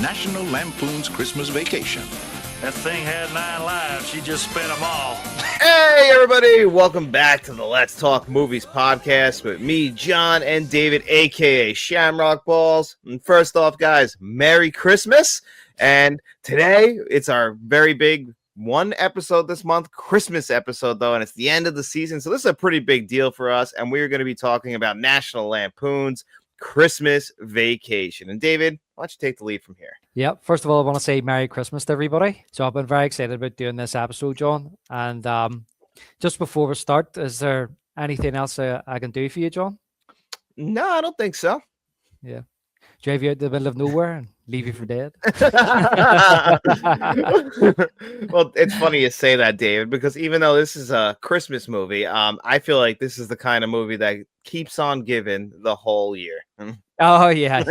National Lampoon's Christmas Vacation. That thing had 9 lives. She just spent them all. Hey, everybody. Welcome back to the Let's Talk Movies podcast with me, John, and David, a.k.a. Shamrock Balls. And first off, guys, Merry Christmas. And today, it's our very big one episode this month, Christmas episode, though, and it's the end of the season. So this is a pretty big deal for us, and we're going to be talking about National Lampoon's Christmas Vacation. And David, why don't you take the lead from here? Yeah, first of all, I want to say Merry Christmas to everybody. So I've been very excited about doing this episode, John. And just before we start, is there anything else I can do for you, John? No, I don't think so. Yeah. Drive you out to the middle of nowhere and leave you for dead? Well, it's funny you say that, David, because even though this is a Christmas movie, I feel like this is the kind of movie that keeps on giving the whole year. Oh, yeah.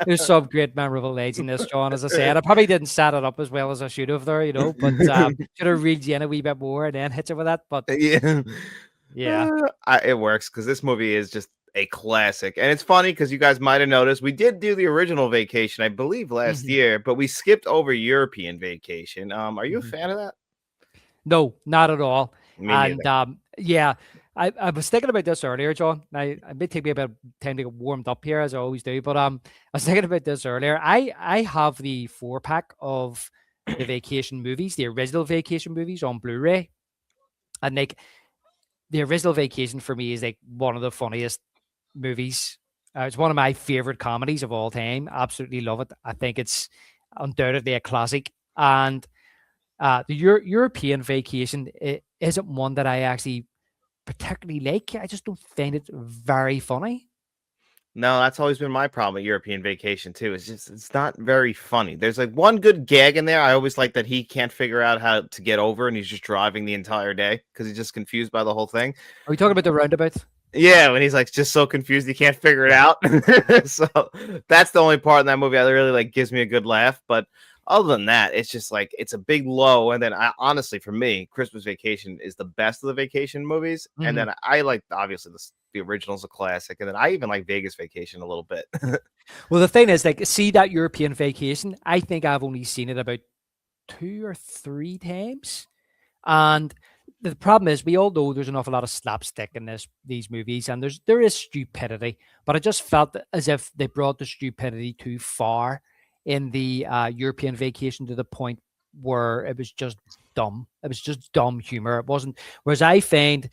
There's some great memorable lines in this, John. As I said, I probably didn't set it up as well as I should have there, but should have reeled you in a wee bit more and then hit you with that. But yeah, it works because this movie is just a classic. And it's funny because you guys might have noticed we did do the original Vacation, I believe, last year, but we skipped over European Vacation. Are you a fan of that? No, not at all. Me and neither. yeah, I was thinking about this earlier, John. Now, it may take me a bit of time to get warmed up here, as I always do, but I was thinking about this earlier. I have the 4-pack of the Vacation movies, the original Vacation movies on Blu-ray, and like the original Vacation for me is like one of the funniest movies. It's one of my favorite comedies of all time. Absolutely love it. I think it's undoubtedly a classic. And the European Vacation it isn't one that I actually particularly like. I just don't find it very funny. No, that's always been my problem with European Vacation too. It's not very funny. There's like one good gag in there. I always like that he can't figure out how to get over and he's just driving the entire day because he's just confused by the whole thing. Are we talking about the roundabout? Yeah, when he's like just so confused he can't figure it out. So that's the only part in that movie that really like gives me a good laugh. But other than that, it's just like it's a big low. And then honestly, for me, Christmas Vacation is the best of the Vacation movies. And then I like obviously the original's a classic. And then I even like Vegas Vacation a little bit. Well, the thing is, like, see that European Vacation, I think I've only seen it about 2 or 3 times. And the problem is, we all know there's an awful lot of slapstick in these movies, and there is stupidity. But I just felt as if they brought the stupidity too far in the European Vacation to the point where it was just dumb. It was just dumb humor. It wasn't. Whereas I find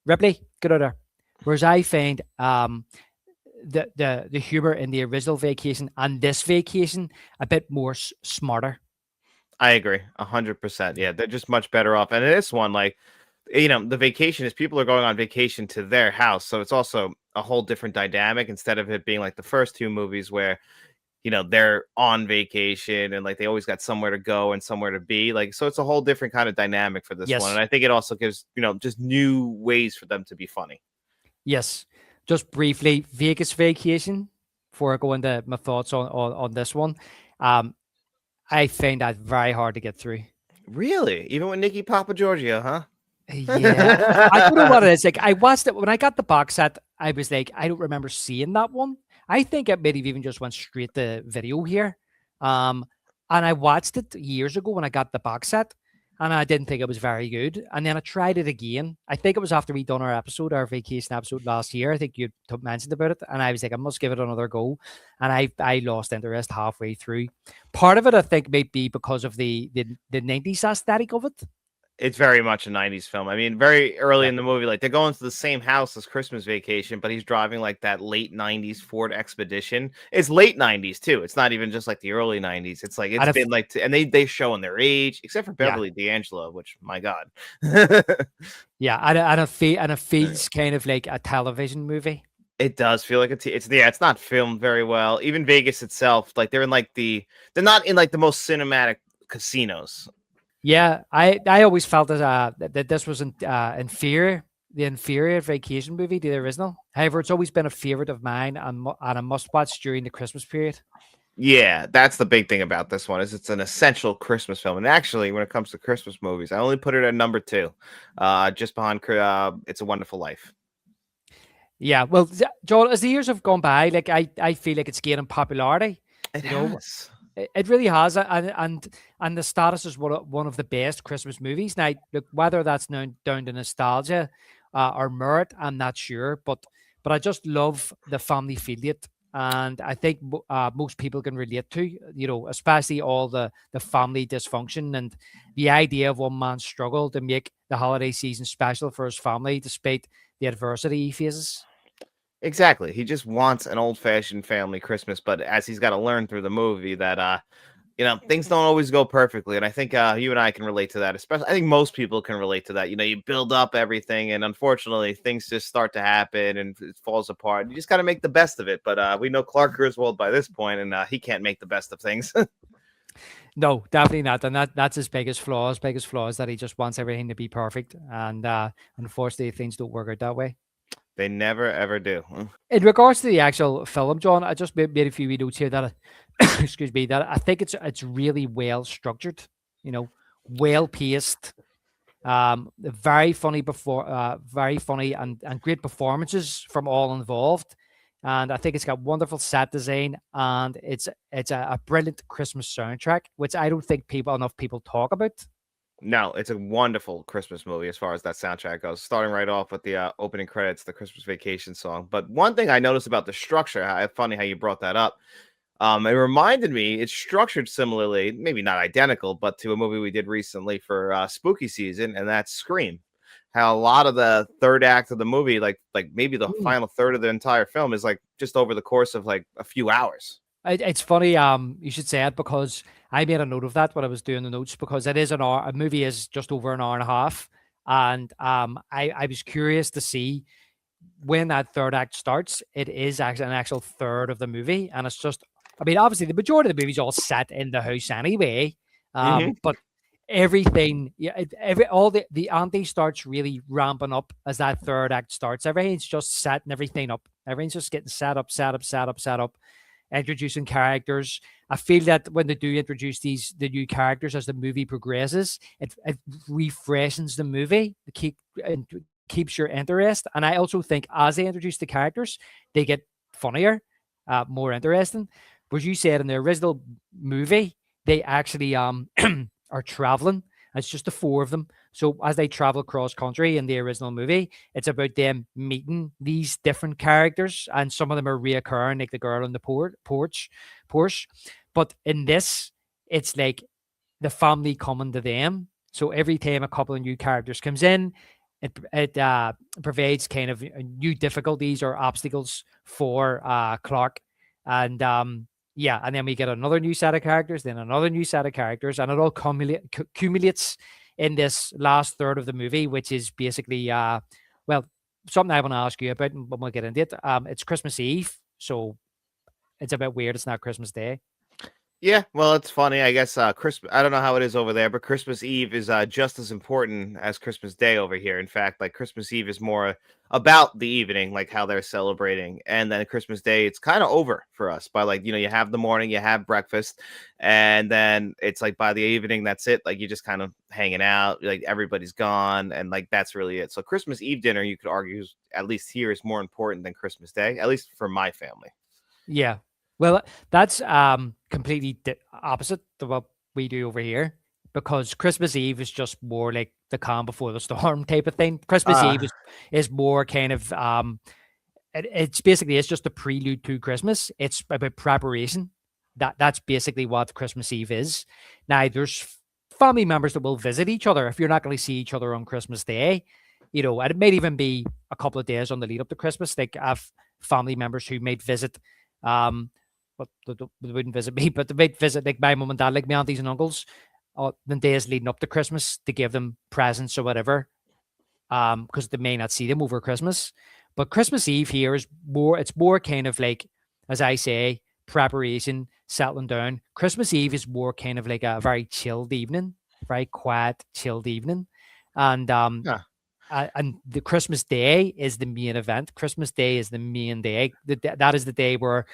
Ripley, get out there. Whereas I find the humor in the original Vacation and this Vacation a bit more smarter. I agree 100%. Yeah, they're just much better off. And in this one, like, the Vacation is people are going on vacation to their house. So it's also a whole different dynamic instead of it being like the first 2 movies where, they're on vacation and like they always got somewhere to go and somewhere to be. Like, so it's a whole different kind of dynamic for this one. And I think it also gives, just new ways for them to be funny. Yes. Just briefly, Vegas Vacation, before I go into my thoughts on this one. I find that very hard to get through. Really? Even with Nikki Papagiorgio, huh? Yeah. I don't know what it is. Like, I watched it when I got the box set. I was like, I don't remember seeing that one. I think it maybe even just went straight to video here. And I watched it years ago when I got the box set, and I didn't think it was very good. And then I tried it again. I think it was after we done our Vacation episode last year. I think you mentioned about it, and I was like, I must give it another go. And I lost interest halfway through. Part of it, I think, may be because of the 90s aesthetic of it. It's very much a 90s film. I mean, very early in the movie, like they're going to the same house as Christmas Vacation, but he's driving like that late 90s Ford Expedition. It's late 90s too. It's not even just like the early 90s. It's like it's been like, and they showing their age, except for Beverly D'Angelo, which my God. Yeah, and it feels kind of like a television movie. It does feel like it's not filmed very well. Even Vegas itself, like they're not in like the most cinematic casinos. Yeah, I always felt that this was inferior, the inferior Vacation movie to the original. However, it's always been a favorite of mine and a must watch during the Christmas period. Yeah, that's the big thing about this one is it's an essential Christmas film. And actually, when it comes to Christmas movies, I only put it at number 2, just behind It's a Wonderful Life. Yeah, well, Joel, as the years have gone by, like I feel like it's gaining popularity. It has. It really has, and the status is one of the best Christmas movies. Now, look, whether that's down to nostalgia or merit, I'm not sure, but I just love the family feel it, and I think most people can relate to, especially all the family dysfunction and the idea of one man's struggle to make the holiday season special for his family despite the adversity he faces. Exactly. He just wants an old-fashioned family Christmas, but as he's got to learn through the movie that things don't always go perfectly. And I think you and I can relate to that. Especially, I think most people can relate to that. You build up everything, and unfortunately, things just start to happen and it falls apart. You just got to make the best of it. But we know Clark Griswold by this point, and he can't make the best of things. No, definitely not. And that's his biggest flaws. Biggest flaws that he just wants everything to be perfect. And unfortunately, things don't work out that way. They never ever do. In regards to the actual film, John, I just made a few notes here that, excuse me, that I think it's really well structured, well paced, very funny very funny and great performances from all involved. And I think it's got wonderful set design, and it's a brilliant Christmas soundtrack, which I don't think enough people talk about. No, it's a wonderful Christmas movie as far as that soundtrack goes. Starting right off with the opening credits, the Christmas Vacation song. But one thing I noticed about the structure, funny how you brought that up. It reminded me, it's structured similarly, maybe not identical, but to a movie we did recently for spooky season, and that's Scream. How a lot of the third act of the movie, like maybe the final third of the entire film, is like just over the course of like a few hours. It's funny, you should say it, because I made a note of that when I was doing the notes, because it is an hour. A movie is just over an hour and a half, and I was curious to see when that third act starts. It is actually an actual third of the movie, and it's just, I mean, obviously the majority of the movie's all set in the house anyway, but everything, yeah, all the ante starts really ramping up as that third act starts. Everything's just setting everything up. Everything's just getting set up, introducing characters. I feel that when they do introduce the new characters as the movie progresses, it refreshes the movie, keeps your interest. And I also think as they introduce the characters, they get funnier, more interesting. But you said in the original movie, they actually are traveling. It's just the four of them. So as they travel cross country in the original movie, it's about them meeting these different characters, and some of them are reoccurring, like the girl on the porch. But in this, it's like the family coming to them. So every time a couple of new characters comes in, it provides kind of new difficulties or obstacles for Clark, and yeah, and then we get another new set of characters, then another new set of characters, and it all accumulates in this last third of the movie, which is basically, well, something I want to ask you about, and we'll get into it. It's Christmas Eve, so it's a bit weird. It's not Christmas Day. Yeah, well, it's funny. I guess Christmas. I don't know how it is over there, but Christmas Eve is just as important as Christmas Day over here. In fact, like Christmas Eve is more about the evening, like how they're celebrating, and then Christmas Day, it's kind of over for us by like you have the morning, you have breakfast, and then it's like by the evening, that's it. Like you're just kind of hanging out, like everybody's gone, and like that's really it. So Christmas Eve dinner, you could argue, at least here, is more important than Christmas Day, at least for my family. Yeah. Well, that's completely opposite to what we do over here, because Christmas Eve is just more like the calm before the storm type of thing. Christmas Eve is more kind of it's basically, it's just a prelude to Christmas. It's about preparation. That's basically what Christmas Eve is. Now, there's family members that will visit each other if you're not going to see each other on Christmas Day, and it might even be a couple of days on the lead up to Christmas. Like I have family members who might visit. But they wouldn't visit me, but they might visit like my mum and dad, like my aunties and uncles, the days leading up to Christmas to give them presents or whatever, because they may not see them over Christmas. But Christmas Eve here is it's more kind of like, as I say, preparation, settling down. Christmas Eve is more kind of like a very chilled evening, very quiet, chilled evening. And and the Christmas Day is the main event. Christmas Day is the main day. That is the day where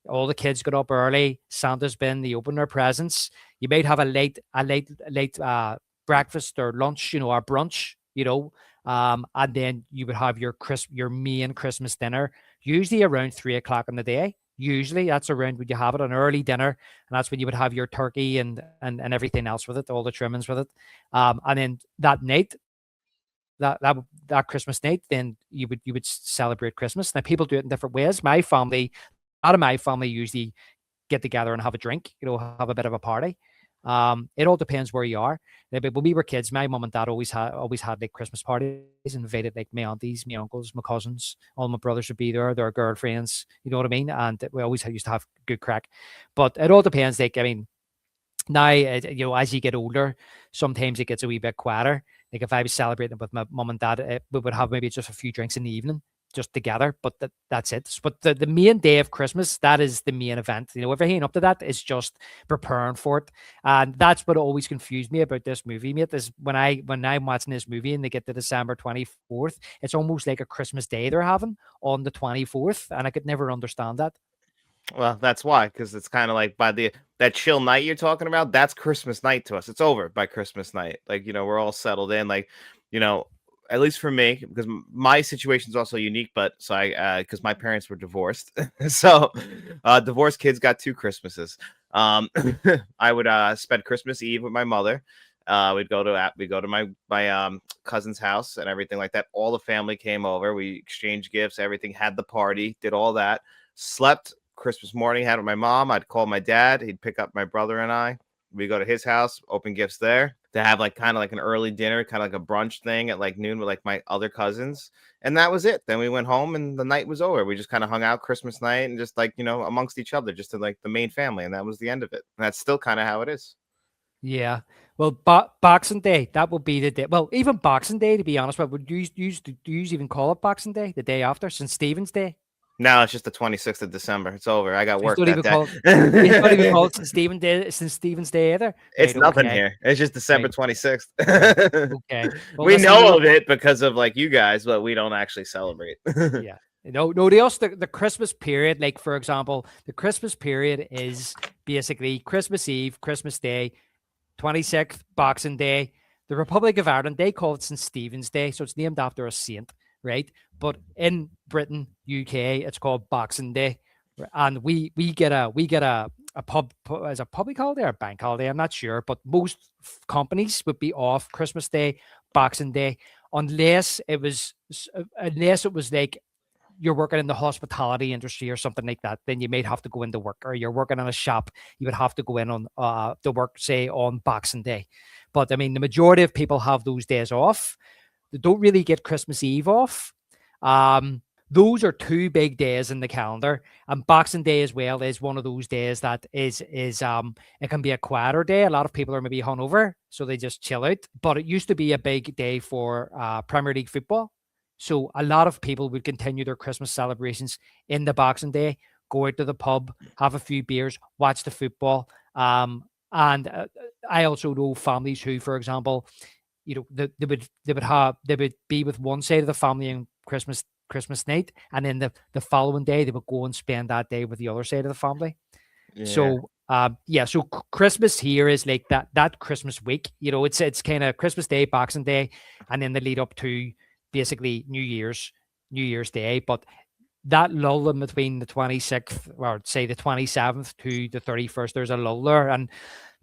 all the kids get up early. Santa's been, they open their presents. You might have a late breakfast or lunch, or brunch, and then you would have your main Christmas dinner, usually around 3 o'clock in the day. Usually that's around when you have it, an early dinner, and that's when you would have your turkey and everything else with it, all the trimmings with it. And then that night, that Christmas night, then you would celebrate Christmas. Now people do it in different ways. My family, a lot of my family usually get together and have a drink, have a bit of a party. It all depends where you are. But when we were kids, my mum and dad always had like Christmas parties, invited like my aunties, my uncles, my cousins, all my brothers would be there, their girlfriends, you know what I mean? And we always used to have good crack. But it all depends. Like, I mean, now, as you get older, sometimes it gets a wee bit quieter. Like if I was celebrating with my mum and dad, we would have maybe just a few drinks in the evening, just together. But that's it. But the main day of Christmas, that is the main event. Everything up to that is just preparing for it, and that's what always confused me about this movie, mate. Is when I'm watching this movie and they get to December 24th, it's almost like a Christmas day they're having on the 24th, and I could never understand that. Well, that's why, because it's kind of like that chill night you're talking about. That's Christmas night to us. It's over by Christmas night. Like, we're all settled in. Like, at least for me, because my situation is also unique. But so because my parents were divorced, so divorced kids got two Christmases. I would spend Christmas Eve with my mother. We'd go to my cousin's house and everything like that. All the family came over. We exchanged gifts. Everything, had the party, did all that. Slept Christmas morning, had with my mom. I'd call my dad. He'd pick up my brother and I. We go to his house, open gifts there. To have like kind of like an early dinner, kind of like a brunch thing at like noon with like my other cousins. And that was it. Then we went home and the night was over. We just kind of hung out Christmas night and just like, amongst each other, just to like the main family. And that was the end of it. And that's still kind of how it is. Yeah. Well, Boxing Day, that would be the day. Well, even Boxing Day, to be honest, but do you even call it Boxing Day, the day after, St. Stephen's Day? No, it's just the 26th of December. It's over. I got So work you that day. it's not even called St. Stephen's Day either. It's Right, nothing okay. here. It's just December 26th. Right. Okay. Well, We listen, know of it because of like you guys, but we don't actually celebrate. yeah. Nobody else. The Christmas period, like for example, the Christmas period is basically Christmas Eve, Christmas Day, 26th, Boxing Day. The Republic of Ireland, they call it St. Stephen's Day, so it's named after a saint, right? But in Britain, UK, it's called Boxing Day, and we get a pub as a public holiday or a bank holiday. I'm not sure, but most companies would be off Christmas Day, Boxing Day, unless it was like you're working in the hospitality industry or something like that, then you may have to go into work, or you're working in a shop, you would have to go in on the work, say on Boxing Day. But I mean, the majority of people have those days off. They don't really get Christmas Eve off. Those are two big days in the calendar, and Boxing Day as well is one of those days that is it can be a quieter day. A lot of people are maybe hungover, so they just chill out. But it used to be a big day for Premier League football. So a lot of people would continue their Christmas celebrations in the Boxing Day, go out to the pub, have a few beers, watch the football. And I also know families who, for example, they would be with one side of the family on Christmas night, and then the following day they would go and spend that day with the other side of the family. Yeah. So so Christmas here is like that Christmas week. It's kind of Christmas Day, Boxing Day, and then the lead up to basically New Year's Day. But that lull in between the 26th, or say the 27th to the 31st, there's a lull there. And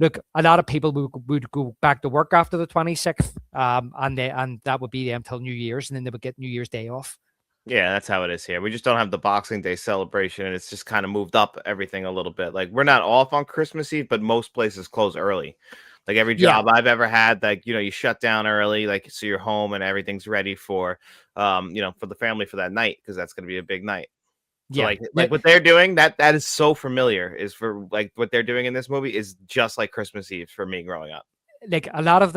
look, a lot of people would go back to work after the 26th, and that would be them till New Year's, and then they would get New Year's Day off. Yeah, that's how it is here. We just don't have the Boxing Day celebration, and it's just kind of moved up everything a little bit. Like, we're not off on Christmas Eve, but most places close early. Like every job I've ever had, like, you shut down early, like, so you're home and everything's ready for, for the family for that night, because that's going to be a big night. So like what they're doing, that is so familiar, is for like what they're doing in this movie is just like Christmas Eve for me growing up. Like a lot of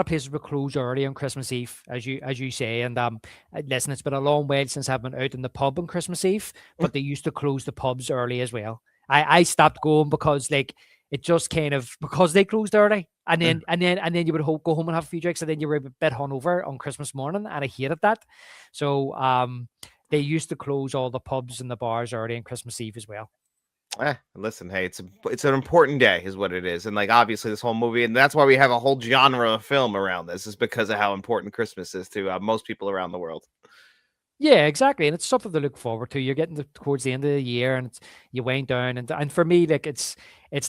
places will close early on Christmas Eve, as you say. And listen, it's been a long while since I've been out in the pub on Christmas Eve, but they used to close the pubs early as well. I stopped going because like it just kind of, because they closed early, and then you would go home and have a few drinks, and then you were a bit hungover on Christmas morning, and I hated that. So they used to close all the pubs and the bars early on Christmas Eve as well. Listen, hey, it's an important day, is what it is, and like obviously this whole movie, and that's why we have a whole genre of film around this, is because of how important Christmas is to most people around the world. Yeah, exactly, and it's something to look forward to. You're getting towards the end of the year, and you wind down, and for me, like it's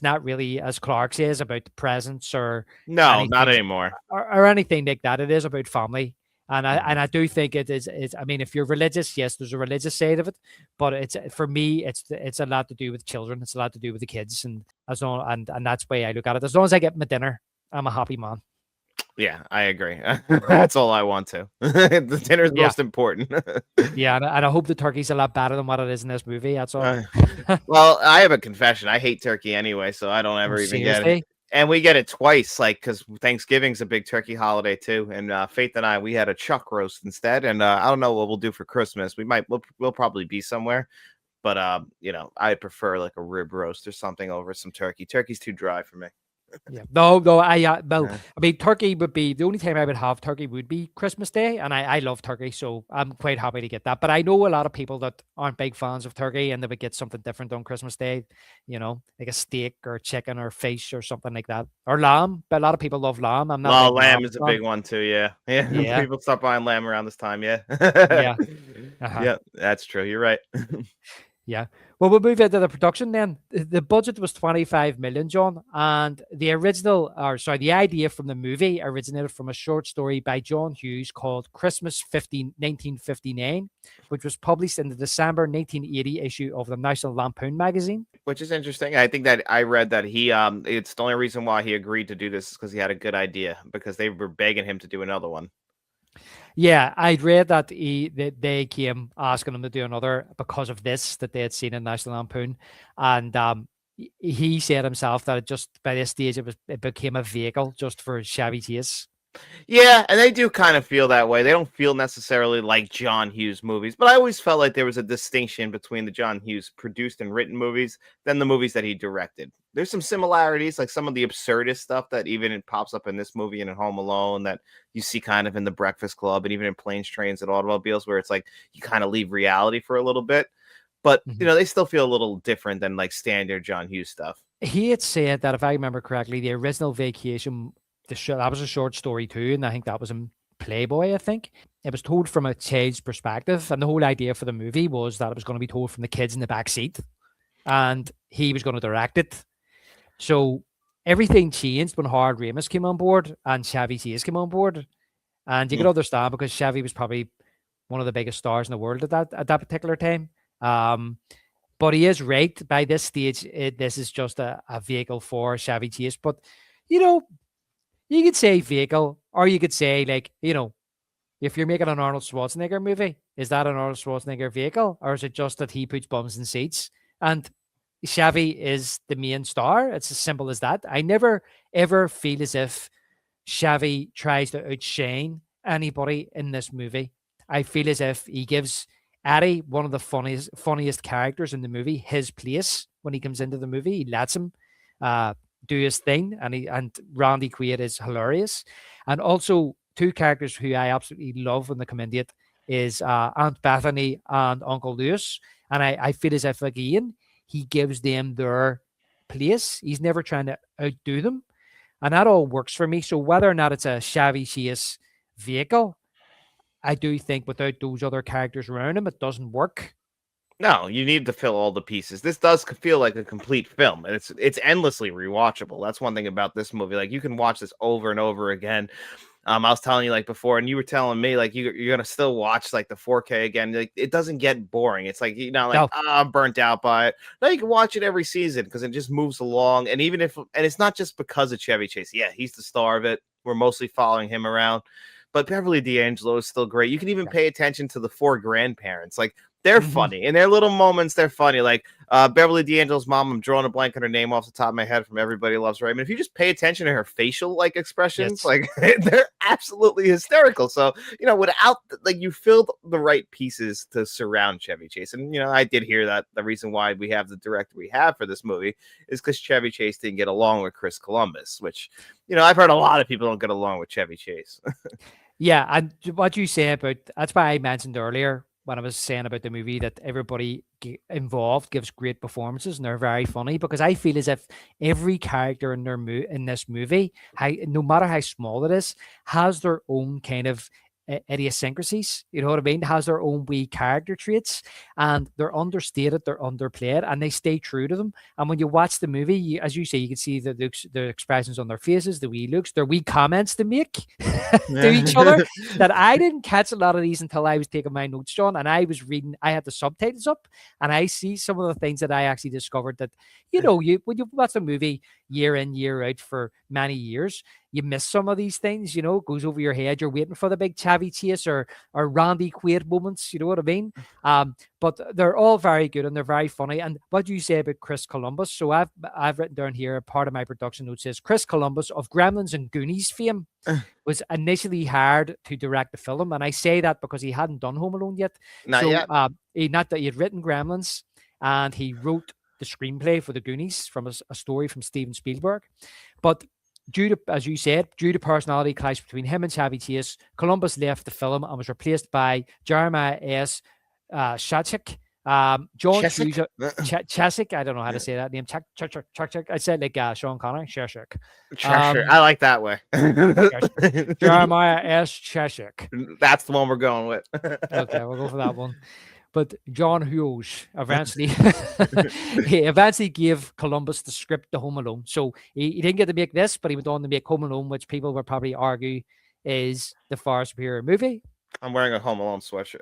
not really, as Clark says, about the presents or No, not anything anymore. or anything like that. It is about family, and Mhm. I do think it is. I mean, if you're religious, yes, there's a religious side of it, but it's for me, it's a lot to do with children. It's a lot to do with the kids, and as long and that's the way I look at it. As long as I get my dinner, I'm a happy man. Yeah, I agree. That's all I want to. The dinner's Yeah, most important. yeah, and I hope the turkey's a lot better than what it is in this movie. That's all. Uh, well, I have a confession. I hate turkey anyway, so I don't Oh, ever even get it. seriously? And we get it twice, like because Thanksgiving's a big turkey holiday too. And Faith and I, we had a chuck roast instead. And I don't know what we'll do for Christmas. We'll probably be somewhere, but I prefer like a rib roast or something over some turkey. Turkey's too dry for me. Yeah. No, no, well, Uh, I mean, turkey would be the only time I would have turkey would be Christmas Day, and I love turkey, so I'm quite happy to get that. But I know a lot of people that aren't big fans of turkey, and they would get something different on Christmas Day, like a steak or chicken or fish or something like that, or lamb. But a lot of people love lamb. I'm not a well, big lamb lamb is a fan. big one too. Yeah, yeah. Yeah, People stop buying lamb around this time. Yeah, yeah, uh-huh. yeah. That's true. You're right. Yeah. Well, we'll move into the production then. The budget was 25 million, John, and the idea from the movie originated from a short story by John Hughes called Christmas 1959, which was published in the December 1980 issue of the National Lampoon magazine. Which is interesting. I think that I read that it's the only reason why he agreed to do this is because he had a good idea because they were begging him to do another one. Yeah, I'd read that they came asking him to do another because of this that they had seen in National Lampoon, and he said himself that it just by this stage it became a vehicle just for Chevy Chase. Yeah, and they do kind of feel that way. They don't feel necessarily like John Hughes movies, but I always felt like there was a distinction between the John Hughes produced and written movies than the movies that he directed. There's some similarities, like some of the absurdist stuff that even it pops up in this movie and in Home Alone that you see kind of in The Breakfast Club and even in Planes, Trains, and Automobiles, where it's like you kind of leave reality for a little bit. But Mhm. they still feel a little different than like standard John Hughes stuff. He had said that if I remember correctly, the original Vacation, that was a short story too, and I think that was in Playboy. I think it was told from a child's perspective, and the whole idea for the movie was that it was going to be told from the kids in the back seat, and he was going to direct it. So everything changed when Howard Ramis came on board and Chevy Chase came on board, and you could Mm. understand because Chevy was probably one of the biggest stars in the world at that particular time. Um, but he is right. By this stage, this is just a vehicle for Chevy Chase. But, you know, you could say vehicle, or you could say, like, if you're making an Arnold Schwarzenegger movie, is that an Arnold Schwarzenegger vehicle? Or is it just that he puts bums in seats? And Chevy is the main star. It's as simple as that. I never, ever feel as if Chevy tries to outshine anybody in this movie. I feel as if he gives Eddie, one of the funniest characters in the movie, his place when he comes into the movie. He lets him uh, do his thing, and Randy Quaid is hilarious. And also two characters who I absolutely love when they come into it is Aunt Bethany and Uncle Lewis. And I feel as if again he gives them their place. He's never trying to outdo them. And that all works for me. So whether or not it's a Chevy Chase vehicle, I do think without those other characters around him, it doesn't work. No, you need to fill all the pieces. This does feel like a complete film, and it's endlessly rewatchable. That's one thing about this movie. Like you can watch this over and over again. I was telling you like before, and you were telling me like you're gonna still watch like the 4K again. Like it doesn't get boring. It's like like No. I'm burnt out by it. Now you can watch it every season because it just moves along. And it's not just because of Chevy Chase. Yeah, he's the star of it. We're mostly following him around. But Beverly D'Angelo is still great. You can even Yeah. pay attention to the four grandparents. Like they're Mhm. funny in their little moments. They're funny. Like Beverly D'Angelo's mom. I'm drawing a blank on her name off the top of my head from Everybody Loves Raymond. If you just pay attention to her facial like expressions, Yes. like they're absolutely hysterical. So without like you filled the right pieces to surround Chevy Chase, and I did hear that the reason why we have the director we have for this movie is because Chevy Chase didn't get along with Chris Columbus, which I've heard a lot of people don't get along with Chevy Chase. Yeah. And what you say about that's why I mentioned earlier when I was saying about the movie that everybody involved gives great performances and they're very funny because I feel as if every character in this movie, no matter how small it is, has their own kind of idiosyncrasies. You know what I mean? It has their own wee character traits, and they're understated, they're underplayed, and they stay true to them. And when you watch the movie, as you say, you can see the expressions on their faces, the wee looks, their wee comments they make to each other. That I didn't catch a lot of these until I was taking my notes, John, and I was reading. I had the subtitles up, and I see some of the things that I actually discovered that when you watch a movie year in year out for many years, you miss some of these things, it goes over your head. You're waiting for the big Chavy Chase or Randy Quaid moments, you know what I mean? But they're all very good and they're very funny. And what do you say about Chris Columbus? So I've written down here, part of my production note says, Chris Columbus of Gremlins and Goonies fame was initially hired to direct the film. And I say that because he hadn't done Home Alone yet. Not yet. He had written Gremlins and he wrote the screenplay for the Goonies from a story from Steven Spielberg. But due to, as you said, due to personality clash between him and Chevy Chase, Columbus left the film and was replaced by Jeremiah S. Chachik. John Hughes, Chesick. I don't know how to say that name. Chachik. I said like Sean Connery. Cheshik. I like that way. Jeremiah S. Cheshik. That's the one we're going with. Okay, we'll go for that one. But John Hughes eventually he eventually gave Columbus the script to Home Alone. So he didn't get to make this, but he went on to make Home Alone, which people would probably argue is the far superior movie. I'm wearing a Home Alone sweatshirt.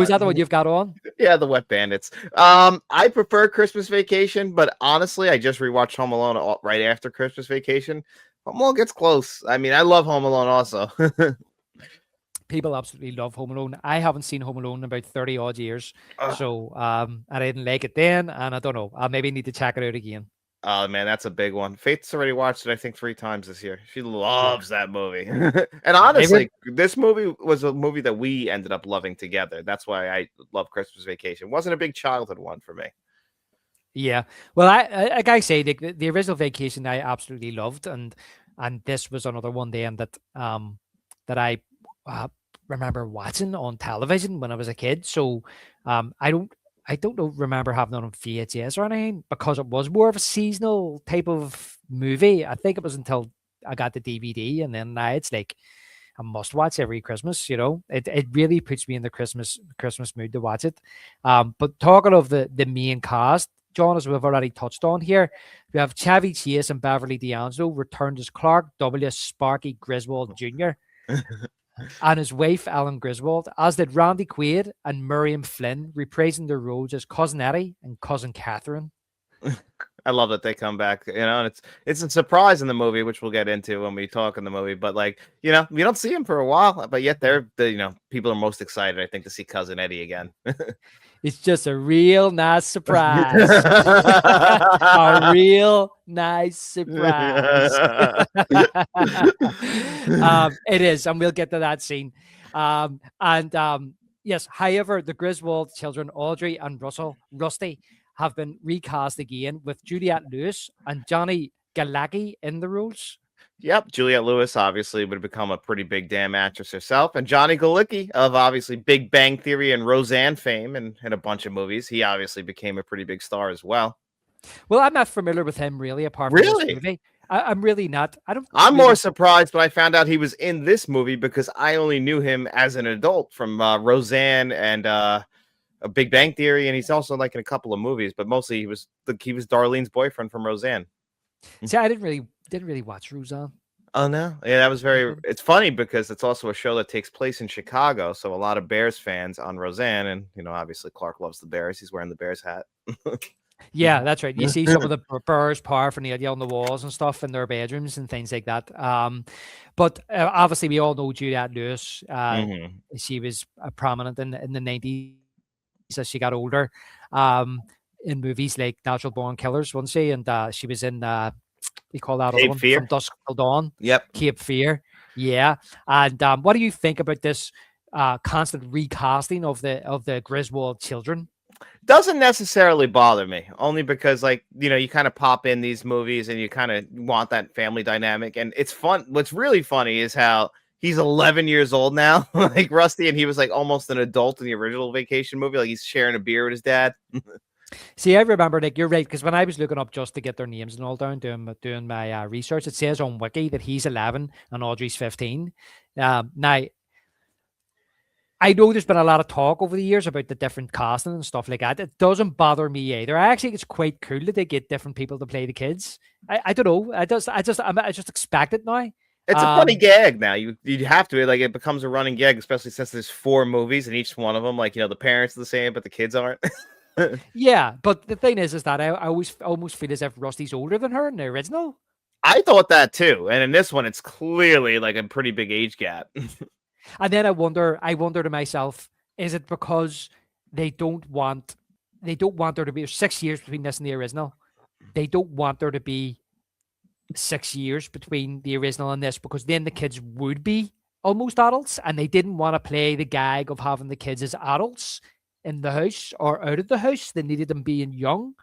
Is that the one you've got on? Yeah, the Wet Bandits. I prefer Christmas Vacation, but honestly, I just rewatched Home Alone right after Christmas Vacation. Home Alone gets close. I mean, I love Home Alone also. People absolutely love Home Alone. I haven't seen Home Alone in about 30 odd years. So I didn't like it then, and I don't know. I maybe need to check it out again. Oh man, that's a big one. Faith's already watched it, I think, 3 times this year. She loves that movie. And honestly, this movie was a movie that we ended up loving together. That's why I love Christmas Vacation. It wasn't a big childhood one for me. Yeah. Well, I like I say, the original Vacation I absolutely loved, and this was another one then that I remember watching on television when I was a kid. So I don't remember having it on VHS or anything because it was more of a seasonal type of movie. I think it was until I got the DVD, and then now it's like a must watch every Christmas. It really puts me in the Christmas mood to watch it. But talking of the main cast, John, as we've already touched on here, we have Chevy Chase and Beverly D'Angelo returned as Clark W. Sparky Griswold Jr. and his wife, Ellen Griswold, as did Randy Quaid and Miriam Flynn, reprising their roles as Cousin Eddie and Cousin Catherine. I love that they come back, and it's a surprise in the movie, which we'll get into when we talk in the movie. But we don't see him for a while, but yet people are most excited, I think, to see Cousin Eddie again. It's just a real nice surprise. A real nice surprise. It is, and we'll get to that scene. Yes, however, the Griswold children, Audrey and Rusty, have been recast again with Juliette Lewis and Johnny Galecki in the roles. Yep, Juliette Lewis obviously would become a pretty big damn actress herself, and Johnny Galecki of obviously Big Bang Theory and Roseanne fame and a bunch of movies. He obviously became a pretty big star as well. Well, I'm not familiar with him really, apart from this movie. I'm really not. I'm more surprised when I found out he was in this movie because I only knew him as an adult from Roseanne and a Big Bang Theory, and he's also like in a couple of movies, but mostly he was Darlene's boyfriend from Roseanne. See, I didn't really watch Roseanne. Oh no, yeah, that was it's funny because it's also a show that takes place in Chicago, so a lot of Bears fans on Roseanne, and obviously Clark loves the Bears. He's wearing the Bears hat. Yeah, that's right. You see some of the Bears paraphernalia on the walls and stuff in their bedrooms and things like that. But obviously we all know Juliette Lewis. She was prominent in the 90s as she got older. In movies like Natural Born Killers, wasn't she? And she was in we call that other one From Dusk Till Dawn. Yep, Cape Fear. Yeah. And what do you think about this constant recasting of the Griswold children? Doesn't necessarily bother me, only because you kind of pop in these movies and you kind of want that family dynamic, and it's fun. What's really funny is how he's 11 years old now, like Rusty, and he was like almost an adult in the original Vacation movie, like he's sharing a beer with his dad. See, I remember, Nick, you're right, because when I was looking up just to get their names and all down, doing my research, it says on Wiki that he's 11 and Audrey's 15. Now, I know there's been a lot of talk over the years about the different casting and stuff like that. It doesn't bother me either. I actually think it's quite cool that they get different people to play the kids. I don't know. I just expect it now. It's a funny gag now. You have to, like, it becomes a running gag, especially since there's 4 movies and each one of them, like, the parents are the same, but the kids aren't. Yeah, but the thing is that I always almost feel as if Rusty's older than her in the original. I thought that too, and in this one, it's clearly like a pretty big age gap. And then I wonder to myself, is it because they don't want there to be 6 years between this and the original? They don't want there to be 6 years between the original and this, because then the kids would be almost adults, and they didn't want to play the gag of having the kids as adults in the house or out of the house. They needed them being young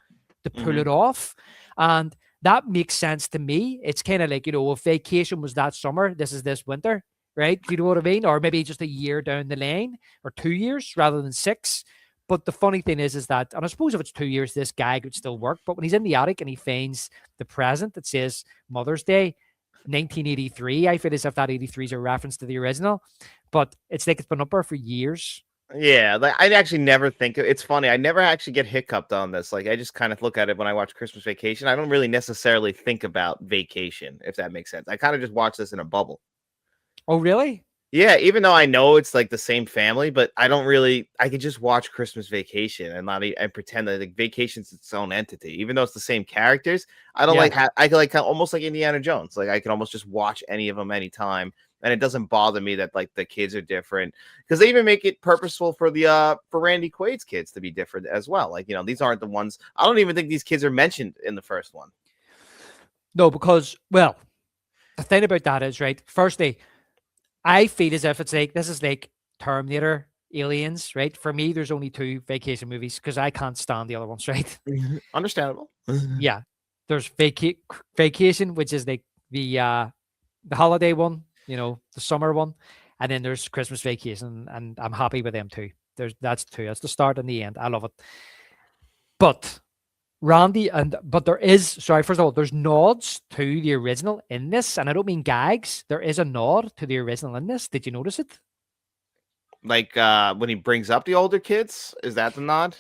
to pull it off. And that makes sense to me. It's kind of like, if Vacation was that summer, this is this winter. Right? Do you know what I mean? Or maybe just a year down the lane, or 2 years rather than 6. But the funny thing is that, and I suppose if it's 2 years, this gag would still work. But when he's in the attic and he finds the present that says Mother's Day, 1983, I feel as if that 83 is a reference to the original. But it's like it's been up there for years. Yeah, like I actually never think it's funny. I never actually get hiccuped on this. Like I just kind of look at it when I watch Christmas Vacation. I don't really necessarily think about Vacation, if that makes sense. I kind of just watch this in a bubble. Oh, really? Yeah, even though I know it's like the same family, but I don't really. I could just watch Christmas Vacation and and pretend that like Vacation's its own entity, even though it's the same characters. I don't I can like almost like Indiana Jones. Like I can almost just watch any of them anytime, and it doesn't bother me that like the kids are different, because they even make it purposeful for the for Randy Quaid's kids to be different as well. Like these aren't the ones. I don't even think these kids are mentioned in the first one. No, because the thing about that is, right. Firstly, I feel as if this is like Terminator, Aliens, right? For me, there's only 2 Vacation movies because I can't stand the other ones, right? Understandable. Yeah. There's Vacation, which is like the holiday one, the summer one. And then there's Christmas Vacation, and I'm happy with them too. That's 2. That's the start and the end. I love it. But first of all, there's nods to the original in this, and I don't mean gags. There is a nod to the original in this. Did you notice it? Like when he brings up the older kids, is that the nod?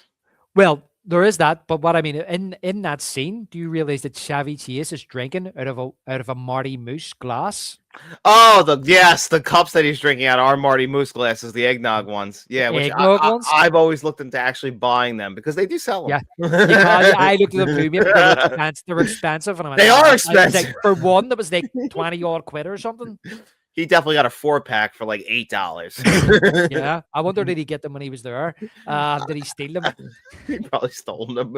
Well, there is that, but what I mean in that scene, do you realize that Chevy Chase is drinking out of a Marty Moose glass? Oh, the cups that he's drinking out are Marty Moose glasses, the eggnog ones. Yeah, which ones? I've always looked into actually buying them because they do sell them. Yeah, I looked at them too, mate. They were expensive, and they are expensive. For one that was like 20 odd quid or something. He definitely got a 4-pack for like $8. Yeah, I wonder, did he get them when he was there? Did he steal them? He probably stole them.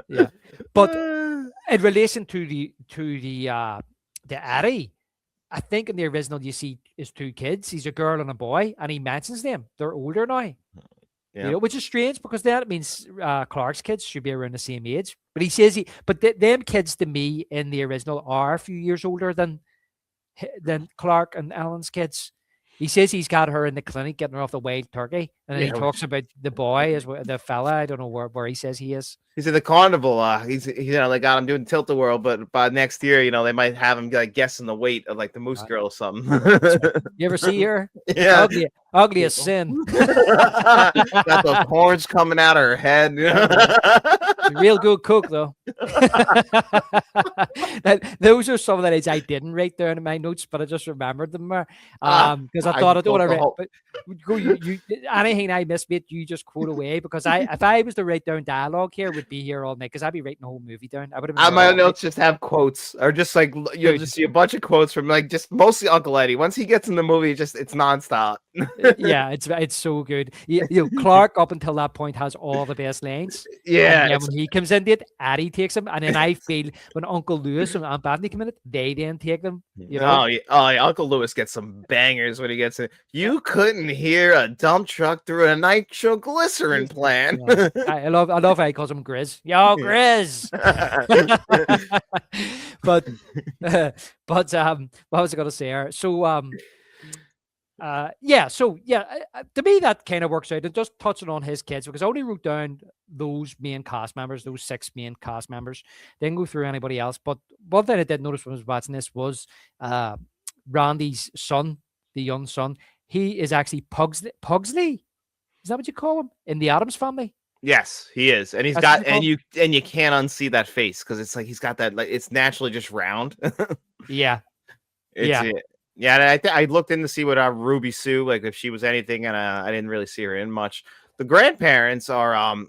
Yeah, but in relation to the Addy, I think in the original you see his 2 kids. He's a girl and a boy, and he mentions them. They're older now. Yeah. Which is strange because that means Clark's kids should be around the same age. But he says them kids to me in the original are a few years older than Clark and Ellen's kids. He says he's got her in the clinic getting her off the wild turkey, and then he talks about the boy as the fella. I don't know where he says he is. He's in the carnival. He's they got him doing Tilt-A-Whirl, but by next year, they might have him like guessing the weight of like the Moose Girl or something. You ever see her? Yeah, ugly as sin. Got those horns coming out of her head. Real good cook though. Those are some of the names I didn't write down in my notes, but I just remembered them because I thought I don't want to write. But you anything I missed, mate, you just quote away, because if I was to write down dialogue here, would be here all night because I'd be writing the whole movie down. I would have. My notes just have quotes, or just like you'll just see a bunch of quotes from like just mostly Uncle Eddie. Once he gets in the movie, it's nonstop. Yeah, it's so good. Clark up until that point has all the best lines. Yeah, and when he comes into it, Addie takes him, and then I feel when Uncle Lewis and Aunt Bethany come in it, they then take them. Oh yeah, Uncle Lewis gets some bangers when he gets in. You couldn't hear a dump truck through a nitroglycerin plant. Yeah. I love how he calls him Grizz. Yo, Grizz. but what was I going to say here? So to me that kind of works out. And just touching on his kids, because I only wrote down those main cast members, those 6 main cast members. Didn't go through anybody else. But one thing I did notice when I was watching this was Randy's son, the young son. he is actually Pugsley. Is that what you call him in the Addams Family? Yes, he is, and he's That's what got you call him? and you can't unsee that face because it's like he's got that, like, it's naturally just round. Yeah, It's yeah. it. Yeah, and I looked in to see what Ruby Sue, like, if she was anything, and I didn't really see her in much. The grandparents are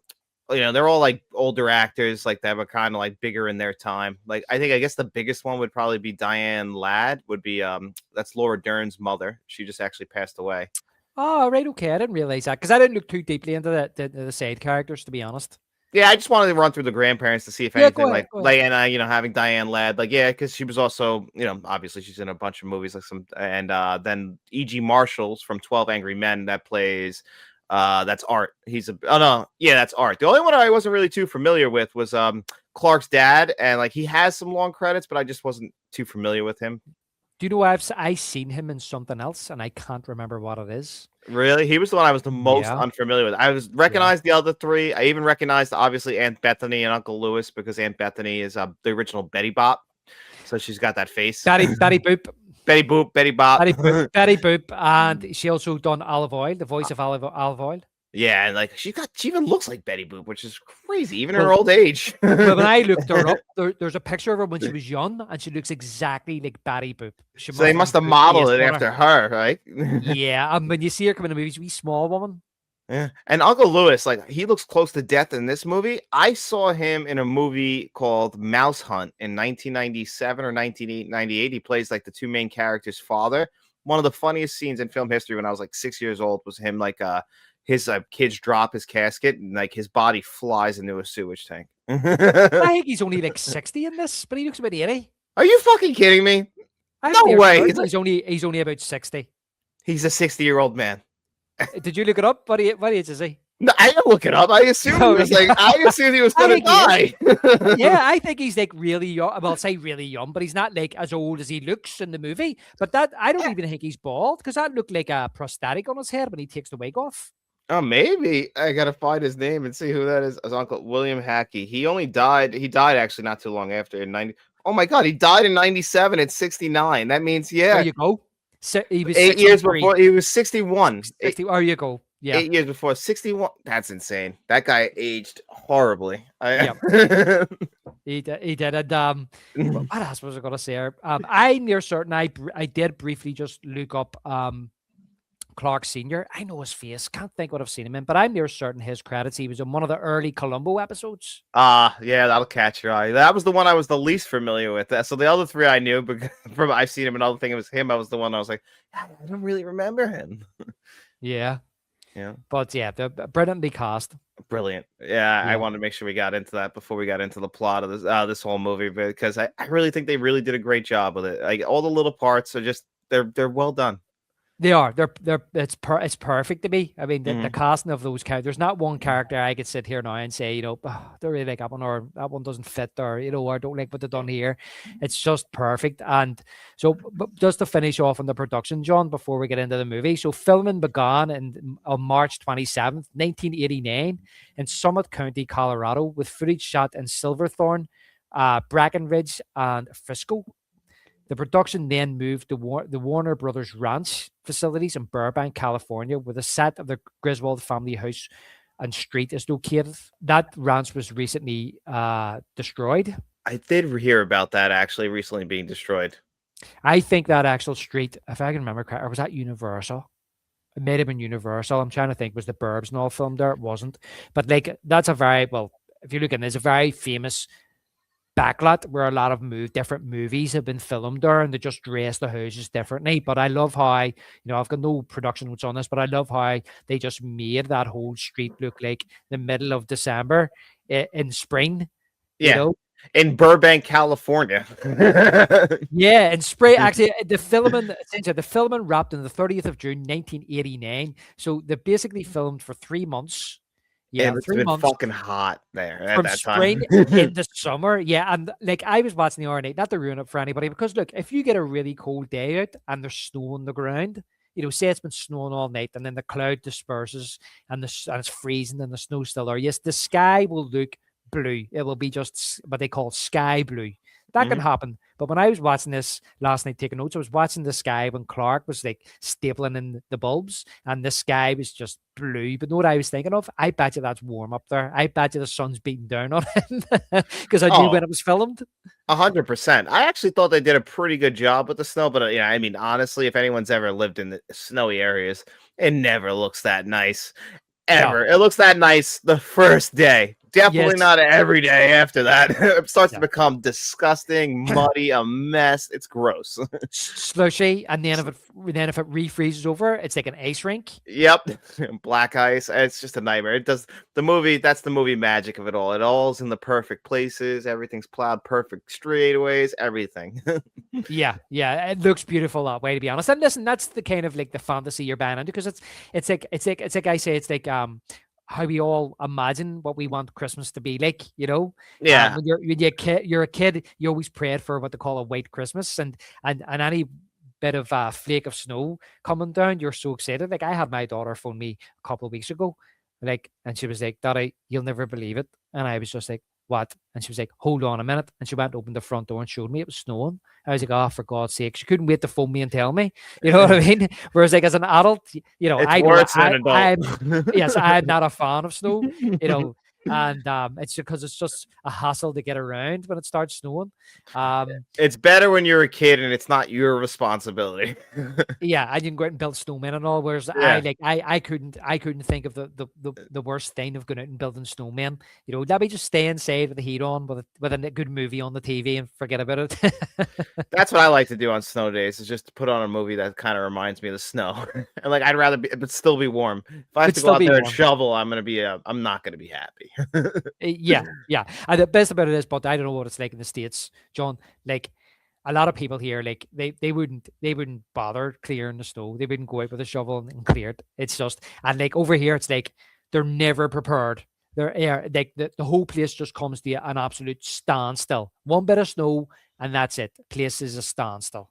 they're all like older actors, like they have a kind of like bigger in their time. Like I guess the biggest one would probably be Diane Ladd, would be that's Laura Dern's mother. She just actually passed away. Oh, right. Okay, I didn't realize that because I didn't look too deeply into the side characters, to be honest. Yeah, I just wanted to run through the grandparents to see if Yeah, go anything, ahead. like Go ahead. having Diane Ladd, like, yeah, because she was also, obviously she's in a bunch of movies, like some, and then E.G. Marshall's from 12 Angry Men that plays, that's Art. He's oh no, yeah, that's Art. The only one I wasn't really too familiar with was Clark's dad, and like he has some long credits, but I just wasn't too familiar with him. Do you know I seen him in something else and I can't remember what it is? Really? He was the one I was the most Yeah, unfamiliar with. I was yeah. recognized the other three. I even recognized obviously Aunt Bethany and Uncle Lewis because Aunt Bethany is the original Betty Bop. So she's got that face. Betty Boop. Betty Boop, Betty Bop. Betty Boop. And she also done Olive Oil, the voice of Olive Oil. Yeah, and like she even looks like Betty Boop, which is crazy, even in Well, her old age. But when I looked her up, there's a picture of her when she was young, and she looks exactly like Betty Boop. She So they must have modeled it after her, right? Yeah, and when you see her come in the movies, wee small woman. Yeah. And Uncle Lewis, like, he looks close to death in this movie. I saw him in a movie called Mouse Hunt in 1997 or 1998. He plays like the two main characters' father. One of the funniest scenes in film history when I was like 6 years old was him, like, his kids drop his casket and like his body flies into a sewage tank. I think he's only like 60 in this, but he looks about 80. Are you fucking kidding me? I'm No way. He's only about 60. He's a 60-year-old man. Did you look it up? What age is he? No, I didn't look it up. I assumed he was gonna die. Yeah, I think he's like really young. Well, say really young, but he's not like as old as he looks in the movie. But that I don't even think he's bald because that looked like a prosthetic on his head when he takes the wig off. Oh, maybe I gotta find his name and see who that is. His Uncle William Hackey. He only died. He died actually not too long after in 90. Oh my God, he died in 97 at 69. That means, There yeah, you go. So he was 8 years 63. before. He was 61. 60. There you go. Yeah. 8 years before 61. That's insane. That guy aged horribly. He did. And what else was I gonna say? I'm near certain I did briefly just look up Clark Sr. I know his face. Can't think what I've seen him in, but I'm near certain his credits. He was in one of the early Columbo episodes. Yeah, that'll catch your eye. That was the one I was the least familiar with. So the other three I knew, because from I've seen him, another thing, it was him. I was the one I was like, I don't really remember him. Yeah. Yeah. But yeah, they're brilliantly cast. Brilliant. Yeah, I Yeah. wanted to make sure we got into that before we got into the plot of this whole movie, because I really think they really did a great job with it. Like all the little parts are just they're well done. They are. It's perfect to me. I mean, the casting of those characters. There's not one character I could sit here now and say, don't really like that one, or that one doesn't fit, or or I don't like what they've done here. It's just perfect. And so, but just to finish off on the production, John, before we get into the movie. So filming began on March 27th, 1989, in Summit County, Colorado, with footage shot in Silverthorne, Brackenridge, and Frisco. The production then moved to the Warner Brothers Ranch facilities in Burbank, California, where the set of the Griswold family house and street is located. That ranch was recently destroyed. I did hear about that actually recently being destroyed. I think that actual street, if I can remember correctly, or was that Universal? It may have been Universal. I'm trying to think, was the Burbs and all filmed there? It wasn't. But like, that's a very, well, if you look at it, there's a very famous backlot where a lot of different movies have been filmed there, and they just dress the houses differently. But I love how I've got no production notes on this, but I love how they just made that whole street look like the middle of December in spring. Yeah, in Burbank, California. Yeah, in spring. Actually, the filming wrapped on the 30th of June, 1989. So they basically filmed for 3 months. Yeah, it's 3 been months fucking hot there at from that spring time. into summer. Yeah, and like I was watching the RNA, not to ruin it for anybody, because look, if you get a really cold day out and there's snow on the ground, say it's been snowing all night, and then the cloud disperses and it's freezing and the snow's still there. Yes, the sky will look blue. It will be just what they call sky blue. That can happen. But when I was watching this last night, taking notes, I was watching the sky when Clark was like stapling in the bulbs, and the sky was just blue. But know what I was thinking of? I bet you that's warm up there. I bet you the sun's beating down on it because I knew when it was filmed. 100%. I actually thought they did a pretty good job with the snow, but yeah, I mean, honestly, if anyone's ever lived in the snowy areas, it never looks that nice. Ever. No. It looks that nice the first day. Definitely Yes. not every day after that. It starts Yeah. to become disgusting, muddy, a mess. It's gross. Slushy, and then if it refreezes over, it's like an ice rink. Yep. Black ice. It's just a nightmare. It does the movie. That's the movie magic of it all. It all's in the perfect places. Everything's plowed perfect straightaways. Everything. Yeah, it looks beautiful that way, to be honest. And listen, that's the kind of like the fantasy you're buying into, because it's like I say, it's like how we all imagine what we want Christmas to be like, you know. Yeah. When you're a kid, you always prayed for what they call a white Christmas, and any bit of flake of snow coming down, you're so excited. Like, I had my daughter phone me a couple of weeks ago, like, and she was like, "Daddy, you'll never believe it," and I was just like, "What?" And she was like, "Hold on a minute," and she went and opened the front door and showed me it was snowing. I was like, "Oh, for God's sake!" She couldn't wait to phone me and tell me. You know what I mean? Whereas, like, as an adult, you know, It's I know worse than an adult. yes, I'm not a fan of snow. You know, and it's because it's just a hassle to get around when it starts snowing. It's better when you're a kid and it's not your responsibility. Yeah, I didn't go out and build snowmen and all. Whereas Yeah. I couldn't think of the worst thing of going out and building snowmen. You know, let me just stay inside with the heat on, with a good movie on the TV and forget about it. That's what I like to do on snow days, is just to put on a movie that kind of reminds me of the snow. And like, I'd rather but still be warm. If I have But to go still out be there and warm. shovel, I'm not gonna be happy. Yeah. And the best about it is, but I don't know what it's like in the States, John. Like, a lot of people here, like, they wouldn't bother clearing the snow. They wouldn't go out with a shovel and clear it. It's just, and like over here, it's like they're never prepared. They're like the whole place just comes to an absolute standstill. One bit of snow and that's it. Place is a standstill.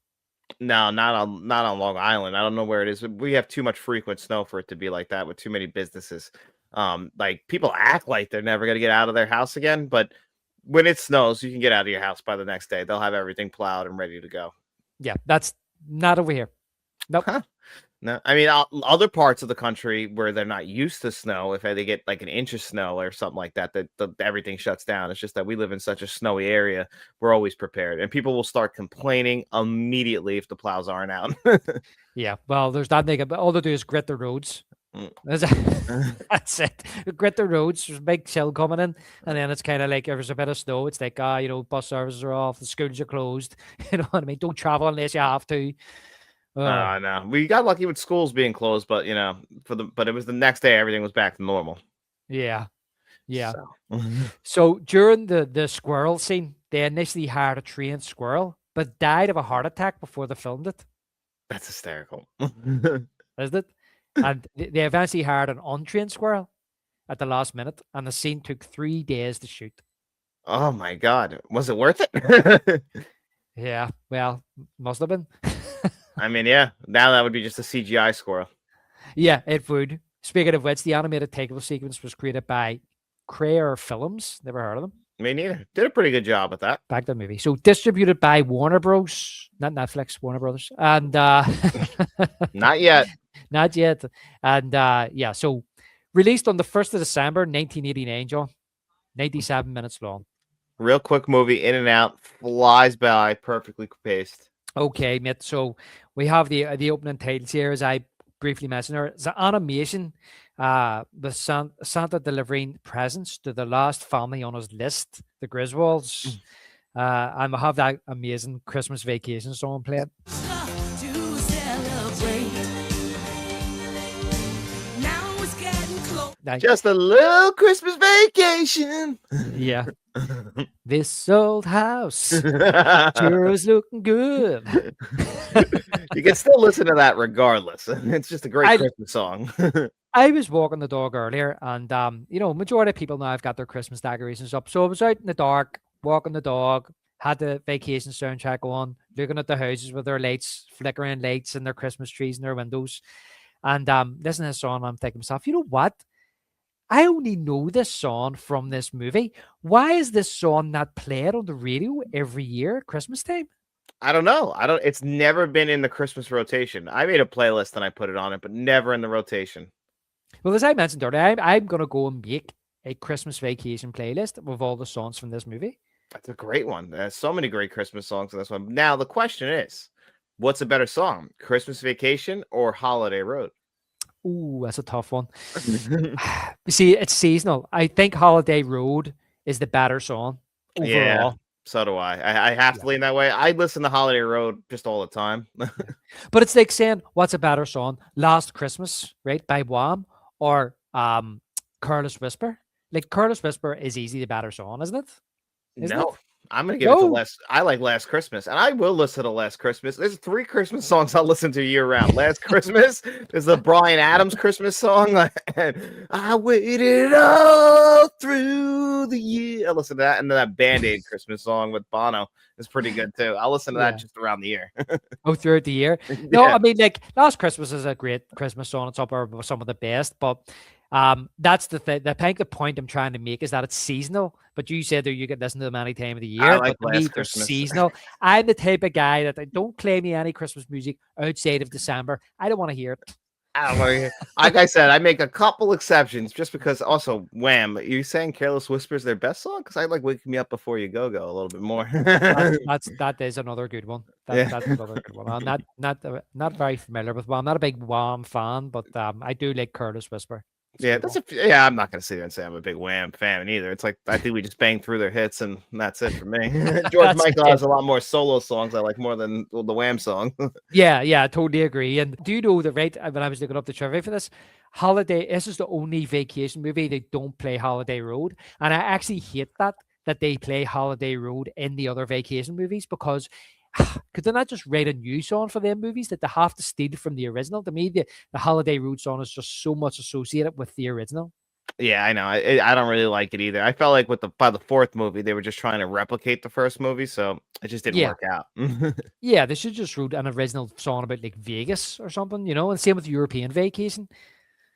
No, not on Long Island. I don't know where it is. We have too much frequent snow for it to be like that, with too many businesses. Like, people act like they're never gonna get out of their house again, but when it snows, you can get out of your house by the next day. They'll have everything plowed and ready to go. Yeah, that's not over here. Nope. Huh. No, I mean, other parts of the country where they're not used to snow, if they get like an inch of snow or something like that, everything shuts down. It's just that we live in such a snowy area. We're always prepared, and people will start complaining immediately if the plows aren't out. Yeah, well, there's that thing. All they do is grit the roads. Mm. That's it. Grit the roads. There's a big chill coming in, and then it's kind of like, if there's a bit of snow, it's like, you know, bus services are off, the schools are closed. You know what I mean? Don't travel unless you have to. No, we got lucky with schools being closed, but you know, but it was the next day, everything was back to normal. Yeah. So. So during the squirrel scene, they initially hired a trained squirrel, but died of a heart attack before they filmed it. That's hysterical. Isn't it? And they eventually hired an untrained squirrel at the last minute, and the scene took 3 days to shoot. Oh my God, was it worth it? Yeah, well, must have been. I mean, yeah. Now that would be just a CGI squirrel. Yeah, it would. Speaking of which, the animated takeoff sequence was created by Crayer Films. Never heard of them. Me neither. Did a pretty good job with that. Back to the movie. So distributed by Warner Bros. Not Netflix, Warner Brothers. And Not yet. Not yet. And yeah, so released on the 1st of December, 1989, John. 97 minutes long. Real quick movie, in and out, flies by, perfectly paced. Okay, mate. So we have the opening titles here, as I briefly mentioned there. It's an animation with Santa delivering presents to the last family on his list, the Griswolds. And we have that amazing Christmas Vacation song playing. Just a little Christmas vacation. Yeah. This old house sure is looking good. You can still listen to that regardless. It's just a great Christmas song. I was walking the dog earlier, and you know, majority of people now have got their Christmas decorations up. So I was out in the dark, walking the dog, had the Vacation soundtrack on, looking at the houses with their lights, flickering lights and their Christmas trees in their windows. And listening to this song, I'm thinking to myself, you know what? I only know this song from this movie. Why is this song not played on the radio every year at Christmas time? I don't know. It's never been in the Christmas rotation. I made a playlist and I put it on it, but never in the rotation. Well, as I mentioned earlier, I'm going to go and make a Christmas Vacation playlist with all the songs from this movie. That's a great one. There's so many great Christmas songs in this one. Now, the question is, what's a better song, Christmas Vacation or Holiday Road? Ooh, that's a tough one. You see, it's seasonal. I think Holiday Road is the better song overall. Yeah, so do I. I have to lean that way. I listen to Holiday Road just all the time. But it's like saying, what's a better song? Last Christmas, right, by Wham, or Careless Whisper? Like, Careless Whisper is easily the better song, isn't it? No, I'm gonna give it to Last. I like Last Christmas, and I will listen to Last Christmas. There's 3 Christmas songs I'll listen to year round. Last Christmas, there's the Bryan Adams Christmas song. And I waited all through the year. I listen to that, and then that Band-Aid Christmas song with Bono is pretty good too. I'll listen to that just around the year. Throughout the year. No, I mean, like, Last Christmas is a great Christmas song. It's up there with some of the best, but that's the thing. I think the point I'm trying to make is that it's seasonal. But you said that you can listen to them any time of the year. I like but to me, they're seasonal. I'm the type of guy that I don't play me any Christmas music outside of December. I don't want to hear it. I don't want to hear. Like I said, I make a couple exceptions just because. Also, Wham! Are you saying "Careless Whisper" is their best song? Because I like "Wake Me Up Before You Go Go" a little bit more. that is another good one. That's another good one. I'm not very familiar with Wham. I'm not a big Wham fan, but I do like "Careless Whisper." Yeah, I'm not gonna sit there and say I'm a big Wham fan either. It's like I think we just bang through their hits and that's it for me. George Michael has a lot more solo songs I like more than the Wham song. Yeah, I totally agree. And do you know that, right, when I was looking up the trivia for this, this is the only vacation movie they don't play Holiday Road. And I actually hate that they play Holiday Road in the other vacation movies, because could they not just write a new song for them movies that they have to steal from the original? To me, the Holiday Road song is just so much associated with the original. Yeah, I know. I don't really like it either. I felt like by the 4th movie, they were just trying to replicate the first movie, so it just didn't work out. Yeah, they should just wrote an original song about like Vegas or something, and same with European Vacation.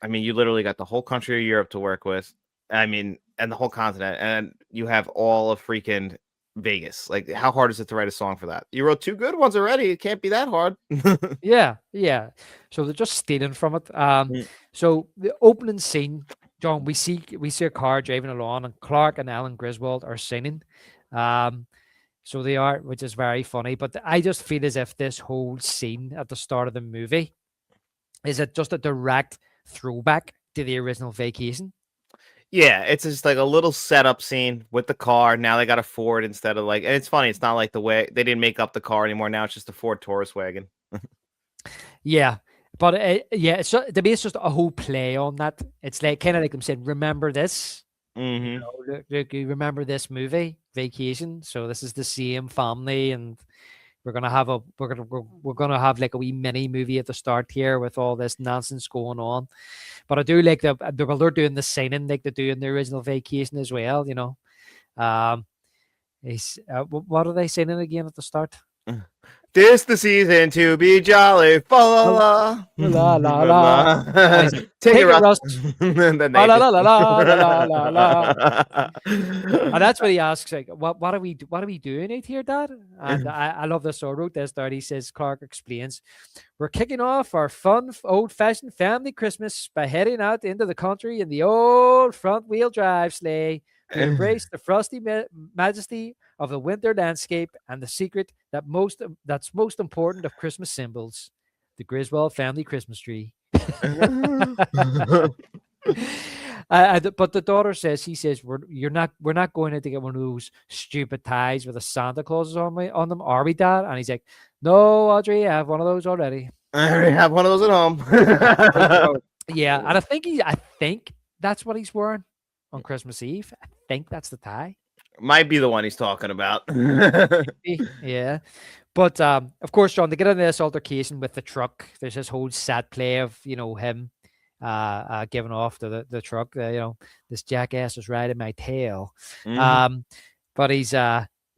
I mean, you literally got the whole country of Europe to work with. I mean, and the whole continent, and you have all of freaking Vegas. Like, how hard is it to write a song for that? You wrote 2 good ones already. It can't be that hard. Yeah. So they're just stealing from it. So the opening scene, John, we see a car driving along, and Clark and Ellen Griswold are singing. So they are, which is very funny. But I just feel as if this whole scene at the start of the movie is just a direct throwback to the original Vacation. Yeah, it's just like a little setup scene with the car. Now they got a Ford instead of and it's funny. It's not like the way they didn't make up the car anymore. Now it's just a Ford Taurus wagon. Yeah, but it's just, to me, it's just a whole play on that. It's like kind of like I'm saying, remember this? Mm-hmm. Look, you remember this movie, Vacation? So this is the same family, and we're gonna have like a wee mini movie at the start here with all this nonsense going on. But I do like they're doing the signing like they do in the original Vacation as well. What are they signing again at the start? This the season to be jolly. La la la la. Take it, Rust. And that's what he asks, like, what are we doing out here, Dad? And I love this. So I wrote this there. He says, Clark explains, we're kicking off our fun, old-fashioned family Christmas by heading out into the country in the old front-wheel drive sleigh to embrace the frosty majesty of the winter landscape and the secret that's most important of Christmas symbols, the Griswold family Christmas tree. But the daughter says, we're not going to get one of those stupid ties with a Santa Claus on them, are we, Dad? And he's like, no, Audrey, I have one of those already. I already have one of those at home. Yeah, and I think that's what he's wearing on Christmas Eve. I think that's the tie. Might be the one he's talking about. Yeah. But of course, John, they get into this altercation with the truck. There's this whole sad play of him giving off to the truck. This jackass is riding my tail. Mm-hmm. But he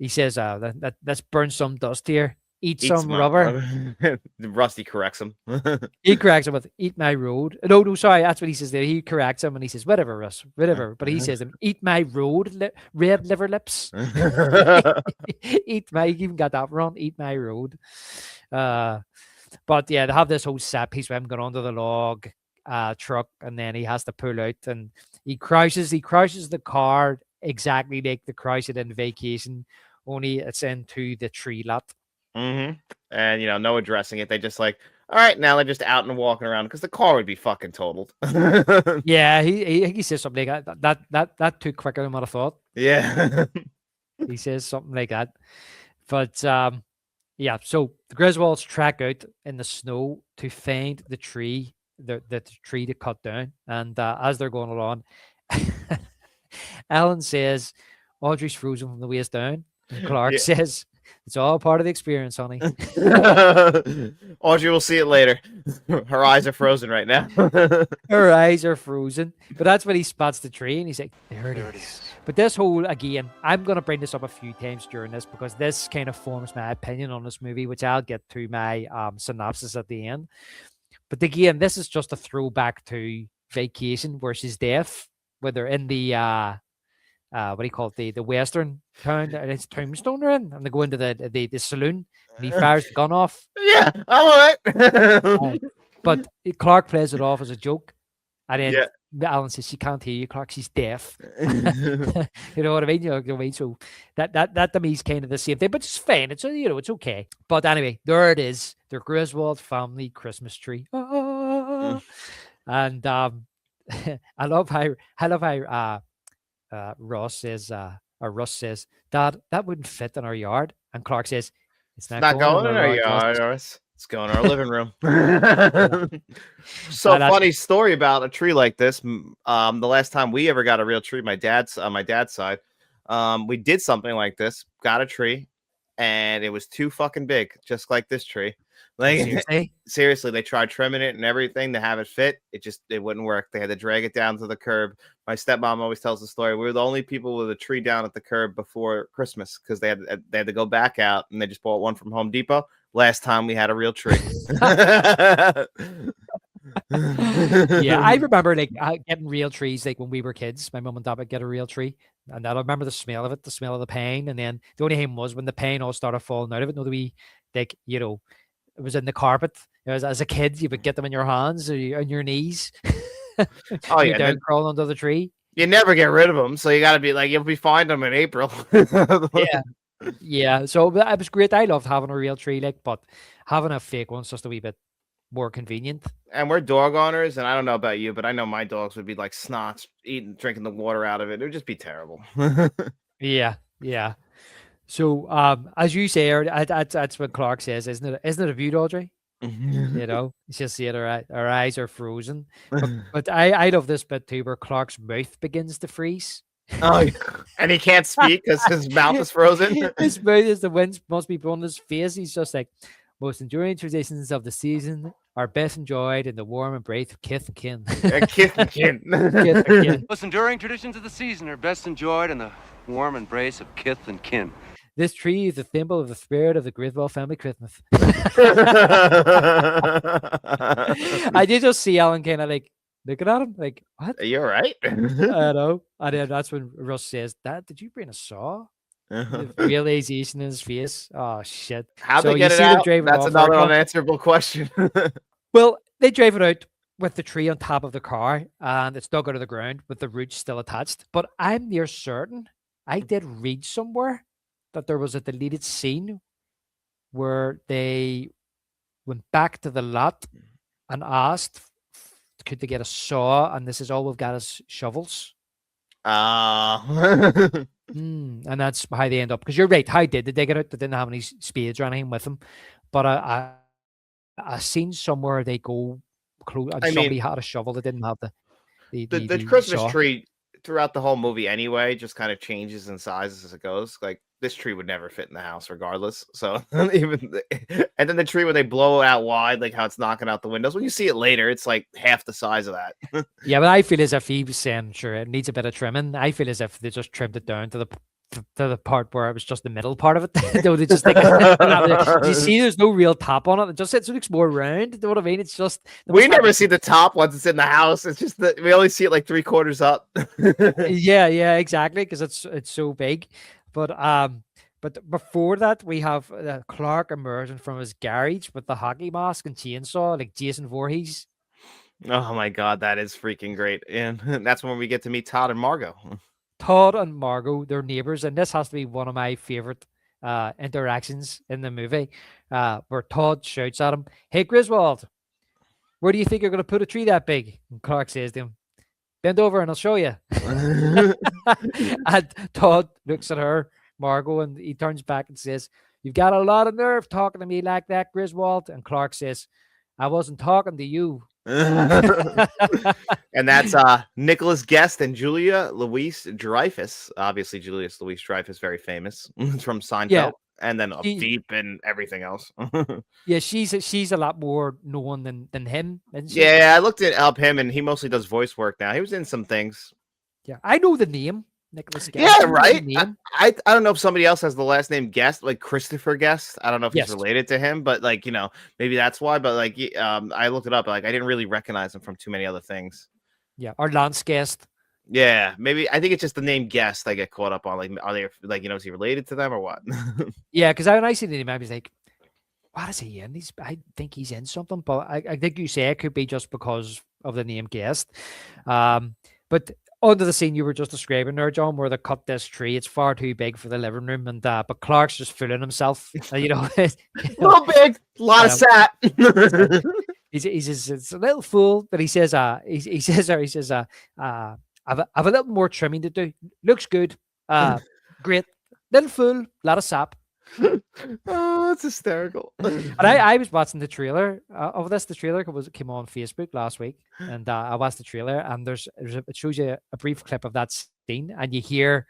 says, let's burn some dust here. eat Eats some my rubber. Rusty corrects him. He corrects him with "eat my road." No, sorry, that's what he says there. He corrects him and he says, "Whatever, Russ, whatever." But he says, "Eat my road, red liver lips." Eat my. You even got that wrong. Eat my road. But yeah, they have this whole set piece where him going onto the log truck, and then he has to pull out, and he crashes the car exactly like the crash it in Vacation, only it's into the tree lot. And no addressing it. They just like, all right, now they're just out and walking around because the car would be fucking totaled. Yeah, he says something like that too quicker than what I thought. Yeah. He says something like that. But yeah, so the Griswolds track out in the snow to find the tree, the tree to cut down. And as they're going along, Ellen says, Audrey's frozen from the waist down. And Clark says, it's all part of the experience, honey. Audrey will see it later. Her eyes are frozen right now. Her eyes are frozen. But that's when he spots the tree and he's like, there it is. But this whole, again, I'm going to bring this up a few times during this because this kind of forms my opinion on this movie, which I'll get to my synopsis at the end. But again, this is just a throwback to Vacation where she's deaf, where they're in the what do you call it, the western town, and it's Tombstone they're in, and they go into the saloon and he fires the gun off. Yeah, all right. But Clark plays it off as a joke, and then Alan says she can't hear you, Clark. She's deaf. You know what I mean? You know what I mean? So that to me is kind of the same thing, but it's fine. It's it's okay. But anyway, there it is. The Griswold family Christmas tree. And I love how Russ says, Dad, that wouldn't fit in our yard. And Clark says, it's not going in our yard. It's going in our living room. So funny story about a tree like this. The last time we ever got a real tree, my dad's side, we did something like this, got a tree, and it was too fucking big, just like this tree. Like seriously, they tried trimming it and everything to have it fit. It wouldn't work. They had to drag it down to the curb. My stepmom always tells the story. We were the only people with a tree down at the curb before Christmas because they had to go back out, and they just bought one from Home Depot. Last time we had a real tree. Yeah, I remember like getting real trees like when we were kids. My mom and dad would get a real tree, and I remember the smell of it, the smell of the pine, and then the only thing was when the pine all started falling out of it. No, we like it was in the carpet. As a kid, you would get them in your hands or on your knees. Oh yeah, down crawling under the tree. You never get rid of them, so you got to be like, you'll be finding them in April. Yeah. So it was great. I loved having a real tree, but having a fake one's just a wee bit more convenient. And we're dog owners, and I don't know about you, but I know my dogs would be like snots, drinking the water out of it. It would just be terrible. Yeah. So, as you say, that's what Clark says, isn't it a view, Audrey? It's just her eyes are frozen. But I love this bit too, where Clark's mouth begins to freeze. Oh, and he can't speak because his mouth is frozen. His mouth is the wind must be blowing his face. He's just like, most enduring traditions of the season are best enjoyed in the warm embrace of kith and kin. Kith and kin. Most enduring traditions of the season are best enjoyed in the warm embrace of kith and kin. This tree is a symbol of the spirit of the Griswold family Christmas. I did just see Alan kind of like looking at him like, what? Are you all right? I know. And then that's when Russ says, Dad, did you bring a saw? The realization in his face. Oh, shit. How'd they get it out? That's another unanswerable question. Well, they drive it out with the tree on top of the car, and it's dug out of the ground with the roots still attached. But I'm near certain I did read somewhere that there was a deleted scene where they went back to the lot and asked, could they get a saw? And this is all we've got is shovels. And that's how they end up. Because you're right. How did they get out? They didn't have any spades or anything with them. But I seen somewhere they go close. Somebody had a shovel. They didn't have the Christmas saw. Tree throughout the whole movie anyway just kind of changes in size as it goes. Like this tree would never fit in the house regardless. So and then the tree where they blow it out wide, like how it's knocking out the windows. When you see it later, it's like half the size of that. Yeah, but I feel as if he was saying, sure, it needs a bit of trimming. I feel as if they just trimmed it down to to the part where it was just the middle part of it. They just like you see, there's no real top on it. It just looks more round. You know what I mean? It's just we never see the top once it's in the house. It's just that we only see it like 3/4 up. yeah, exactly, because it's so big. But before that, we have Clark emerging from his garage with the hockey mask and chainsaw, like Jason Voorhees. Oh my god, that is freaking great. And that's when we get to meet Todd and Margot. Todd and Margot, they're neighbors, and this has to be one of my favorite interactions in the movie, where Todd shouts at him, "Hey Griswold, where do you think you're going to put a tree that big?" And Clark says to him, "Bend over and I'll show you." And Todd looks at her, Margot, and he turns back and says, "You've got a lot of nerve talking to me like that, Griswold." And Clark says, "I wasn't talking to you." And that's Nicholas Guest and Julia Louis-Dreyfus. Obviously, Julia Louis-Dreyfus, very famous from Seinfeld, Yeah, and then she, Veep and everything else. yeah, she's a lot more known than him, isn't she? Yeah, I looked up him, and he mostly does voice work now. He was in some things. Yeah, I know the name, Nicholas Guest. Yeah, right. I don't know if somebody else has the last name Guest, like Christopher Guest. I don't know if he's related to him, but like maybe that's why. But like, I looked it up. Like, I didn't really recognize him from too many other things. Yeah, or Lance Guest. Yeah, maybe I think it's just the name Guest I get caught up on. Like, are they like is he related to them or what? Yeah, because when I see the name, I was like, what is he in? I think he's in something, but I think you say it could be just because of the name Guest. But under the scene you were just describing there, John, where they cut this tree, it's far too big for the living room, and but Clark's just fooling himself. A little big, a lot of sap. He's a little fool, but he says, he says, I've a little more trimming to do. Looks good. Great. Little fool, lot of sap. Oh, it's hysterical. And I was watching the trailer of this. The trailer came on Facebook last week, and I watched the trailer, and it shows you a brief clip of that scene, and you hear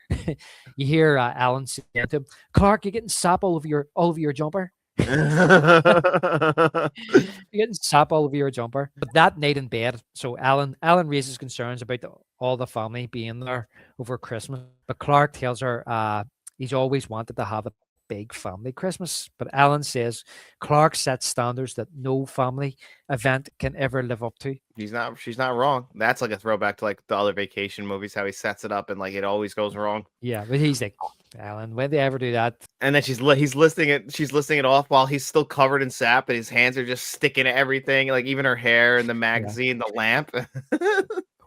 Alan saying to him, "Clark, you're getting sap all over your jumper." You're getting sap all over your jumper. But that night in bed, so Alan raises concerns about all the family being there over Christmas, but Clark tells her he's always wanted to have a big family Christmas. But Alan says Clark sets standards that no family event can ever live up to. She's not wrong. That's like a throwback to like the other vacation movies, how he sets it up and like it always goes wrong. Yeah, but he's like, Alan, when they ever do that? And then she's listing it off while he's still covered in sap and his hands are just sticking to everything, like even her hair and the magazine, the lamp.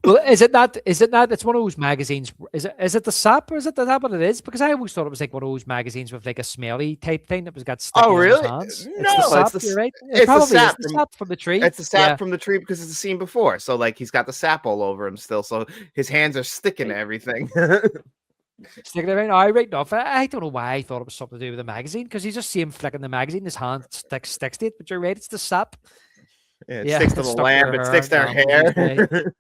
Well, is it not? It's one of those magazines. Is it the sap, or is it that what it is? Because I always thought it was like one of those magazines with like a smelly type thing that was got stuck on his hands. No, it's the sap. You're right. It's the sap, the sap from the tree. It's the sap from the tree because it's the scene before. So like he's got the sap all over him still. So his hands are sticking to everything. Sticking around. I right enough. I don't know why I thought it was something to do with the magazine, because you just see him flicking the magazine, his hand sticks to it. But you're right, it's the sap. Yeah, it sticks to the lamp. It sticks to her hair.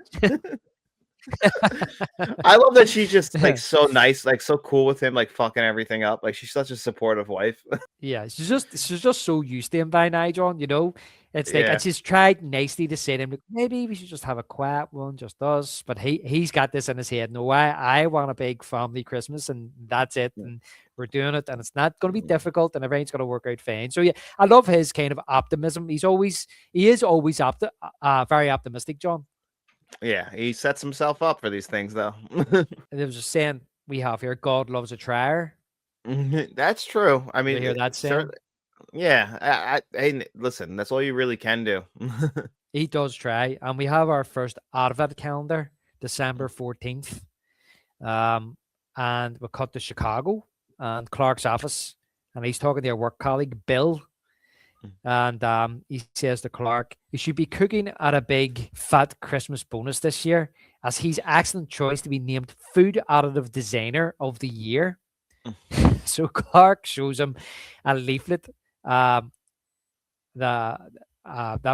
I love that she's just like so nice, like so cool with him, like fucking everything up. Like she's such a supportive wife. Yeah, she's just so used to him by now, John. It's like, and she's tried nicely to say to him, like, maybe we should just have a quiet one, just us. But he's got this in his head. No, I want a big family Christmas, and that's it. And we're doing it, and it's not going to be difficult, and everything's going to work out fine. So yeah, I love his kind of optimism. He is always very optimistic, John. Yeah, he sets himself up for these things, though. And there was a saying we have here: God loves a trier. That's true. I mean, you hear that saying? Yeah. Hey, listen, that's all you really can do. He does try, and we have our first Advent calendar, December 14th. And we cut to Chicago and Clark's office, and he's talking to a work colleague, Bill. And he says to Clark, he should be cooking at a big fat Christmas bonus this year, as he's excellent choice to be named Food Additive Designer of the Year. So Clark shows him a leaflet that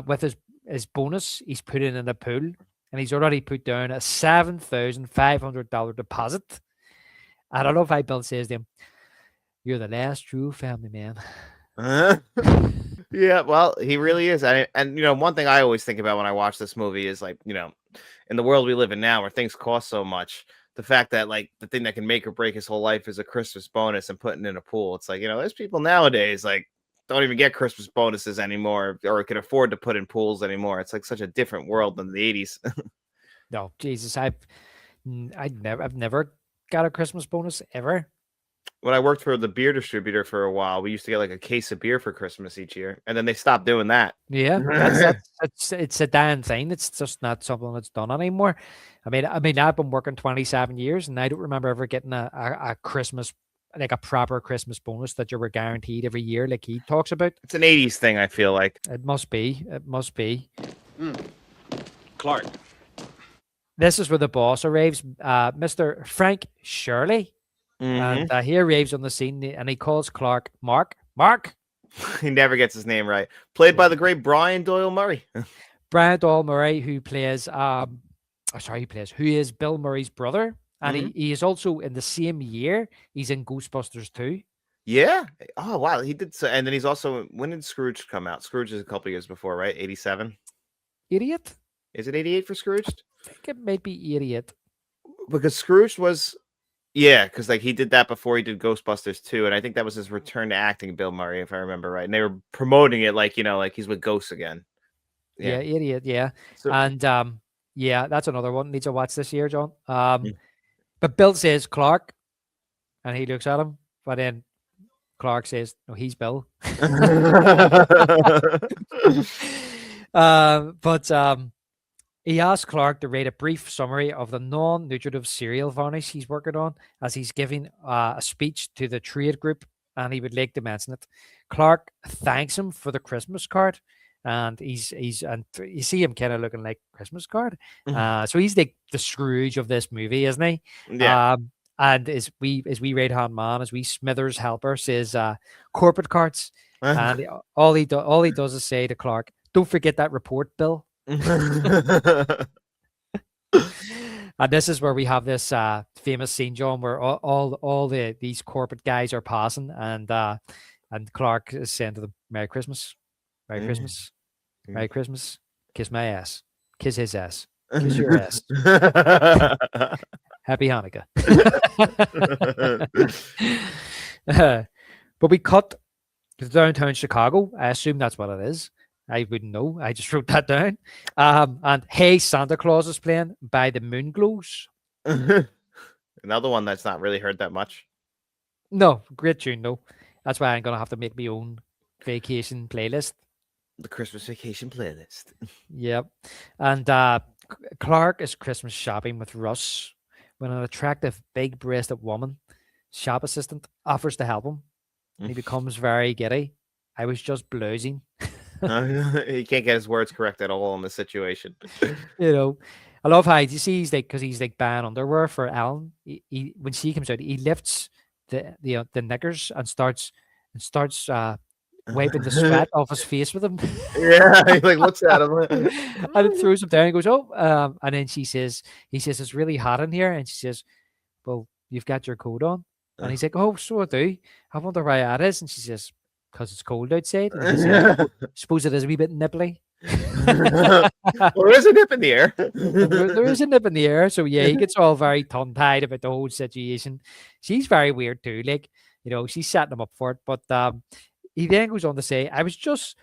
with his bonus he's put in the pool, and he's already put down a $7,500 deposit. I don't know if Bill says to him, "You're the last true family man." Yeah, well, he really is. And one thing I always think about when I watch this movie is like, in the world we live in now where things cost so much, the fact that like the thing that can make or break his whole life is a Christmas bonus and putting in a pool. It's like, there's people nowadays like don't even get Christmas bonuses anymore or can afford to put in pools anymore. It's like such a different world than the 80s. No, Jesus, I've never got a Christmas bonus ever. When I worked for the beer distributor for a while, we used to get like a case of beer for Christmas each year, and then they stopped doing that. Yeah, that's it's a damn thing. It's just not something that's done anymore. I mean, I've been working 27 years, and I don't remember ever getting a Christmas, like a proper Christmas bonus that you were guaranteed every year, like he talks about. It's an 80s thing, I feel like. It must be. It must be. Clark. This is where the boss arrives, Mr. Frank Shirley. And he arrives on the scene and he calls Clark Mark. He never gets his name right. Played by the great Brian Doyle Murray. Brian Doyle Murray, who is Bill Murray's brother. And he is also in the same year, he's in Ghostbusters 2. Yeah. Oh, wow. He did. So, and then he's also, when did Scrooge come out? Scrooge is a couple years before, right? 87? Idiot? Is it 88 for Scrooge? I think it might be Idiot. Because Scrooge was, yeah, because like he did that before he did Ghostbusters 2, and I think that was his return to acting, Bill Murray, if I remember right. And they were promoting it like, like he's with ghosts again. Yeah, Idiot, yeah. So, and yeah, that's another one needs to watch this year, John. But Bill says Clark, and he looks at him, but then Clark says, no, he's Bill. He asks Clark to write a brief summary of the non-nutritive cereal varnish he's working on as he's giving a speech to the trade group, and he would like to mention it. Clark thanks him for the Christmas card, and you see him kind of looking like Christmas card. So he's like the Scrooge of this movie, isn't he? Yeah. And as we right hand man, as we Smithers helper says, corporate cards, and all he does is say to Clark, "Don't forget that report, Bill." And this is where we have this famous scene, John, where all these corporate guys are passing, and Clark is saying to them, "Merry Christmas, Merry Christmas, Merry Christmas, kiss my ass, kiss his ass, kiss your ass, Happy Hanukkah." But we cut to downtown Chicago. I assume that's what it is. I wouldn't know. I just wrote that down. And Hey, Santa Claus is playing by the Moonglows. Another one that's not really heard that much. No, great tune though. That's why I'm gonna have to make my own vacation playlist. The Christmas vacation playlist. Yep. And Clark is Christmas shopping with Russ when an attractive, big-breasted woman, shop assistant, offers to help him. He becomes very giddy. I was just blousing. He can't get his words correct at all in this situation. I love how you see because he's like buying underwear for Ellen. He when she comes out, he lifts the knickers and starts wiping the sweat off his face with them. Yeah, he like looks at him and it throws him down and goes, "Oh," and then he says, "It's really hot in here," and she says, "Well, you've got your coat on," and he's like, "Oh, so I do. I wonder why that is," and she says, "Because it's cold outside." And he says, "Suppose it is a wee bit nipply." Well, there is a nip in the air. There is a nip in the air. So yeah, he gets all very tongue-tied about the whole situation. She's very weird too. Like, she's setting him up for it. But he then goes on to say, I was just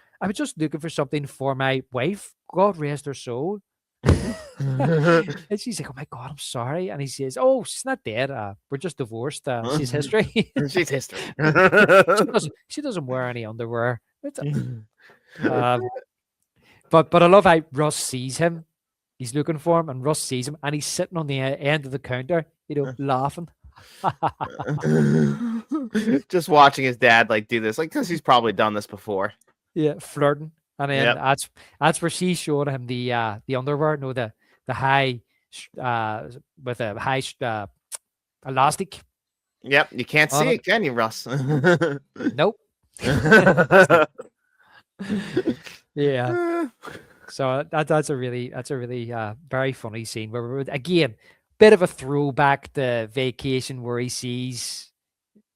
looking for something for my wife. God rest her soul. And she's like, "Oh my God, I'm sorry." And he says, "Oh, she's not dead. We're just divorced. She's history." She's history. She doesn't wear any underwear. But I love how Russ sees him. He's looking for him, and Russ sees him, and he's sitting on the end of the counter, laughing. Just watching his dad like do this, like because he's probably done this before. Yeah, flirting, and then that's where she showed him the underwear, the high with a high elastic. Yep, you can't see it, can you, Russ? Nope. Yeah. So that's a really very funny scene where we're again bit of a throwback to Vacation, where he sees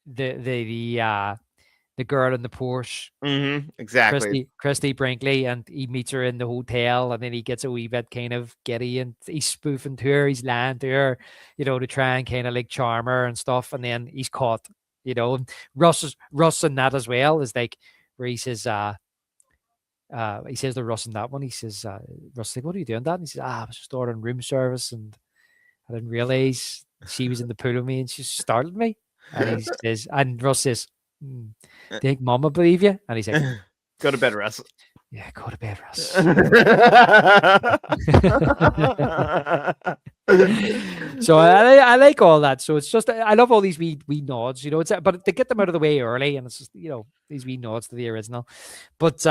the the girl in the Porsche, Exactly. Christy Brinkley, and he meets her in the hotel, and then he gets a wee bit kind of giddy, and he's spoofing to her, he's lying to her, to try and kind of like charm her and stuff, and then he's caught, and Russ in that as well is like where he says to Russ in that one, he says, Russ, like, what are you doing, Dad? And he says, I was just ordering room service, and I didn't realize she was in the pool with me, and she startled me. And he says, and Russ says, do you think Mama believe you? And he's like, go to bed, Russ. Yeah, go to bed, Russ. So I like all that. So it's just, I love all these wee nods, but they get them out of the way early, and it's just, these wee nods to the original. But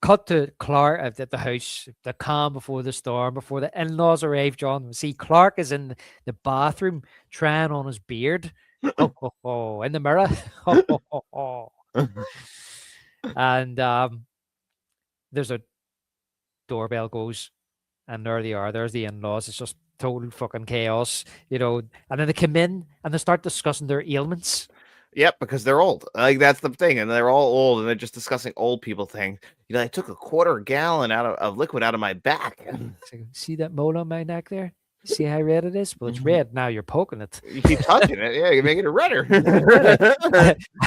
cut to Clark at the house, the calm before the storm, before the in-laws arrive, John. We see Clark is in the bathroom trying on his beard. In the mirror. And there's a doorbell goes, and there they are. There's the in-laws. It's just total fucking chaos, And then they come in and they start discussing their ailments. Yep, because they're old. Like, that's the thing, and they're all old, and they're just discussing old people things. I took a quarter gallon of liquid out of my back. See that mole on my neck there? See how red it is? Well, it's red now. You're poking it. You keep touching it. Yeah, you're making it redder.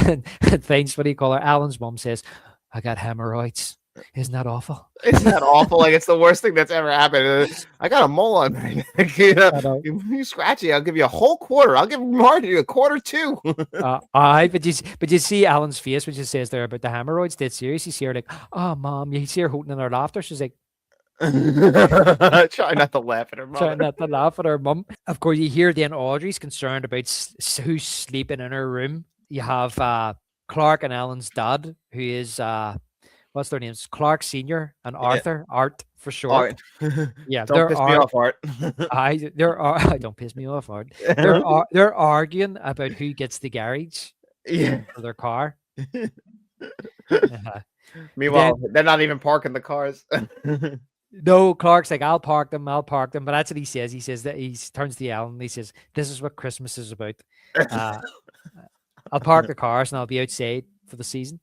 and thanks, what do you call her? Alan's mom says, I got hemorrhoids. Isn't that awful? Isn't that awful? Like, it's the worst thing that's ever happened. I got a mole on my neck. You scratch it, I'll give you a whole quarter. I'll give Marty a quarter too. But you see Alan's face when she says there about the hemorrhoids. Dead serious. You see her like, oh, Mom. You see her holding in her laughter. She's like, try not to laugh at her mom. Try not to laugh at her mum. Of course, you hear then Audrey's concerned about who's sleeping in her room. You have Clark and Alan's dad, who is what's their names? Clark Senior and Arthur. Yeah. Art for short. Art. Yeah, don't piss me off, Art. Don't piss me off, Art. They're arguing about who gets the garage. Yeah. For their car. Meanwhile, they're not even parking the cars. No, Clark's like, I'll park them. But that's what he says. He says that he turns to Alan and he says, this is what Christmas is about. I'll park the cars and I'll be outside for the season.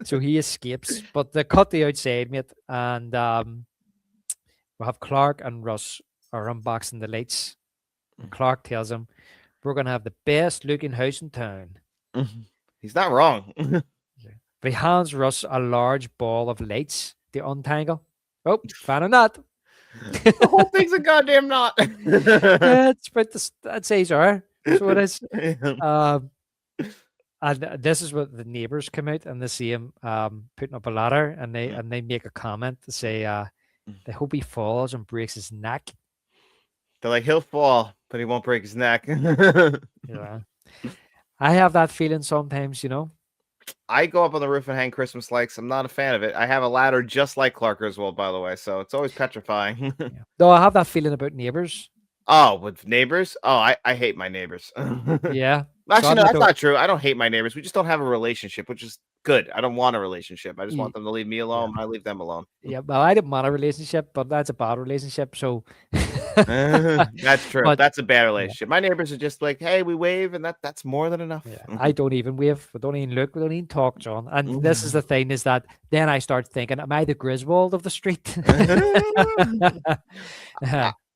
So he escapes, but they cut the outside, mate. And we'll have Clark and Russ are unboxing the lights. And Clark tells him, we're going to have the best looking house in town. He's not wrong. But he hands Russ a large ball of lights to untangle. Oh, found a knot. The whole thing's a goddamn knot. That's about that says her. So it is. And this is what the neighbors come out and they see him putting up a ladder, and they make a comment to say they hope he falls and breaks his neck. They're like, he'll fall, but he won't break his neck. Yeah. I have that feeling sometimes, I go up on the roof and hang Christmas lights. I'm not a fan of it. I have a ladder just like Clark as well, by the way, so it's always petrifying. Yeah. Though I have that feeling about neighbors. Oh, with neighbors? Oh, I hate my neighbors. Yeah. Actually, no, that's not true. I don't hate my neighbors. We just don't have a relationship, which is good. I don't want a relationship. I just want them to leave me alone. Yeah. I leave them alone. Yeah, well, I didn't want a relationship, but that's a bad relationship. So that's true. But, that's a bad relationship. Yeah. My neighbors are just like, hey, we wave, and that's more than enough. Yeah. I don't even wave. We don't even look. We don't even talk, John. And this is the thing, is that then I start thinking, am I the Griswold of the street?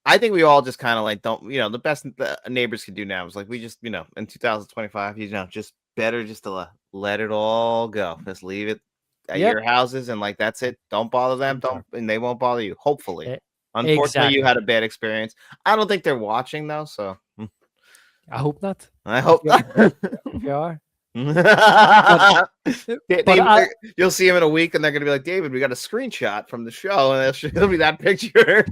I think we all just kind of like don't, the best neighbors can do now is like, we just, in 2025, just better just to let it all go. Just leave it at your houses, and like, that's it. Don't bother them. And they won't bother you. Hopefully. Unfortunately, you had a bad experience. I don't think they're watching though. So I hope not. I hope not. If you are. You'll see him in a week, and they're gonna be like, David, we got a screenshot from the show, and it'll be that picture.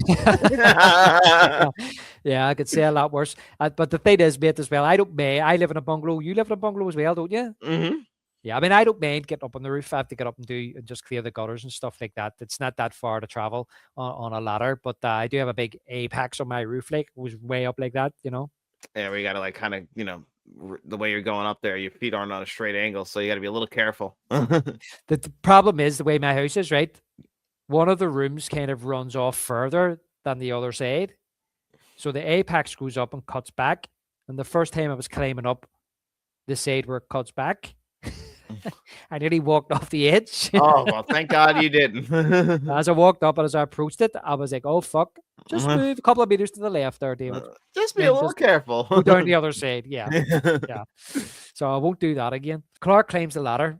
Yeah, I could say a lot worse. But the thing is, mate, as well, I live in a bungalow. You live in a bungalow as well, don't you? Mm-hmm. Yeah, I mean, I don't mind getting up on the roof. I have to get up and just clear the gutters and stuff like that. It's not that far to travel on a ladder, but I do have a big apex on my roof, like it was way up like that, Yeah, we gotta like kind of, the way you're going up there, your feet aren't on a straight angle, so you got to be a little careful. The problem is the way my house is, right? One of the rooms kind of runs off further than the other side, so the apex goes up and cuts back. And the first time I was climbing up, the side where it cuts back. I nearly walked off the edge. Oh, well, thank God you didn't. As I walked up and as I approached it, I was like, oh, fuck. Just move a couple of meters to the left there, David. Just be a Then little just careful. go down the other side. Yeah. Yeah. So I won't do that again. Clark climbs the ladder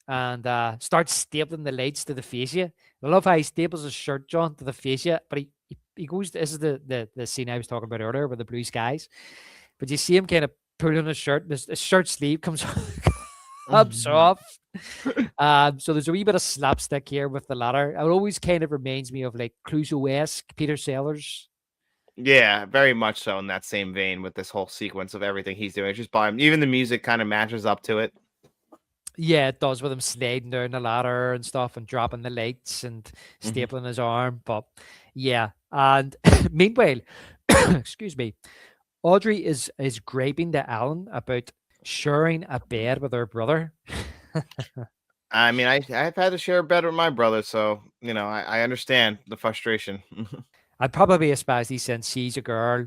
and starts stapling the lights to the fascia. I love how he staples his shirt, John, to the fascia, but he goes, this is the scene I was talking about earlier with the blue skies. But you see him kind of pulling his shirt, his shirt sleeve comes off. So there's a wee bit of slapstick here with the ladder. It always kind of reminds me of like Clouseau-esque, Peter Sellers. Yeah, very much so in that same vein with this whole sequence of everything he's doing. It's just by him. Even the music kind of matches up to it. Yeah, it does with him sliding down the ladder and stuff and dropping the lights and stapling his arm. But yeah, and meanwhile, excuse me, Audrey is griping to Alan about sharing a bed with her brother. I mean, I've had to share a bed with my brother, so you know, I understand the frustration. I'd probably especially since she's a girl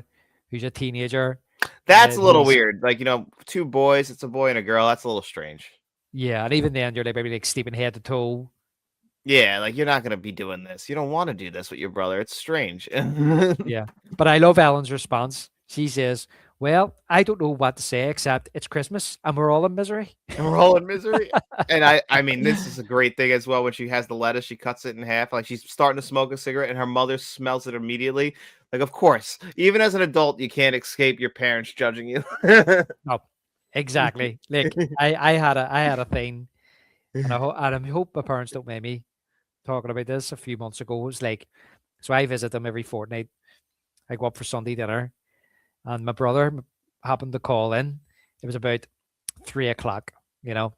who's a teenager. That's a little he's- weird. Like, you know, two boys, it's a boy and a girl. That's a little strange. Yeah, and even then you're like maybe like sleeping head to toe. Yeah, like you're not gonna be doing this. You don't want to do this with your brother. It's strange. Yeah. But I love Ellen's response. She says, well, I don't know what to say except it's Christmas and we're all in misery. And we're all in misery. And I mean, this is a great thing as well. When she has the lettuce, she cuts it in half. Like she's starting to smoke a cigarette, and her mother smells it immediately. Like, of course, even as an adult, you can't escape your parents judging you. No, exactly. Like I had a thing, and I hope my parents don't mind me talking about this. A few months ago, it was like, so I visit them every fortnight. I go up for Sunday dinner, and my brother happened to call in. It was about 3 o'clock, you know.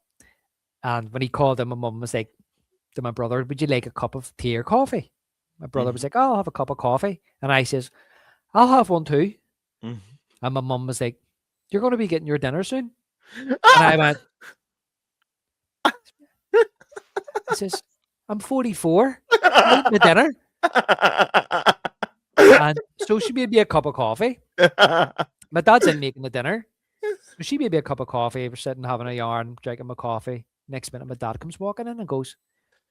And when he called in, my mum was like to my brother, would you like a cup of tea or coffee? My brother was like, oh, I'll have a cup of coffee. And I says, I'll have one too. And my mum was like, you're going to be getting your dinner soon? And I went, he says, I'm 44. I'm eating the dinner. And so she made me a cup of coffee. My dad's in making the dinner. So she made me a cup of coffee. We're sitting having a yarn, drinking my coffee. Next minute, my dad comes walking in and goes,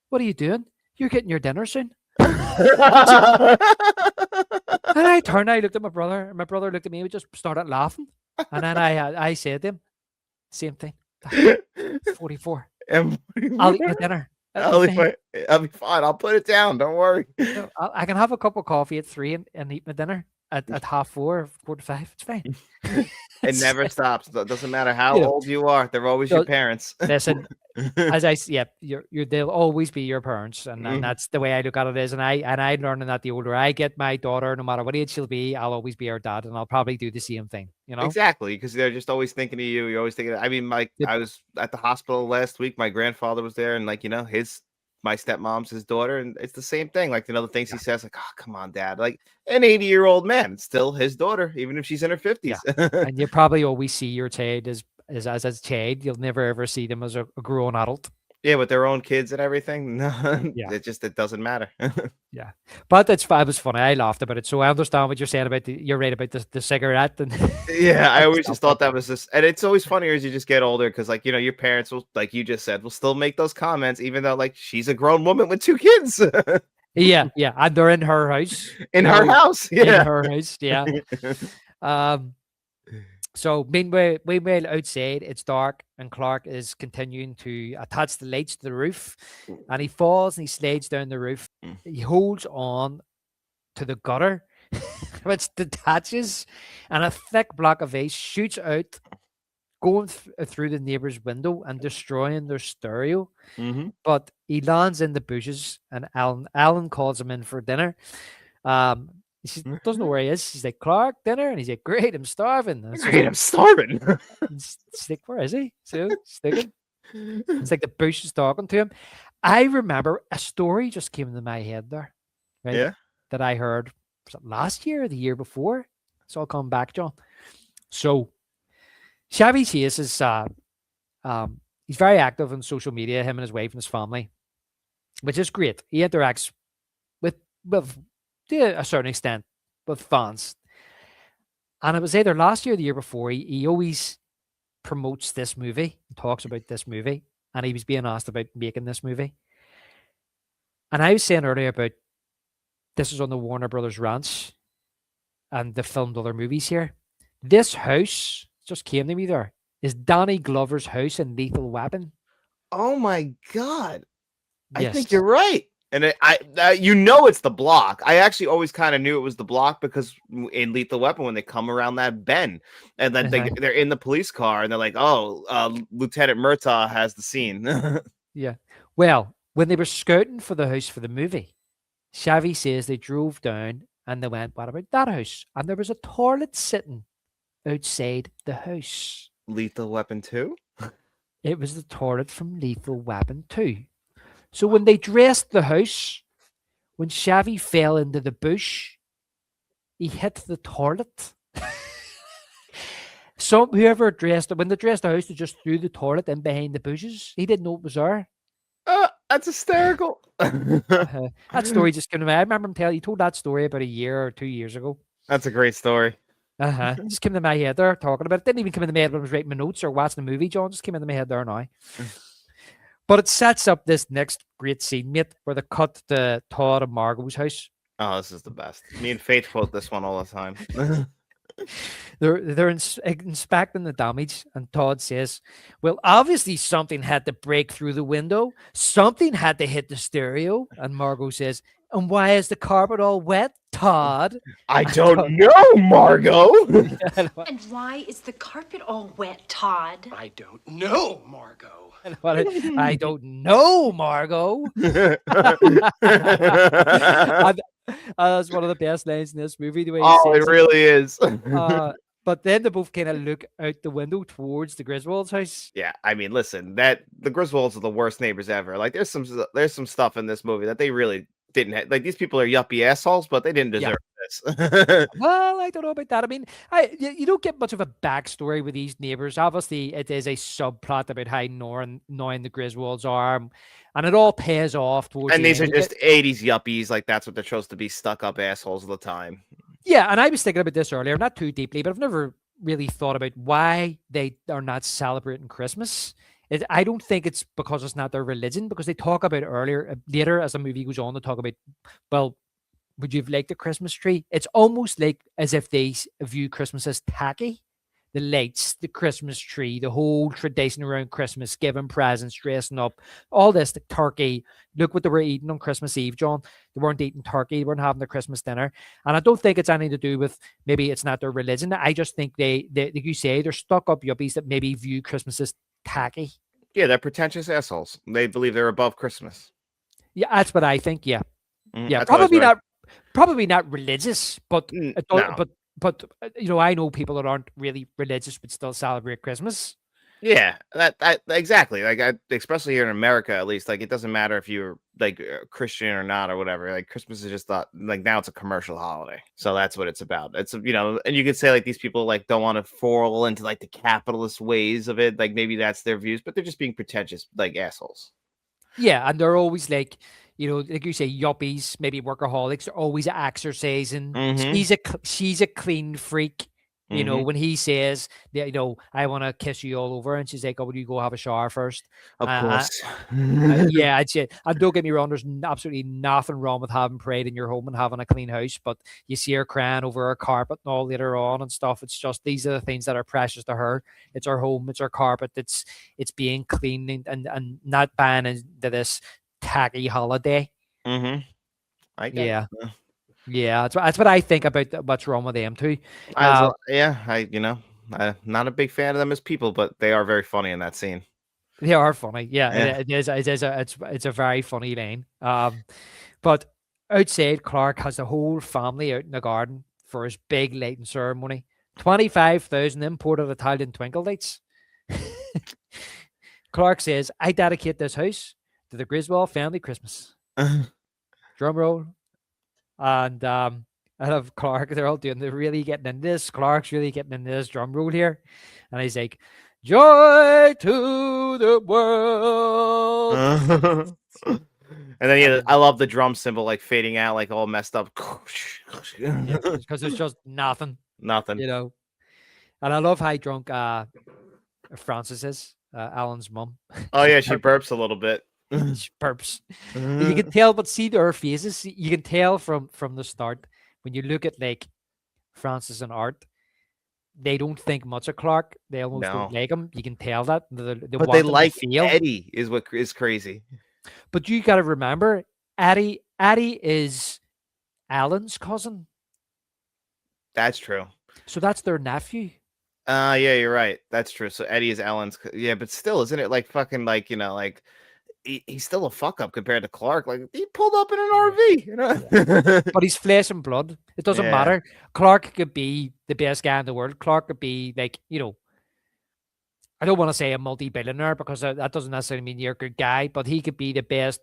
what are you doing? You're getting your dinner soon. And I turned, I looked at my brother, and my brother looked at me. We just started laughing. And then I said to him, same thing. 44. I'll eat my dinner. I'll be fine. I'll put it down. Don't worry. I can have a cup of coffee at 3 and eat my dinner at 4:30, 4:45. It's fine. It never stops. It doesn't matter how old you are. They're always your parents. Listen, as I yeah, they'll always be your parents, and that's the way I look at it. Is and I learning that the older I get my daughter, no matter what age she'll be, I'll always be her dad, and I'll probably do the same thing. You know, exactly, because they're just always thinking of you. You're always thinking. I mean, like I was at the hospital last week. My grandfather was there, and like you know, my stepmom's his daughter, and it's the same thing. Like, you know, the things he says, like, oh, come on, dad. Like, an 80-year-old man, it's still his daughter, even if she's in her 50s. Yeah. And you probably always see your child as a child. You'll never ever see them as a grown adult. Yeah, with their own kids and everything. Yeah. It doesn't matter. Yeah. But it was funny. I laughed about it. So I understand what you're saying about you're right about the cigarette. And yeah, I always just thought that was just, and it's always funnier as you just get older because, like, you know, your parents will, like you just said, will still make those comments, even though, like, she's a grown woman with 2 kids. Yeah. And they're in her house. In her house. Yeah. In her house. Yeah. So meanwhile, outside it's dark, and Clark is continuing to attach the lights to the roof, and he falls and he slides down the roof. He holds on to the gutter, which detaches, and a thick block of ice shoots out, going through the neighbor's window and destroying their stereo. But he lands in the bushes, and Alan calls him in for dinner. She doesn't know where he is. She's like, Clark, dinner? And he's like, great, I'm starving. Great, I'm starving. She's like, where is he? So sticking. It's like the bush is talking to him. I remember a story just came into my head there, right? Yeah. That I heard last year or the year before. So I'll come back, John. So Chevy Chase is he's very active on social media, him and his wife and his family, which is great. He interacts with to a certain extent with fans. And it was either last year or the year before, he always promotes this movie, talks about this movie, and he was being asked about making this movie. And I was saying earlier about this is on the Warner Brothers ranch, and they filmed other movies here. This house just came to me there. Is Danny Glover's house in Lethal Weapon? Oh my God. I Yes. think you're right. And it's the block. I actually always kind of knew it was the block because in Lethal Weapon, when they come around that bend, and then they're in the police car, and they're like, "Oh, Lieutenant Murtaugh has the scene." Yeah. Well, when they were scouting for the house for the movie, Xavi says they drove down and they went, "What about that house?" And there was a toilet sitting outside the house. Lethal Weapon 2? It was the toilet from Lethal Weapon 2. So when they dressed the house, when Xavi fell into the bush, he hit the toilet. So whoever dressed it, when they dressed the house, they just threw the toilet in behind the bushes. He didn't know it was there. That's hysterical. That story just came to me. I remember him telling, he told that story about a year or 2 years ago. That's a great story. Just came to my head there talking about it. Didn't even come into my head when I was writing my notes or watching the movie, John. Just came into my head there now. But it sets up this next great scene, mate, where they cut to Todd and Margot's house. Oh, this is the best. Me and Faith quote this one all the time. They're inspecting the damage, and Todd says, "Well, obviously something had to break through the window. Something had to hit the stereo." And Margot says, "And why is the carpet all wet, Todd?" I don't know, Margot. And why is the carpet all wet, Todd? I don't know, Margot. I don't know, Margot. That's one of the best lines in this movie. The way it really is. But then they both kind of look out the window towards the Griswold's house. Yeah, I mean, listen, that the Griswolds are the worst neighbors ever. Like, there's some stuff in this movie that they really didn't have. Like, these people are yuppie assholes, but they didn't deserve this. Well, I don't know about that. I mean, you don't get much of a backstory with these neighbors. Obviously, it is a subplot about how annoying the Griswolds are, and it all pays off towards. And these are just 80s yuppies. Like, that's what they're supposed to be, stuck up assholes all the time. Yeah, and I was thinking about this earlier, not too deeply, but I've never really thought about why they are not celebrating Christmas. I don't think it's because it's not their religion, because they talk about later as the movie goes on, they talk about, well, would you have liked the Christmas tree? It's almost like as if they view Christmas as tacky. The lights, the Christmas tree, the whole tradition around Christmas, giving presents, dressing up, all this, the turkey. Look what they were eating on Christmas Eve, John. They weren't eating turkey. They weren't having their Christmas dinner. And I don't think it's anything to do with maybe it's not their religion. I just think they like you say, they're stuck up yuppies that maybe view Christmas as tacky. Yeah, they're pretentious assholes. They believe they're above Christmas. Yeah, that's what I think. Yeah. Yeah, That's probably not religious, but No. but I know people that aren't really religious but still celebrate Christmas. Yeah, that exactly. Like, especially here in America, at least, like, it doesn't matter if you're like Christian or not or whatever. Like, Christmas is just like now it's a commercial holiday, so that's what it's about. It's and you could say like these people like don't want to fall into like the capitalist ways of it. Like, maybe that's their views, but they're just being pretentious, like assholes. Yeah, and they're always like, like you say, yuppies, maybe workaholics, are always exercising. She's a clean freak. When he says, I want to kiss you all over, and she's like, "Oh, will you go have a shower first?" Of course. Yeah, I'd say. And don't get me wrong, there's absolutely nothing wrong with having pride in your home and having a clean house, but you see her crying over her carpet and all later on and stuff. It's just these are the things that are precious to her. It's her home, it's her carpet, it's being clean and not buying into this tacky holiday. I get it. Yeah, that's what I think about what's wrong with them too. I'm not a big fan of them as people, but they are very funny in that scene. They are funny. Yeah. It's a very funny line. But outside, Clark has the whole family out in the garden for his big lighting ceremony. 25,000 imported Italian twinkle lights. Clark says, "I dedicate this house to the Griswold family Christmas." Drum roll. And I have Clark, they're really getting in this. Clark's really getting in this drum roll here. And he's like, "Joy to the world." And then I love the drum cymbal like fading out, like all messed up. Because it's just nothing. Nothing. And I love how drunk Frances is, Alan's mum. Oh She's yeah, she burps a little bit. she burps. You can tell, but see their faces. You can tell from the start when you look at like Francis and Art. They don't think much of Clark. They almost No. don't like him. You can tell that. They But want they him to like fail. Eddie is what is crazy. But you got to remember, Addie is Alan's cousin, That's true. so that's their nephew. Yeah, you're right. That's true. So Eddie is Ellen's. Yeah, but still, isn't it like fucking like like he's still a fuck up compared to Clark? Like he pulled up in an RV, you know. But he's flesh and blood. It doesn't Yeah. matter. Clark could be the best guy in the world. Clark could be like, I don't want to say a multi-billionaire because that doesn't necessarily mean you're a good guy, but he could be the best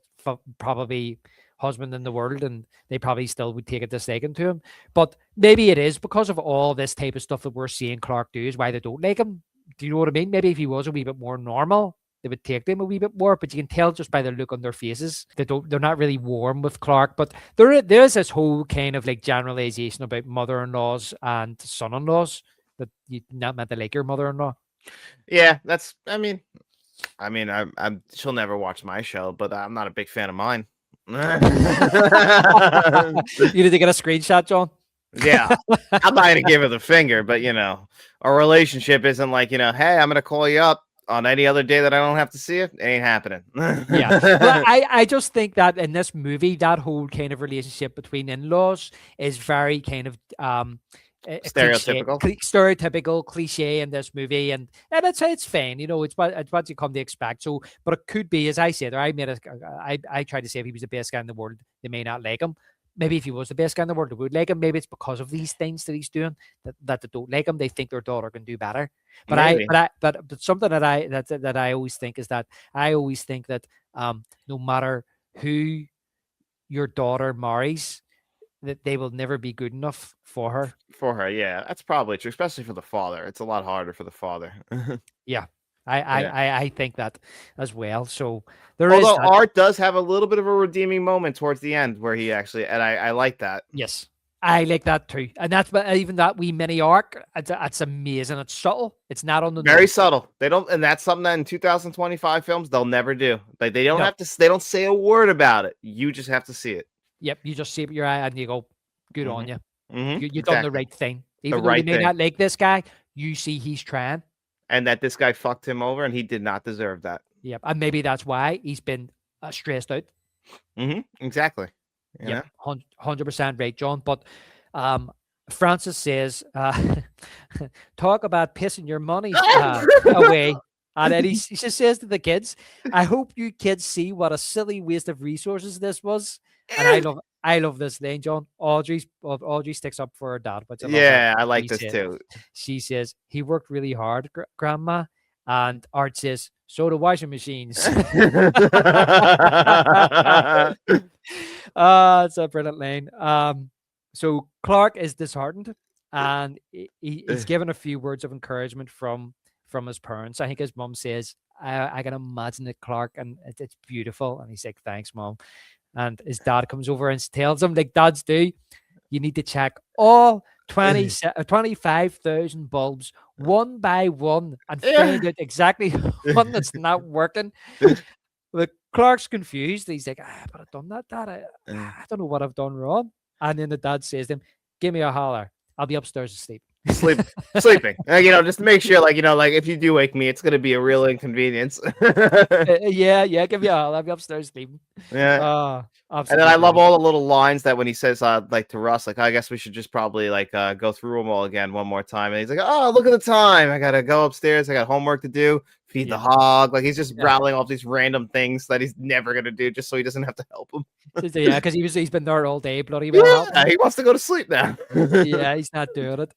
probably husband in the world, and they probably still would take a disliking to him. But maybe it is because of all this type of stuff that we're seeing Clark do is why they don't like him. Do you know what I mean? Maybe if he was a wee bit more normal, they would take them a wee bit more, but you can tell just by the look on their faces they're not really warm with Clark. But there's this whole kind of like generalization about mother-in-laws and son-in-laws that you're not meant to like your mother-in-law. Yeah, that's. I'm she'll never watch my show, but I'm not a big fan of mine. You need to get a screenshot, John. Yeah, I'm not gonna give her the finger, but our relationship isn't like hey, I'm gonna call you up on any other day that I don't have to see it. It ain't happening. Yeah, but I just think that in this movie, that whole kind of relationship between in-laws is very kind of stereotypical cliche in this movie, and it's fine, it's what you come to expect. So, but it could be, as I said, or I tried to say if he was the best guy in the world, they may not like him. Maybe if he was the best guy in the world, they would like him. Maybe it's because of these things that he's doing that they don't like him. They think their daughter can do better. But but something that I always think is that no matter who your daughter marries, that they will never be good enough for her. For her, yeah, that's probably true, especially for the father. It's a lot harder for the father. Yeah. Yeah. I think that as well. So although Art does have a little bit of a redeeming moment towards the end where he actually, and I like that. Yes, I like that too. And that's even that wee mini arc. It's amazing. It's subtle. It's not on the Very subtle. They don't, and that's something that in 2025 films they'll never do. Like they don't have to. They don't say a word about it. You just have to see it. Yep, you just see it with your eye and you go, "Good on you. You've done the right thing." Even though you may not like this guy, you see he's trying. And that this guy fucked him over, and he did not deserve that. Yep, and maybe that's why he's been stressed out. Exactly. Yeah, 100% right, John. But Francis says, "Talk about pissing your money away." And then he just says to the kids, "I hope you kids see what a silly waste of resources this was." And I love this line, John. Audrey sticks up for her dad. Which I like this too. She says, "He worked really hard, Grandma." And Art says, "So do washing machines." It's a brilliant line. So Clark is disheartened, and he's given a few words of encouragement from his parents. I think his mom says, I can imagine it, Clark, and it's beautiful. And he's like, "Thanks, Mom." And his dad comes over and tells him, like dads do, you need to check all 25,000 bulbs one by one and find out exactly one that's not working. But Clark's confused. He's like, but I've done that, Dad. I don't know what I've done wrong. And then the dad says to him, "Give me a holler. I'll be upstairs asleep." Sleeping. Just make sure, like if you do wake me, it's gonna be a real inconvenience. Yeah, give me a holler. I'll be upstairs sleeping. Yeah. And then I love all the little lines that when he says, like to Russ, like, "I guess we should just probably like go through them all again one more time." And he's like, "Oh, look at the time. I gotta go upstairs. I got homework to do. Feed the hog." Like he's just rattling off these random things that he's never gonna do just so he doesn't have to help him. Yeah, because he's been there all day, bloody well. Yeah, he wants to go to sleep now. Yeah, he's not doing it.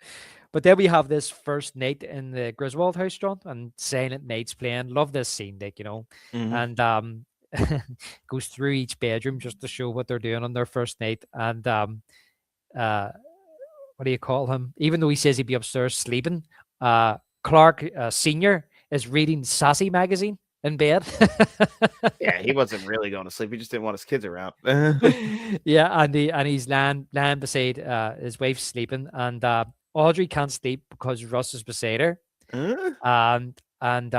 But then we have this first night in the Griswold house, John, and Silent Night's playing. Love this scene, and goes through each bedroom just to show what they're doing on their first night. And what do you call him? Even though he says he'd be upstairs sleeping, Clark Senior is reading Sassy magazine in bed. Yeah, he wasn't really going to sleep. He just didn't want his kids around. Yeah, and he's lying beside his wife sleeping, and Audrey can't sleep because Russ is beside her. And and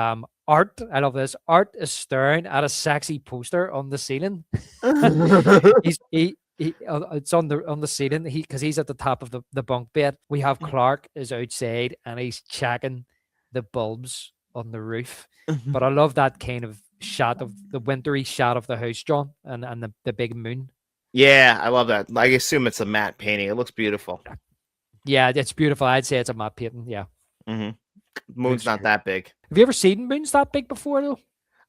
Art, I love this. Art is staring at a sexy poster on the ceiling. It's on the ceiling. Because he's at the top of the bunk bed. We have Clark is outside and he's checking the bulbs on the roof. But I love that kind of shot of the wintry shot of the house, John, and the big moon. Yeah, I love that. I assume it's a matte painting. It looks beautiful. Yeah, it's beautiful. I'd say it's a matte painting. Yeah. Moon's not that big. Have you ever seen moons that big before, though?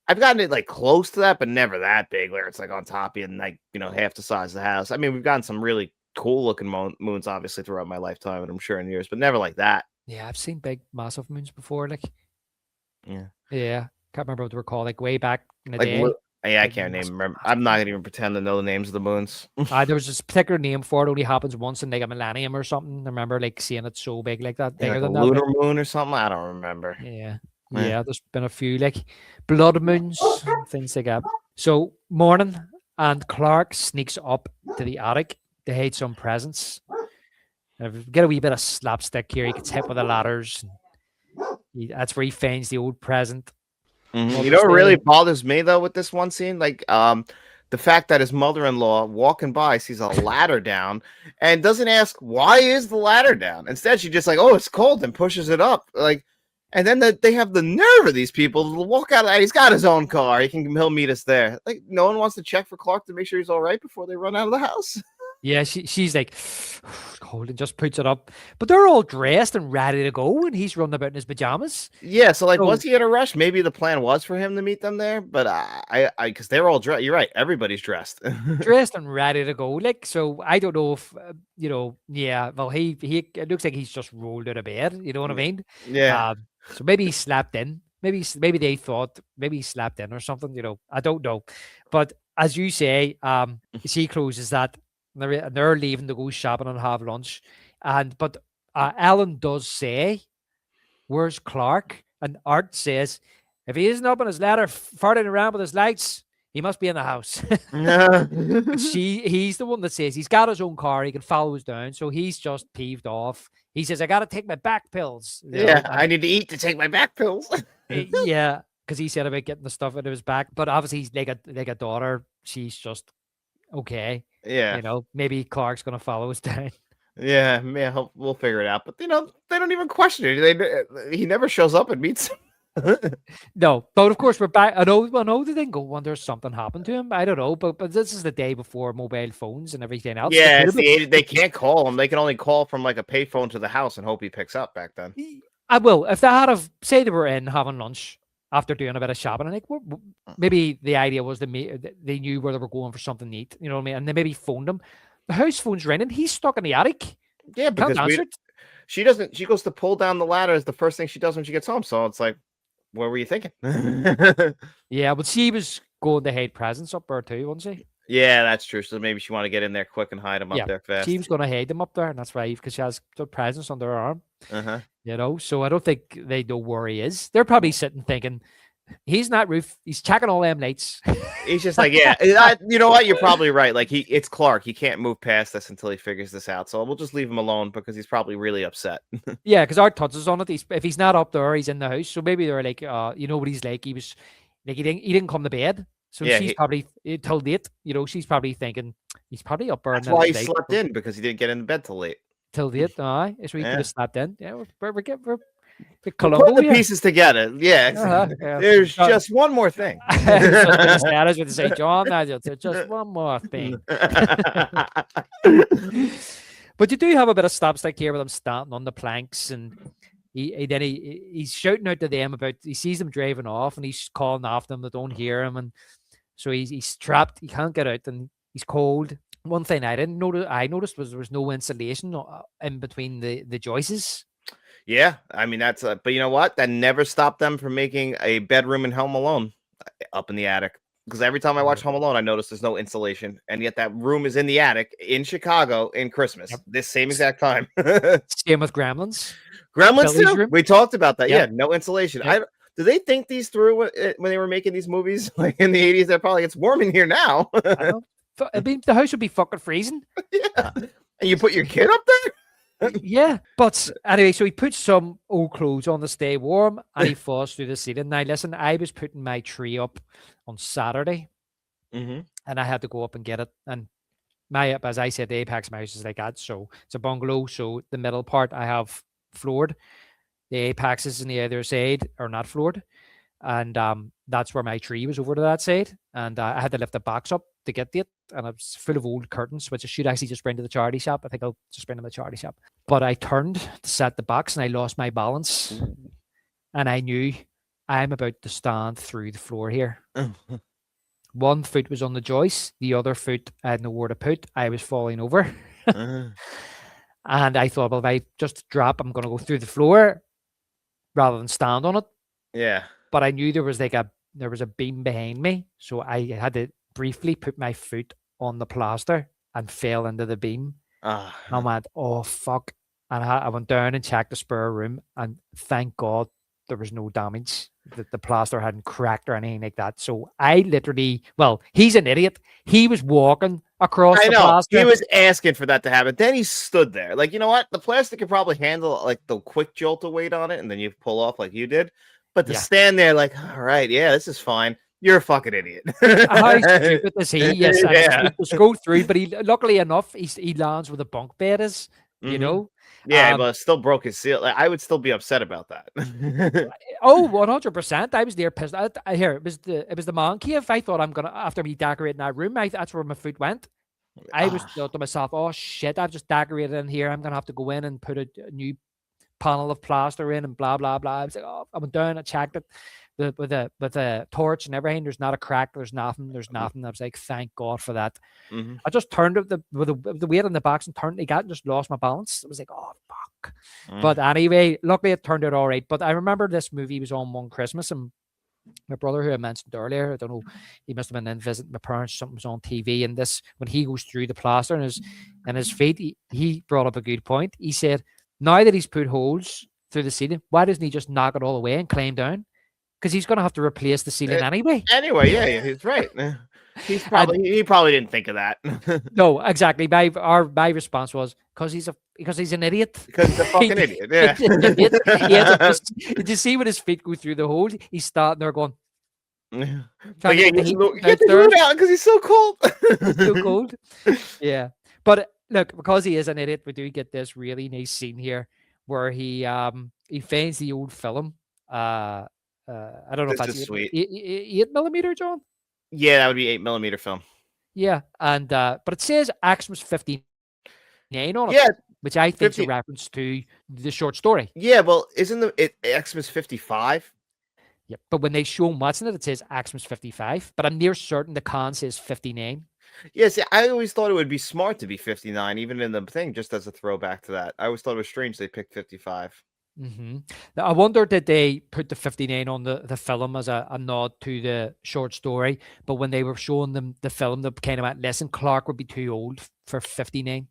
I've gotten it like close to that, but never that big where it's like on top of you and like, half the size of the house. I mean, we've gotten some really cool looking moons obviously throughout my lifetime, and I'm sure in years, but never like that. Yeah, I've seen big, massive moons before. Like, Yeah. yeah, can't remember what they were called. Like way back in the Like, day. yeah, I can't remember. I'm not gonna even pretend to know the names of the moons. There was this particular name for it. Only happens once in like a millennium or something. I remember like seeing it so big like that, bigger like than a that. lunar moon or something. I don't remember. Yeah. Yeah. Yeah, there's been a few like blood moons, things like that. So morning, and Clark sneaks up to the attic to hide some presents. And if we get a wee bit of slapstick here. He gets hit with the ladders. That's where he finds the old present. You know what really bothers me though with this one scene? Like the fact that his mother-in-law walking by sees a ladder down and doesn't ask why is the ladder down. Instead, she just like, oh, it's cold, and pushes it up. Like, and then they have the nerve of these people to walk out. He's got his own car. He'll meet us there. Like, no one wants to check for Clark to make sure he's all right before they run out of the house. Yeah, she's like, cold, and just puts it up. But they're all dressed and ready to go, and he's running about in his pajamas. Yeah, so like, was he in a rush? Maybe the plan was for him to meet them there, but I because they're all dressed. You're right, everybody's dressed, dressed and ready to go. Like, so I don't know if yeah. Well, he it looks like he's just rolled out of bed. You know what I mean? Yeah. So maybe he slept in. Maybe they thought maybe he slept in or something. I don't know. But as you say, she closes that. They're leaving to go shopping and have lunch, but Ellen does say, "Where's Clark?" And Art says, "If he isn't up on his ladder, farting around with his lights, he must be in the house." He's the one that says he's got his own car, he can follow us down, so he's just peeved off. He says, "I got to take my back pills." I need to eat to take my back pills. Yeah, because he said about getting the stuff out of his back, but obviously he's like a daughter. She's just okay. Yeah. Maybe Clark's going to follow us down. Yeah, we'll figure it out. But, they don't even question it. He never shows up and meets him. No, but of course we're back. I know they didn't go wonder something happened to him. I don't know, but this is the day before mobile phones and everything else. Yeah, they can't call him. They can only call from like a payphone to the house and hope he picks up back then. I will. If they had say they were in having lunch after doing a bit of shopping, and maybe the idea was they knew where they were going for something to eat, you know what I mean? And they maybe phoned him. The house phone's ringing. He's stuck in the attic. Yeah, because she doesn't. She goes to pull down the ladder as the first thing she does when she gets home. So it's like, what were you thinking? Yeah, but she was going to hide presents up there too, wasn't she? Yeah, that's true. So maybe she wanted to get in there quick and hide them up there fast. She was going to hide them up there, and that's why, because she has the presents under her arm. So I don't think they know where he is. They're probably sitting thinking, he's not roof. He's checking all them lights. He's just like, yeah, you know what? You're probably right. Like it's Clark. He can't move past this until he figures this out. So we'll just leave him alone because he's probably really upset. Yeah, because Art touches on it. If he's not up there, he's in the house. So maybe they're like, you know what he's like. He was like, he didn't come to bed. So yeah, she's probably till late. She's probably thinking he's probably up there. That's why he slept in, because he didn't get into bed till late. Till late, so he could have slept in. Yeah, we're putting the pieces together. Yeah, there's just one more thing. That is what they say, John. There's just one more thing. But you do have a bit of slapstick here with him standing on the planks, and he's shouting out to them about. He sees them driving off, and he's calling after them. They don't hear him, and so he's trapped. He can't get out, and he's cold. One thing I noticed was there was no insulation in between the joists. Yeah, I mean that's. But you know what? That never stopped them from making a bedroom in Home Alone up in the attic. Because every time I watch Home Alone, I notice there's no insulation, and yet that room is in the attic in Chicago in Christmas. Yep. This same exact time. Same with Gremlins. Gremlins too. We talked about that. Yep. Yeah, no insulation. Yep. Do they think these through when they were making these movies? Like in the 80s, they're probably, it's warm in here now. I mean, the house would be fucking freezing. Yeah. And you put your kid up there? Yeah, but anyway, so he puts some old clothes on to stay warm, and he falls through the ceiling. Now, listen, I was putting my tree up on Saturday, Mm-hmm. and I had to go up and get it. And as I said, the apex my house is like that. So it's a bungalow. So the middle part I have floored. The apexes on the other side are not floored. And that's where my tree was, over to that side. And I had to lift the box up to get it. And it was full of old curtains, which I should actually just bring to the charity shop. I think I'll just bring to the charity shop. But I turned to set the box and I lost my balance. And I knew I'm about to stand through the floor here. One foot was on the joist, the other foot I had nowhere to put. I was falling over. And I thought, well, if I just drop, I'm going to go through the floor rather than stand on it. Yeah. But I knew there was a beam behind me. So I had to briefly put my foot on the plaster and fell into the beam. I went, oh, fuck. And I went down and checked the spare room, and thank God there was no damage. The plaster hadn't cracked or anything like that. So I literally, well, he's an idiot. He was walking across the plaster. He was asking for that to happen. Then he stood there. Like, you know what? The plastic could probably handle like the quick jolt of weight on it, and then you pull off like you did. But to stand there like, all right, yeah, this is fine. You're a fucking idiot. How stupid is he? Yes, Yeah. just go through. But luckily enough, he lands where the bunk bed is, you know? Yeah, but still broke his seal. Like, I would still be upset about that. 100%. I was there pissed. I hear it was the man cave. I thought I'm gonna, after me decorating that room, that's where my foot went. I was thought to myself, oh shit, I've just decorated in here. I'm gonna have to go in and put a new panel of plaster in and blah blah blah. I was like, oh, I went down, I checked it with a torch and everything. There's not a crack. There's nothing. I was like, thank God for that. I just turned it with the weight on the box and turned again and just lost my balance. I was like, oh fuck. But anyway, luckily it turned out all right. But I remember this movie was on one Christmas, and my brother, who I mentioned earlier, I don't know, he must have been in visiting my parents. Something was on TV, and this, when he goes through the plaster and his feet, he brought up a good point. He said, now that he's put holes through the ceiling, why doesn't he just knock it all away and climb down? Because he's going to have to replace the ceiling anyway. Anyway, yeah, he's right. He probably didn't think of that. No, exactly. My response was because he's an idiot. Because he's a fucking idiot. Yeah. Did you see when his feet go through the hole? He's starting there going. Like, yeah, get the hood out because he's so cold. So cold. Yeah, but look, because he is an idiot, we do get this really nice scene here where he finds the old film. I don't know if that's sweet. 8mm, John. Yeah, that would be 8mm film. Yeah, and but it says Xmas 59 on it. Yeah, which I think is a reference to the short story. Yeah, well, isn't it Xmas 55? Yeah, but when they show what's in it, it says Xmas 55. But I'm near certain the con says 59. Yeah, see, I always thought it would be smart to be 59, even in the thing, just as a throwback to that. I always thought it was strange they picked 55. Now, I wonder, did they put the 59 on the film as a nod to the short story? But when they were showing them the film, they kind of went, listen, Clark would be too old for 59.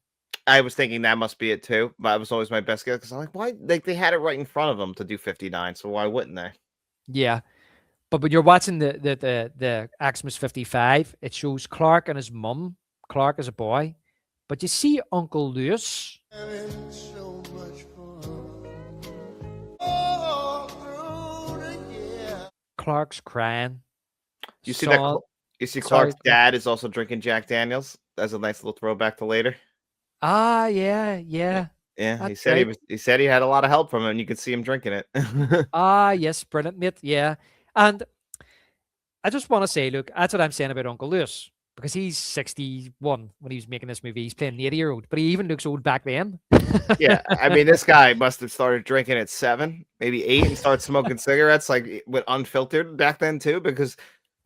I was thinking that must be it too, but it was always my best guess because I'm like, why? Like they had it right in front of them to do 59, so why wouldn't they? Yeah, but when you're watching the Xmas 55, it shows Clark and his mum. Clark as a boy, but you see Uncle Lewis. Clark's crying. You see that? You see Clark's dad is also drinking Jack Daniels. That's a nice little throwback to later. Ah, yeah. Yeah, he said right. he said he had a lot of help from him, and you could see him drinking it. Yes, brilliant, mate. Yeah, and I just want to say, look, that's what I'm saying about Uncle Lewis, because he's 61 when he was making this movie. He's playing an 80-year-old, but he even looks old back then. Yeah, I mean, this guy must have started drinking at 7, maybe 8, and started smoking cigarettes like with unfiltered back then too. Because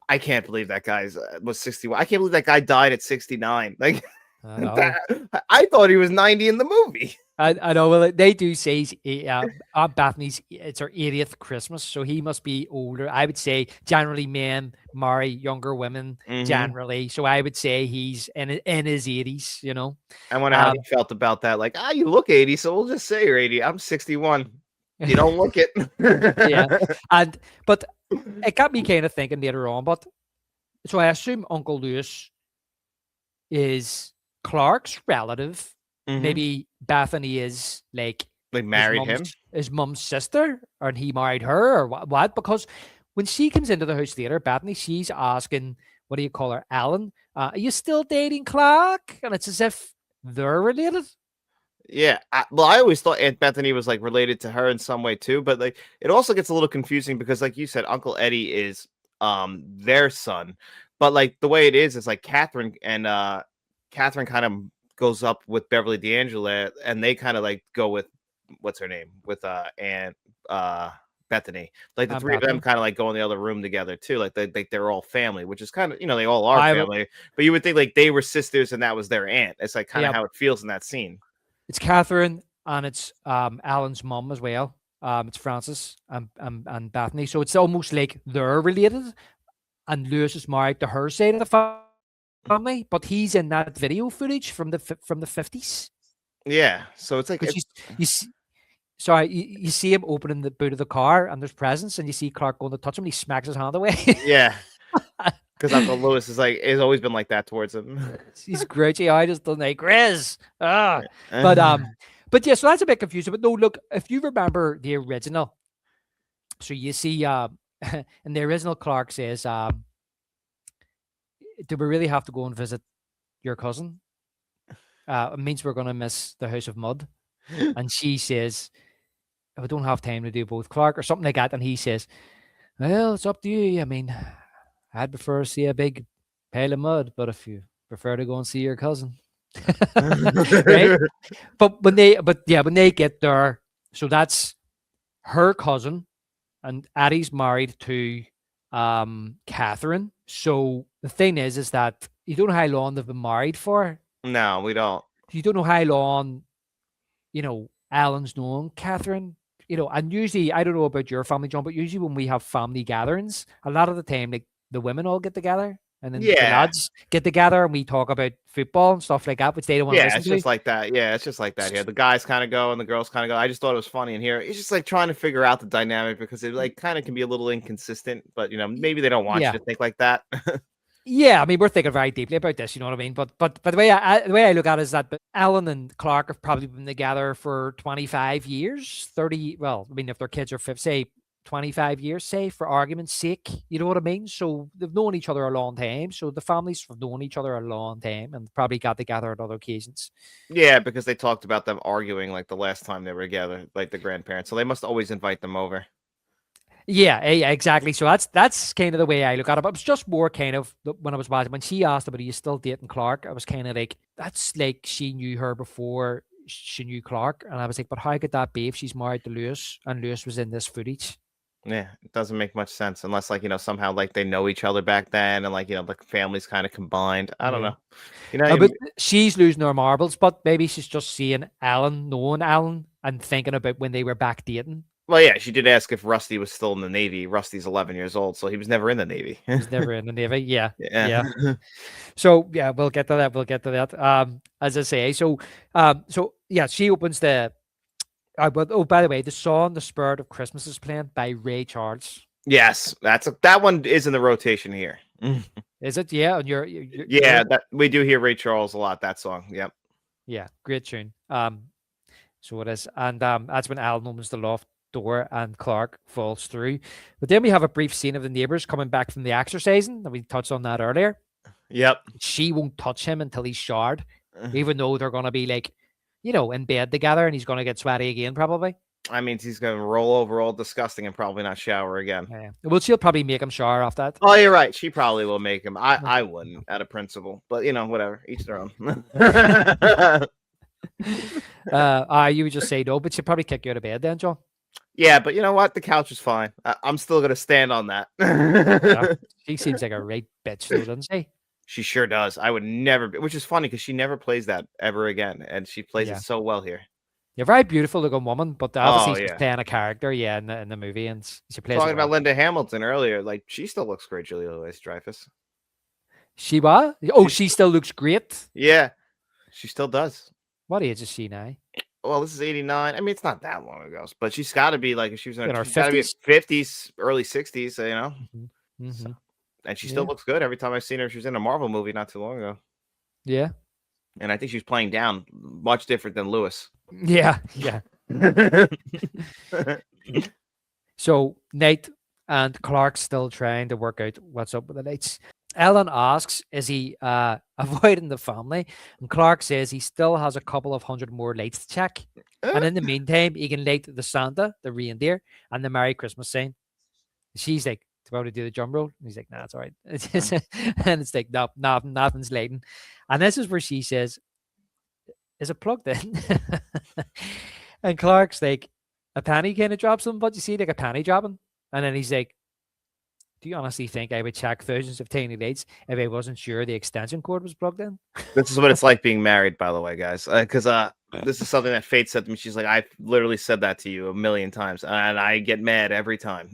I can't believe that guy was 61. I can't believe that guy died at 69. Like. I thought he was 90 in the movie. I know. Well, they do say Aunt Bethany's, it's her 80th Christmas, so he must be older. I would say generally men marry younger women generally, so I would say he's in his 80s. You know. I wonder how he felt about that. Like, you look 80, so we'll just say you're 80. I'm 61. You don't look it. Yeah, but it got me kind of thinking later on. But so I assume Uncle Lewis is Clark's relative maybe Bethany is like married him. his mum's sister, and he married her, or what? Because when she comes into the house later, Bethany, she's asking, what do you call her, Alan? Are you still dating Clark? And it's as if they're related. Yeah, I always thought Aunt Bethany was like related to her in some way too, but like it also gets a little confusing because, like you said, Uncle Eddie is their son, but like the way it is like Catherine kind of goes up with Beverly D'Angelo, and they kind of like go with what's her name with Aunt Bethany. Like the three of them kind of like go in the other room together too. Like they're all family, which is kind of, they all are family. But you would think like they were sisters and that was their aunt. It's like kind of how it feels in that scene. It's Catherine and it's Alan's mum as well. It's Frances and Bethany. So it's almost like they're related. And Lewis is married to her side of the family, but he's in that video footage from the 50s. Yeah, so it's like you see him opening the boot of the car and there's presents, and you see Clark going to touch him and he smacks his hand away. Yeah. Because Uncle Lewis has always been like that towards him. He's grouchy. I just don't like Grizz. But yeah, so that's a bit confusing. But no, look, if you remember the original, so you see, in the original, Clark says, "Do we really have to go and visit your cousin? It means we're going to miss the House of Mud." And she says, "If we don't have time to do both, Clark," or something like that. And he says, "Well, it's up to you. I mean, I'd prefer to see a big pile of mud, but if you prefer to go and see your cousin." Right? But when they get there, so that's her cousin, and Addie's married to Catherine. So the thing is that you don't know how long they've been married for. No, we don't. You don't know how long, Alan's known Catherine. And usually, I don't know about your family, John, but usually when we have family gatherings, a lot of the time, like the women all get together, and then the lads get together, and we talk about football and stuff like that, which they don't want to listen to. Yeah, it's just like that. Yeah, it's just like that here. The guys kind of go and the girls kind of go. I just thought it was funny in here. It's just like trying to figure out the dynamic because it like kind of can be a little inconsistent, but maybe they don't want you to think like that. Yeah, I mean, we're thinking very deeply about this, you know what I mean? But the way I look at it is that Alan and Clark have probably been together for 25 years, 30. Well, I mean, if their kids are say 25 years, say, for argument's sake, you know what I mean? So they've known each other a long time. So the families have known each other a long time and probably got together at other occasions. Yeah, because they talked about them arguing like the last time they were together, like the grandparents. So they must always invite them over. Yeah, exactly. So that's kind of the way I look at it. But it was just more kind of when I was watching, when she asked about, are you still dating Clark? I was kind of like, that's like she knew her before she knew Clark. And I was like, but how could that be if she's married to Lewis and Lewis was in this footage? Yeah, it doesn't make much sense unless like, somehow like they know each other back then and like, the families kind of combined. I don't know. But she's losing her marbles, but maybe she's just seeing knowing Alan and thinking about when they were back dating. Well, yeah, she did ask if Rusty was still in the Navy. Rusty's 11 years old, so he was never in the Navy. He's never in the Navy. Yeah. So yeah, we'll get to that. As I say, so yeah, she opens the. Oh, by the way, the song "The Spirit of Christmas" is playing by Ray Charles. Yes, that one is in the rotation here. Is it? Yeah, and that we do hear Ray Charles a lot. That song. Yep. Yeah, great tune. So it is, and that's when Alan opens the loft door and Clark falls through. But then we have a brief scene of the neighbors coming back from the exercising, and we touched on that earlier. Yep. She won't touch him until he's showered, even though they're gonna be like, in bed together, and he's gonna get sweaty again, probably. I mean, he's gonna roll over all disgusting and probably not shower again. Yeah. Well, she'll probably make him shower off that. Oh, you're right. She probably will make him. I wouldn't, out of principle, but whatever. Each their own. You would just say no, but she'll probably kick you out of bed then, John. Yeah, but you know what? The couch is fine. I'm still gonna stand on that. Yeah. She seems like a right bitch, though, doesn't she? She sure does. I would never, which is funny because she never plays that ever again, and she plays it so well here. You're a very beautiful looking woman, but obviously she's playing a character, in the movie, and she plays. Talking about Linda Hamilton earlier, like she still looks great, Julia Louis-Dreyfus. She what? Oh, she still looks great. Yeah, she still does. What age is she now? Well, this is 89. I mean, it's not that long ago, but she's got to be like if she was in her 50s, early 60s, So, and she still looks good every time I've seen her. She was in a Marvel movie not too long ago. Yeah. And I think she was playing down, much different than Lewis. Yeah, yeah. So Nate and Clark still trying to work out what's up with the lights. Ellen asks, is he avoiding the family? And Clark says he still has a couple of hundred more lights to check. And in the meantime, he can light the Santa, the reindeer, and the Merry Christmas sign. She's like, about to do the drum roll. And he's like, nah, it's all right. And it's like, no, nothing's lighting. And this is where she says, is it plugged in? And Clark's like, a penny kind of drops him, but you see like a penny dropping. And then he's like, do you honestly think I would check thousands of tiny lights if I wasn't sure the extension cord was plugged in? This is what it's like being married, by the way, guys. Because this is something that Faith said to me. She's like, I literally said that to you a million times, and I get mad every time.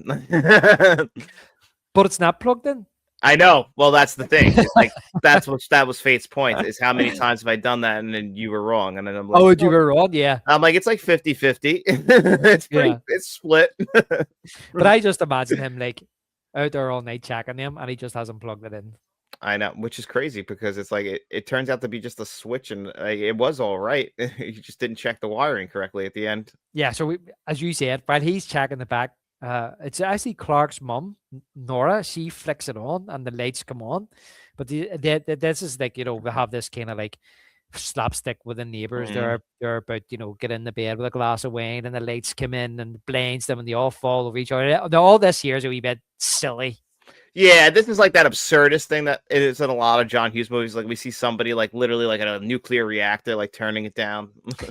But it's not plugged in. I know. Well, that's the thing. It's like that was Faith's point, is how many times have I done that and then you were wrong. And then I'm like, oh, you were wrong, yeah. I'm like, it's like 50-50. It's pretty, Yeah. it's split. But I just imagine him like out there all night checking them, and he just hasn't plugged it in. I know, which is crazy because it's like it turns out to be just a switch, and it was all right. You just didn't check the wiring correctly at the end. Yeah, so as you said, while he's checking the back, it's actually Clark's mum, Nora. She flicks it on, and the lights come on. But this is like, we have this kind of like slapstick with the neighbors. They're about, get in the bed with a glass of wine, and the lights come in and blinds them, and they all fall over each other. All this here is a wee bit silly. Yeah, this is like that absurdist thing that it is in a lot of John Hughes movies. Like we see somebody like literally like at a nuclear reactor, like turning it down.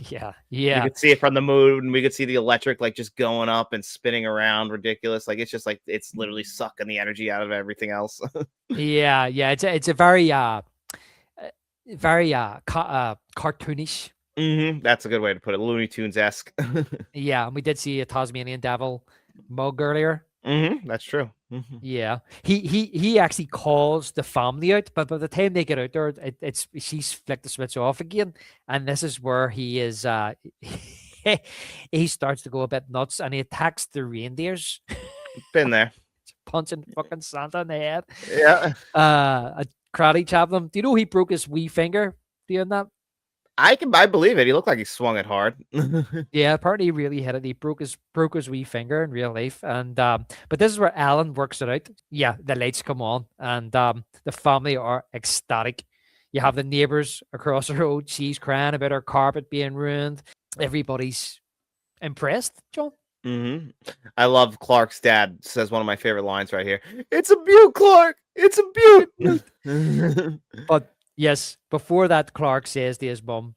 Yeah. You could see it from the moon. We could see the electric like just going up and spinning around, ridiculous. Like it's just like it's literally sucking the energy out of everything else. Yeah. It's a very cartoonish. That's a good way to put it. Looney Tunes-esque. Yeah, and we did see a Tasmanian devil mug earlier. That's true. Yeah, he actually calls the family out, but by the time they get out there, she's flicked the switch off again, and this is where he is. He starts to go a bit nuts, and he attacks the reindeers. Been there. Punching fucking Santa in the head. Yeah. Karate chop them. Do you know he broke his wee finger doing that? I believe it. He looked like he swung it hard. Yeah, apparently he really hit it. He broke his wee finger in real life. And but this is where Alan works it out. Yeah, the lights come on, and the family are ecstatic. You have the neighbors across the road. She's crying about her carpet being ruined. Everybody's impressed, John. I love Clark's dad says one of my favorite lines right here. It's a beaut, Clark. It's a beaut. But yes, before that, Clark says to his mum,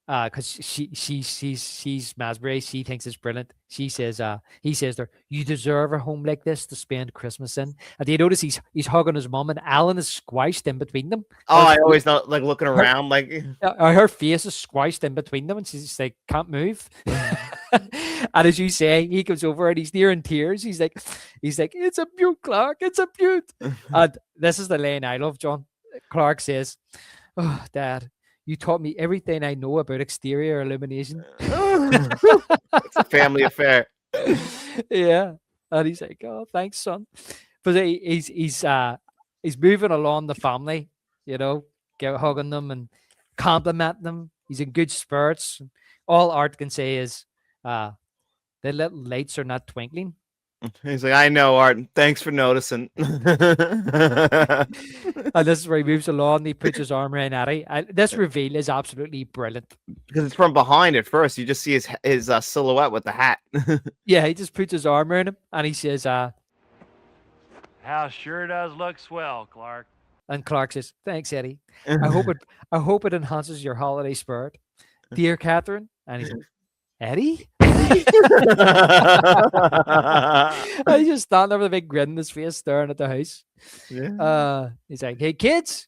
because she's Masbury, she thinks it's brilliant. He says to her, "You deserve a home like this to spend Christmas in." And do you notice he's hugging his mum, and Alan is squished in between them. Oh, I always know, like looking around, like her face is squished in between them, and she's like can't move. And as you say, he comes over and he's near in tears. He's like, "It's a beaut, Clark. It's a beaut." And this is the line I love, John. Clark says, "Oh, Dad, you taught me everything I know about exterior illumination." It's a family affair. Yeah, and he's like, "Oh, thanks, son." But he's moving along the family, hugging them and complimenting them. He's in good spirits. All Art can say is, "The little lights are not twinkling." He's like, "I know, Art. Thanks for noticing." And this is where he moves along. He puts his arm around Addie. This reveal is absolutely brilliant because it's from behind at first. You just see his silhouette with the hat. Yeah, he just puts his arm around him and he says, House sure does look swell, Clark. And Clark says, "Thanks, Eddie. I hope it enhances your holiday spirit, dear Catherine." And he's like, "Eddie?" I just stand there with a big grin on his face, staring at the house. Yeah. He's like, "Hey, kids."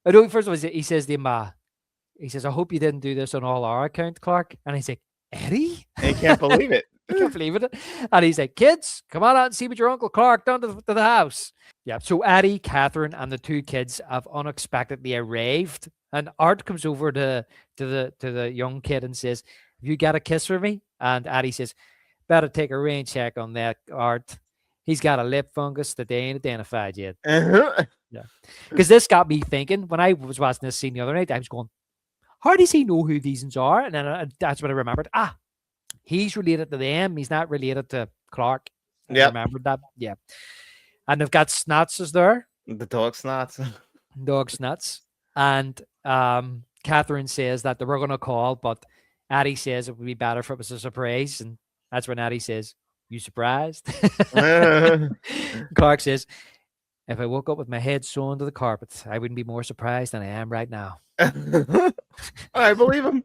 I don't. First of all, he says to him, he says, "I hope you didn't do this on all our account, Clark." And he's like, "Eddie?" I can't believe it. I can't believe it. And he's like, "Kids, come on out and see what your Uncle Clark done to the house." Yeah. So Addie, Catherine, and the two kids have unexpectedly arrived, and Art comes over to the young kid and says, "Have you got a kiss for me?" And Addie says, "Better take a rain check on that, Art. He's got a lip fungus that they ain't identified yet." Yeah. Because this got me thinking, when I was watching this scene the other night, I was going, how does he know who these ones are? And then that's what I remembered. He's related to them. He's not related to Clark. I remembered that. Yeah. And they've got Snots there. The dog Snots. Dog Snots. And Catherine says that they were going to call, but Addie says it would be better if it was a surprise. And that's when Addie says, "You surprised?" Clark says, "If I woke up with my head sewn to the carpet, I wouldn't be more surprised than I am right now." I believe him.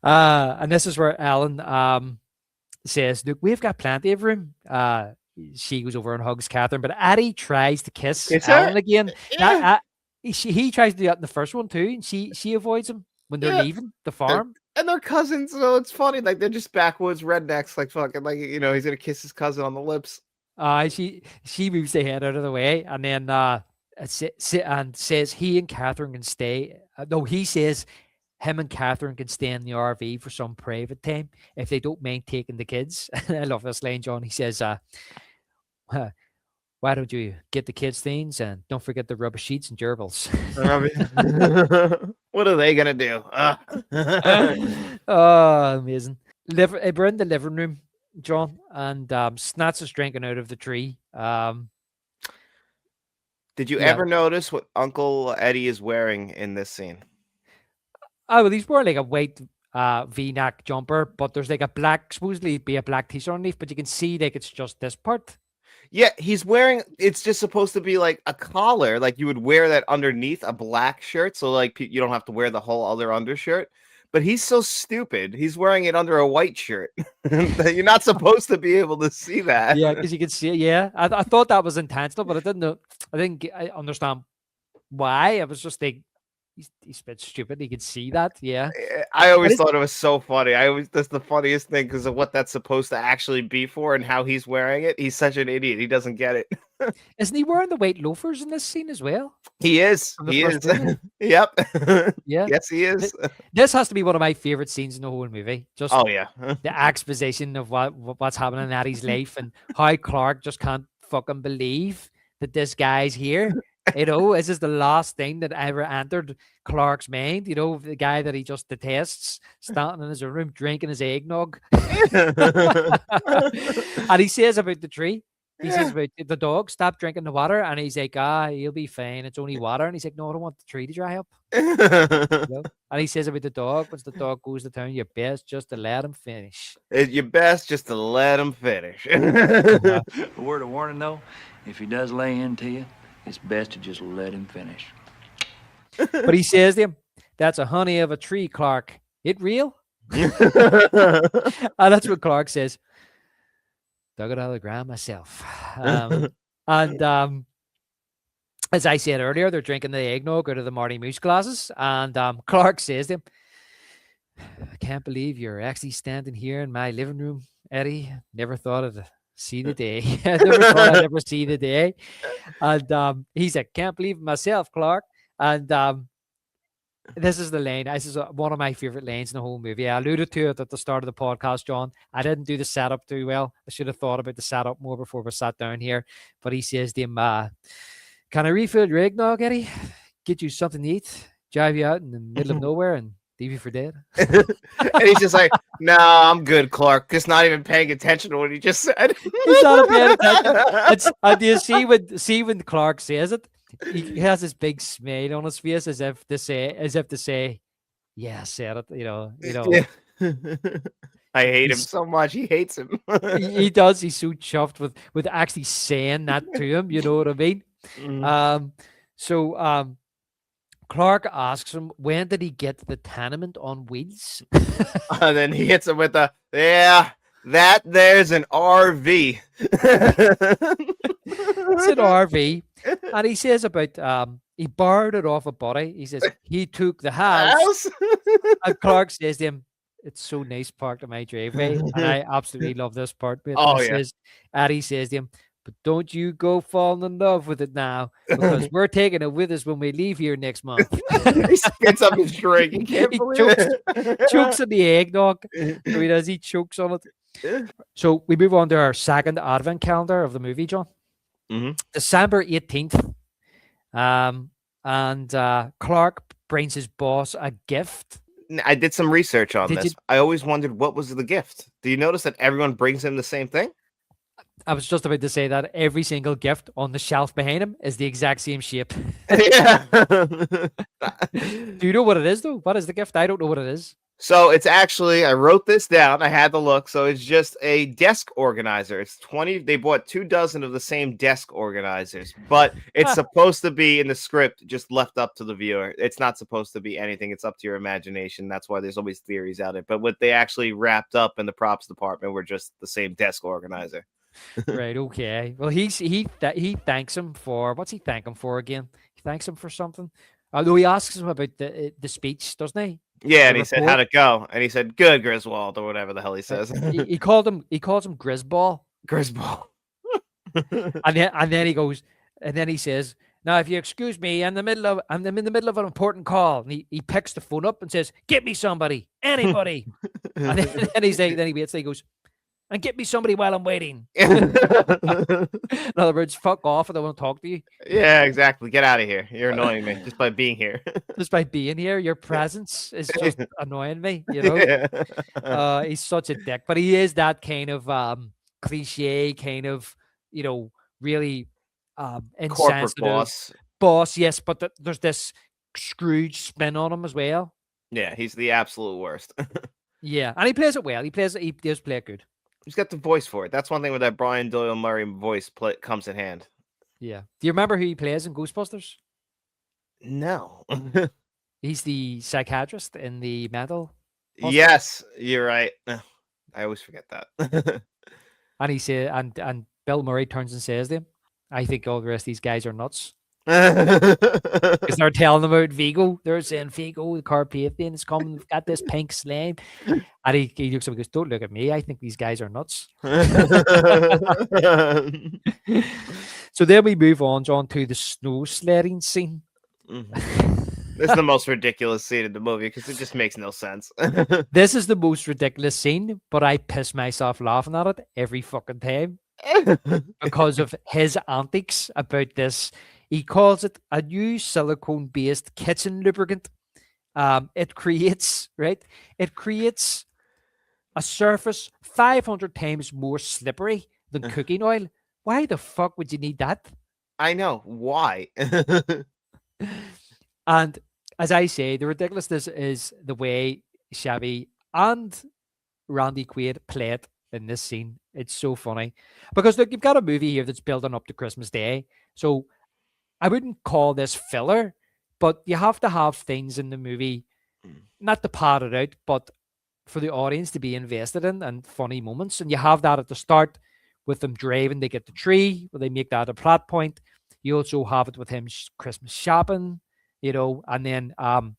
And this is where Ellen says, "Look, we've got plenty of room." She goes over and hugs Catherine, but Addie tries to kiss Ellen again. Yeah. He tries to do that in the first one too, and she avoids him when they're leaving the farm. And they're cousins, so it's funny. Like, they're just backwoods rednecks, like fucking, like, you know, he's gonna kiss his cousin on the lips. She moves the head out of the way, and then and says he and Catherine can stay. No, he says him and Catherine can stay in the RV for some private time if they don't mind taking the kids. I love this line, John. He says, "Why don't you get the kids things and don't forget the rubber sheets and gerbils?" What are they gonna do? Oh, amazing. We're in the living room, John, and Snats is drinking out of the tree. Did you ever notice what Uncle Eddie is wearing in this scene? Oh, well, he's wearing like a white V-neck jumper, but there's like a black, supposedly be a black t-shirt underneath, but you can see like it's just this part. Yeah, he's wearing, it's just supposed to be like a collar, like you would wear that underneath a black shirt, so like you don't have to wear the whole other undershirt. But he's so stupid. He's wearing it under a white shirt. You're not supposed to be able to see that. Yeah, because you can see it. Yeah, I thought that was intentional, but I didn't know. I understand why. I was just like, he's a bit stupid. He could see that. Yeah. I always thought it was so funny. That's the funniest thing because of what that's supposed to actually be for and how he's wearing it. He's such an idiot. He doesn't get it. Isn't he wearing the white loafers in this scene as well? He is. He is. Yep. Yeah. Yes, he is. This has to be one of my favorite scenes in the whole movie. Just yeah. The exposition of what's happening in Addie's life and how Clark just can't fucking believe that this guy's here. You know, this is the last thing that ever entered Clark's mind. You know, the guy that he just detests, standing in his room drinking his eggnog. And he says about the tree. He says about the dog, stop drinking the water. And he's like, he'll be fine. It's only water. And he's like, no, I don't want the tree to dry up. You know? And he says about the dog, once the dog goes to town, you're best just to let him finish. You're best just to let him finish. A word of warning, though, if he does lay into you, it's best to just let him finish. But he says to him, that's a honey of a tree, Clark. It real? And that's what Clark says. Dug it out of the ground myself. And as I said earlier, they're drinking the eggnog out of the Marty Moose glasses. And Clark says to him, I can't believe you're actually standing here in my living room, Eddie. Never thought I'd see the day. I never thought I'd ever see the day. And he's like, can't believe it myself, Clark. And this is the line. This is one of my favorite lines in the whole movie. I alluded to it at the start of the podcast, John. I didn't do the setup too well. I should have thought about the setup more before we sat down here. But he says to him, can I refill your eggnog, Eddie? Get you something to eat? Drive you out in the middle of nowhere and leave you for dead? And he's just like, no, I'm good, Clark. Just not even paying attention to what he just said. He's not paying attention. Do you see when Clark says it? He has this big smile on his face as if to say, yeah, I said it, you know. Yeah. I hate him so much. He hates him. he does. He's so chuffed with actually saying that to him. You know what I mean? Mm. So Clark asks him, when did he get the tenement on wheels? And then he hits him with that there's an RV. It's an RV. And he says about he borrowed it off a buddy. He says he took the house. And Clark says to him, it's so nice parked in my driveway. And I absolutely love this part. Addie says to him, but don't you go falling in love with it now, because we're taking it with us when we leave here next month. He spits up his drink. He can't believe it. Chokes on the eggnog. So he does. He chokes on it. So we move on to our second advent calendar of the movie, John. December 18th. And Clark brings his boss a gift. I did some research on Did this. you- I always wondered what was the gift. Do you notice that everyone brings him the same thing? I was just about to say that every single gift on the shelf behind him is the exact same shape. Yeah. Do you know what it is, though? What is the gift? I don't know what it is. So it's actually, I wrote this down. I had to look. So it's just a desk organizer. It's 20. They bought 24 of the same desk organizers, but it's supposed to be in the script, just left up to the viewer. It's not supposed to be anything. It's up to your imagination. That's why there's always theories out there. But what they actually wrapped up in the props department were just the same desk organizer. Right. Okay. Well, he thanks him for what's he thank him for again? He thanks him for something. Although he asks him about the speech, doesn't he? Yeah, The and he said, report. "How'd it go?" And he said, "Good, Griswold," or whatever the hell he says. He calls him Grisball, Griswold. and then he goes, and then he says, "Now, if you excuse me, I'm in the middle of an important call." And he picks the phone up and says, "Get me somebody, anybody." And then he's like, then he waits. And he goes, "And get me somebody while I'm waiting." In other words, fuck off. I don't want to talk to you. Yeah, exactly. Get out of here. You're annoying me just by being here. Just by being here, your presence is just annoying me. You know, Yeah. he's such a dick, but he is that kind of cliche, kind of really Corporate insensitive boss. Yes, but there's this Scrooge spin on him as well. Yeah, he's the absolute worst. Yeah, and he plays it well. He does play it good. He's got the voice for it. That's one thing with that Brian Doyle Murray voice comes in hand. Yeah. Do you remember who he plays in Ghostbusters? No. He's the psychiatrist in the mental hospital. Yes, you're right. I always forget that. And he said, and Bill Murray turns and says to him, "I think all the rest of these guys are nuts." Because they're telling him about Vigo. They're saying, "Vigo, the Carpathian is coming. We've got this pink slime." And he looks up and goes, "Don't look at me. I think these guys are nuts." So then we move on, John, to the snow sledding scene. This is the most ridiculous scene in the movie because it just makes no sense. This is the most ridiculous scene, but I piss myself laughing at it every fucking time because of his antics about this. He calls it a new silicone-based kitchen lubricant. It creates a surface 500 times more slippery than cooking oil. Why the fuck would you need that? I know. Why? And as I say, the ridiculousness is the way Chevy and Randy Quaid play it in this scene. It's so funny. Because look, you've got a movie here that's building up to Christmas Day. So I wouldn't call this filler, but you have to have things in the movie, not to pad it out, but for the audience to be invested in and funny moments. And you have that at the start with them driving, they get the tree, where they make that a plot point. You also have it with him Christmas shopping, and then and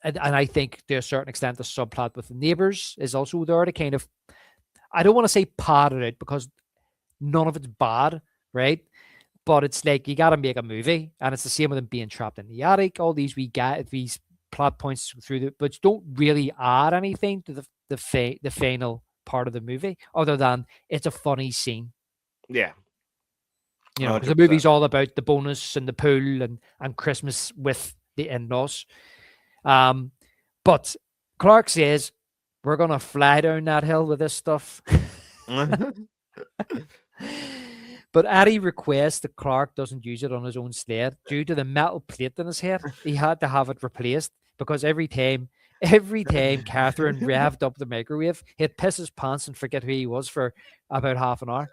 I think to a certain extent the subplot with the neighbors is also there to kind of, I don't want to say pad it out because none of it's bad, right? But it's like you got to make a movie, and it's the same with him being trapped in the attic. All these these plot points through but don't really add anything to the final part of the movie, other than it's a funny scene. Yeah. The movie's all about the bonus and the pool and Christmas with the in-laws. But Clark says, "We're gonna fly down that hill with this stuff." But Eddie requests that Clark doesn't use it on his own sled due to the metal plate in his head. He had to have it replaced because every time Catherine revved up the microwave, he'd piss his pants and forget who he was for about half an hour.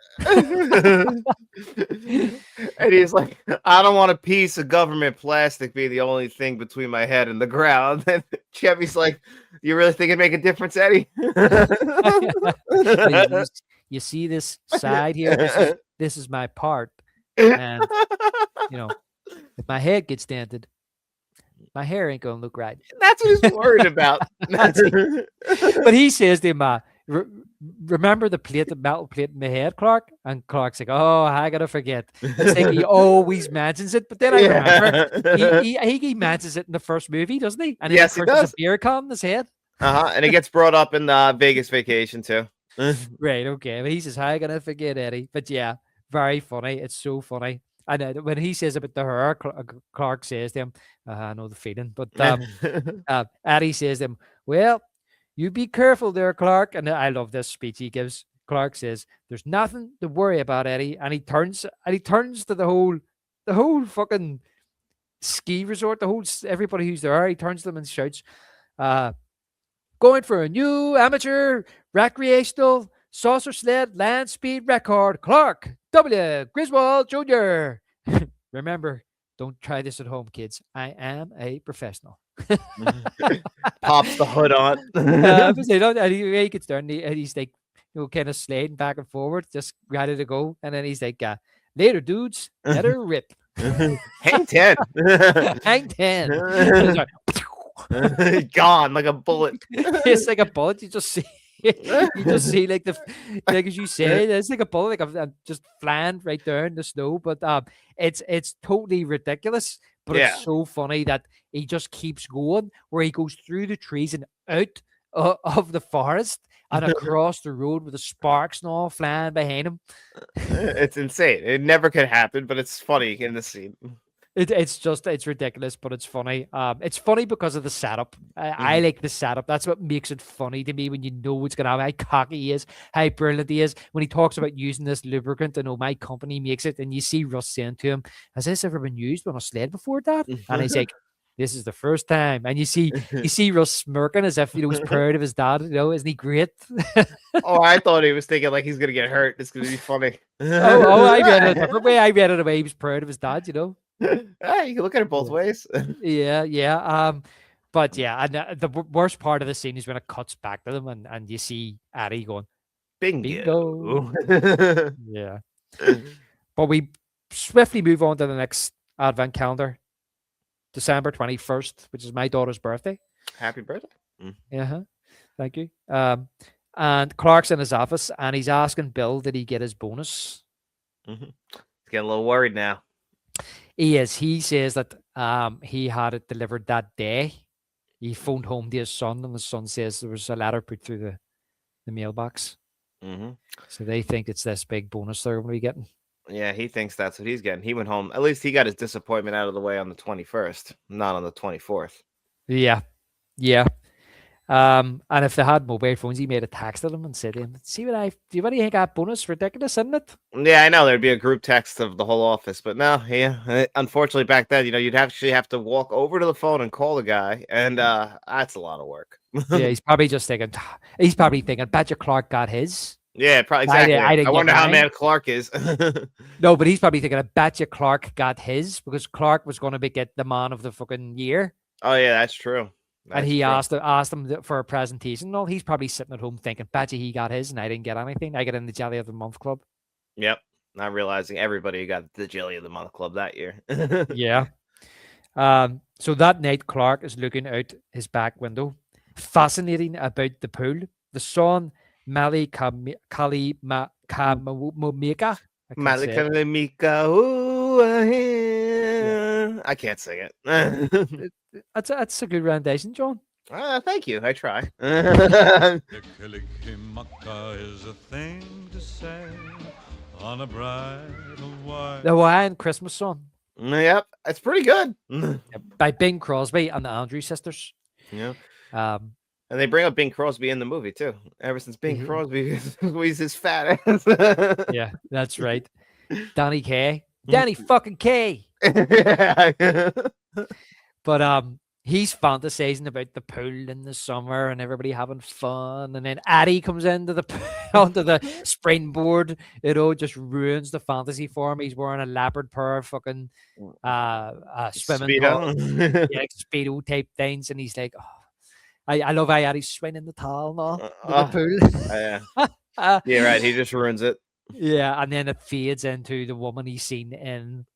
And he's like, "I don't want a piece of government plastic be the only thing between my head and the ground." And Chevy's like, "You really think it'd make a difference, Eddie?" You see this side here? This is my part. And, if my head gets dented, my hair ain't going to look right. That's what he's worried about. But he says to him, remember the metal plate in my head, Clark? And Clark's like, "Oh, I got to forget." It's like he always mentions it. But then I remember he mentions it in the first movie, doesn't he? And yes, he does. A beer can in his head. And it gets brought up in Vegas Vacation, too. Right, okay. But he says, "How can I forget, Eddie?" But yeah, very funny. It's so funny. And when he says about the hair, Clark says to him, I know the feeling, but Eddie says to him, well, you be careful there, Clark. And I love this speech he gives. Clark says, there's nothing to worry about, Eddie. And he turns to the whole fucking ski resort, everybody who's there. He turns to them and shouts, going for a new amateur recreational saucer sled land speed record, Clark W. Griswold Jr. Remember, don't try this at home, kids. I am a professional. Pops the hood on. And he gets down and he's like, kind of sliding back and forward, just ready to go. And then he's like, later, dudes, let her rip. Hang 10. Hang 10. Gone like a bullet. It's like a bullet. You just see like as you say, it's like a bullet, like I'm just flying right down the snow. But it's totally ridiculous. But it's so funny that he just keeps going, where he goes through the trees and out of the forest and across the road with the sparks and all flying behind him. It's insane. It never could happen, but it's funny in the scene. It's ridiculous, but it's funny. It's funny because of the setup. I like the setup. That's what makes it funny to me, when you know what's going to happen, how cocky he is, how brilliant he is. When he talks about using this lubricant, my company makes it, and you see Russ saying to him, has this ever been used on a sled before, Dad? And he's like, this is the first time. And you see Russ smirking as if he's proud of his dad. Isn't he great? Oh, I thought he was thinking like he's gonna get hurt. It's gonna be funny. I read it a different way. I read it the way he was proud of his dad. You can look at it both ways. Yeah. But yeah, and the worst part of the scene is when it cuts back to them, and you see Eddie going, bingo. Yeah. But we swiftly move on to the next advent calendar, December 21st, which is my daughter's birthday. Happy birthday. Yeah. Thank you. And Clark's in his office, and he's asking Bill, did he get his bonus? He's getting a little worried now. He is. He says that he had it delivered that day. He phoned home to his son, and the son says there was a letter put through the mailbox. So they think it's this big bonus they're going to be getting. Yeah, he thinks that's what he's getting. He went home. At least he got his disappointment out of the way on the 21st, not on the 24th. Yeah. And if they had mobile phones, he made a text to them and said to him, what do you think that bonus? Ridiculous, isn't it? Yeah, I know. There'd be a group text of the whole office, but no, unfortunately back then, you'd actually have to walk over to the phone and call the guy, and that's a lot of work. Yeah, he's probably thinking, bet you Clark got his. Yeah, probably, exactly. I wonder how mad Clark is. No, but he's probably thinking, I bet you Clark got his, because Clark was going to get the man of the fucking year. Oh yeah, that's true. And he asked him for a presentation. No, he's probably sitting at home thinking, bet you he got his and I didn't get anything. I got in the Jelly of the Month club. Yep. Not realizing everybody got the Jelly of the Month club that year. Yeah. So that night, Clark is looking out his back window, fascinating about the pool. The sun, Mali Kali Kamika. I can't sing it. That's a good rendition, John. Thank you. I try. The is a thing to say on a bright white. The Hawaiian Christmas song. Yep, it's pretty good. By Bing Crosby and the Andrews sisters. Yeah. And they bring up Bing Crosby in the movie too. Ever since Bing Crosby squeezed his fat ass. Yeah, that's right. Danny fucking K. But he's fantasizing about the pool in the summer and everybody having fun, and then Addie comes into onto the springboard. Just ruins the fantasy for him. He's wearing a leopard pair of fucking swimming Speedo type things, and he's like, oh, I love how Addie's swinging the towel now the pool. Yeah, right. He just ruins it. Yeah, and then it fades into the woman he's seen in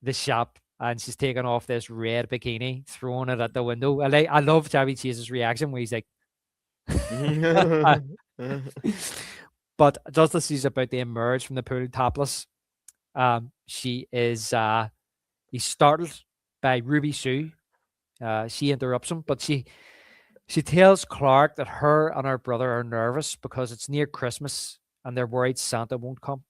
the shop. And she's taking off this red bikini, throwing it at the window. I love Chevy Chase's reaction where he's like, but just as she's about to emerge from the pool topless, she is he's startled by Ruby Sue. She interrupts him, but she tells Clark that her and her brother are nervous because it's near Christmas and they're worried Santa won't come.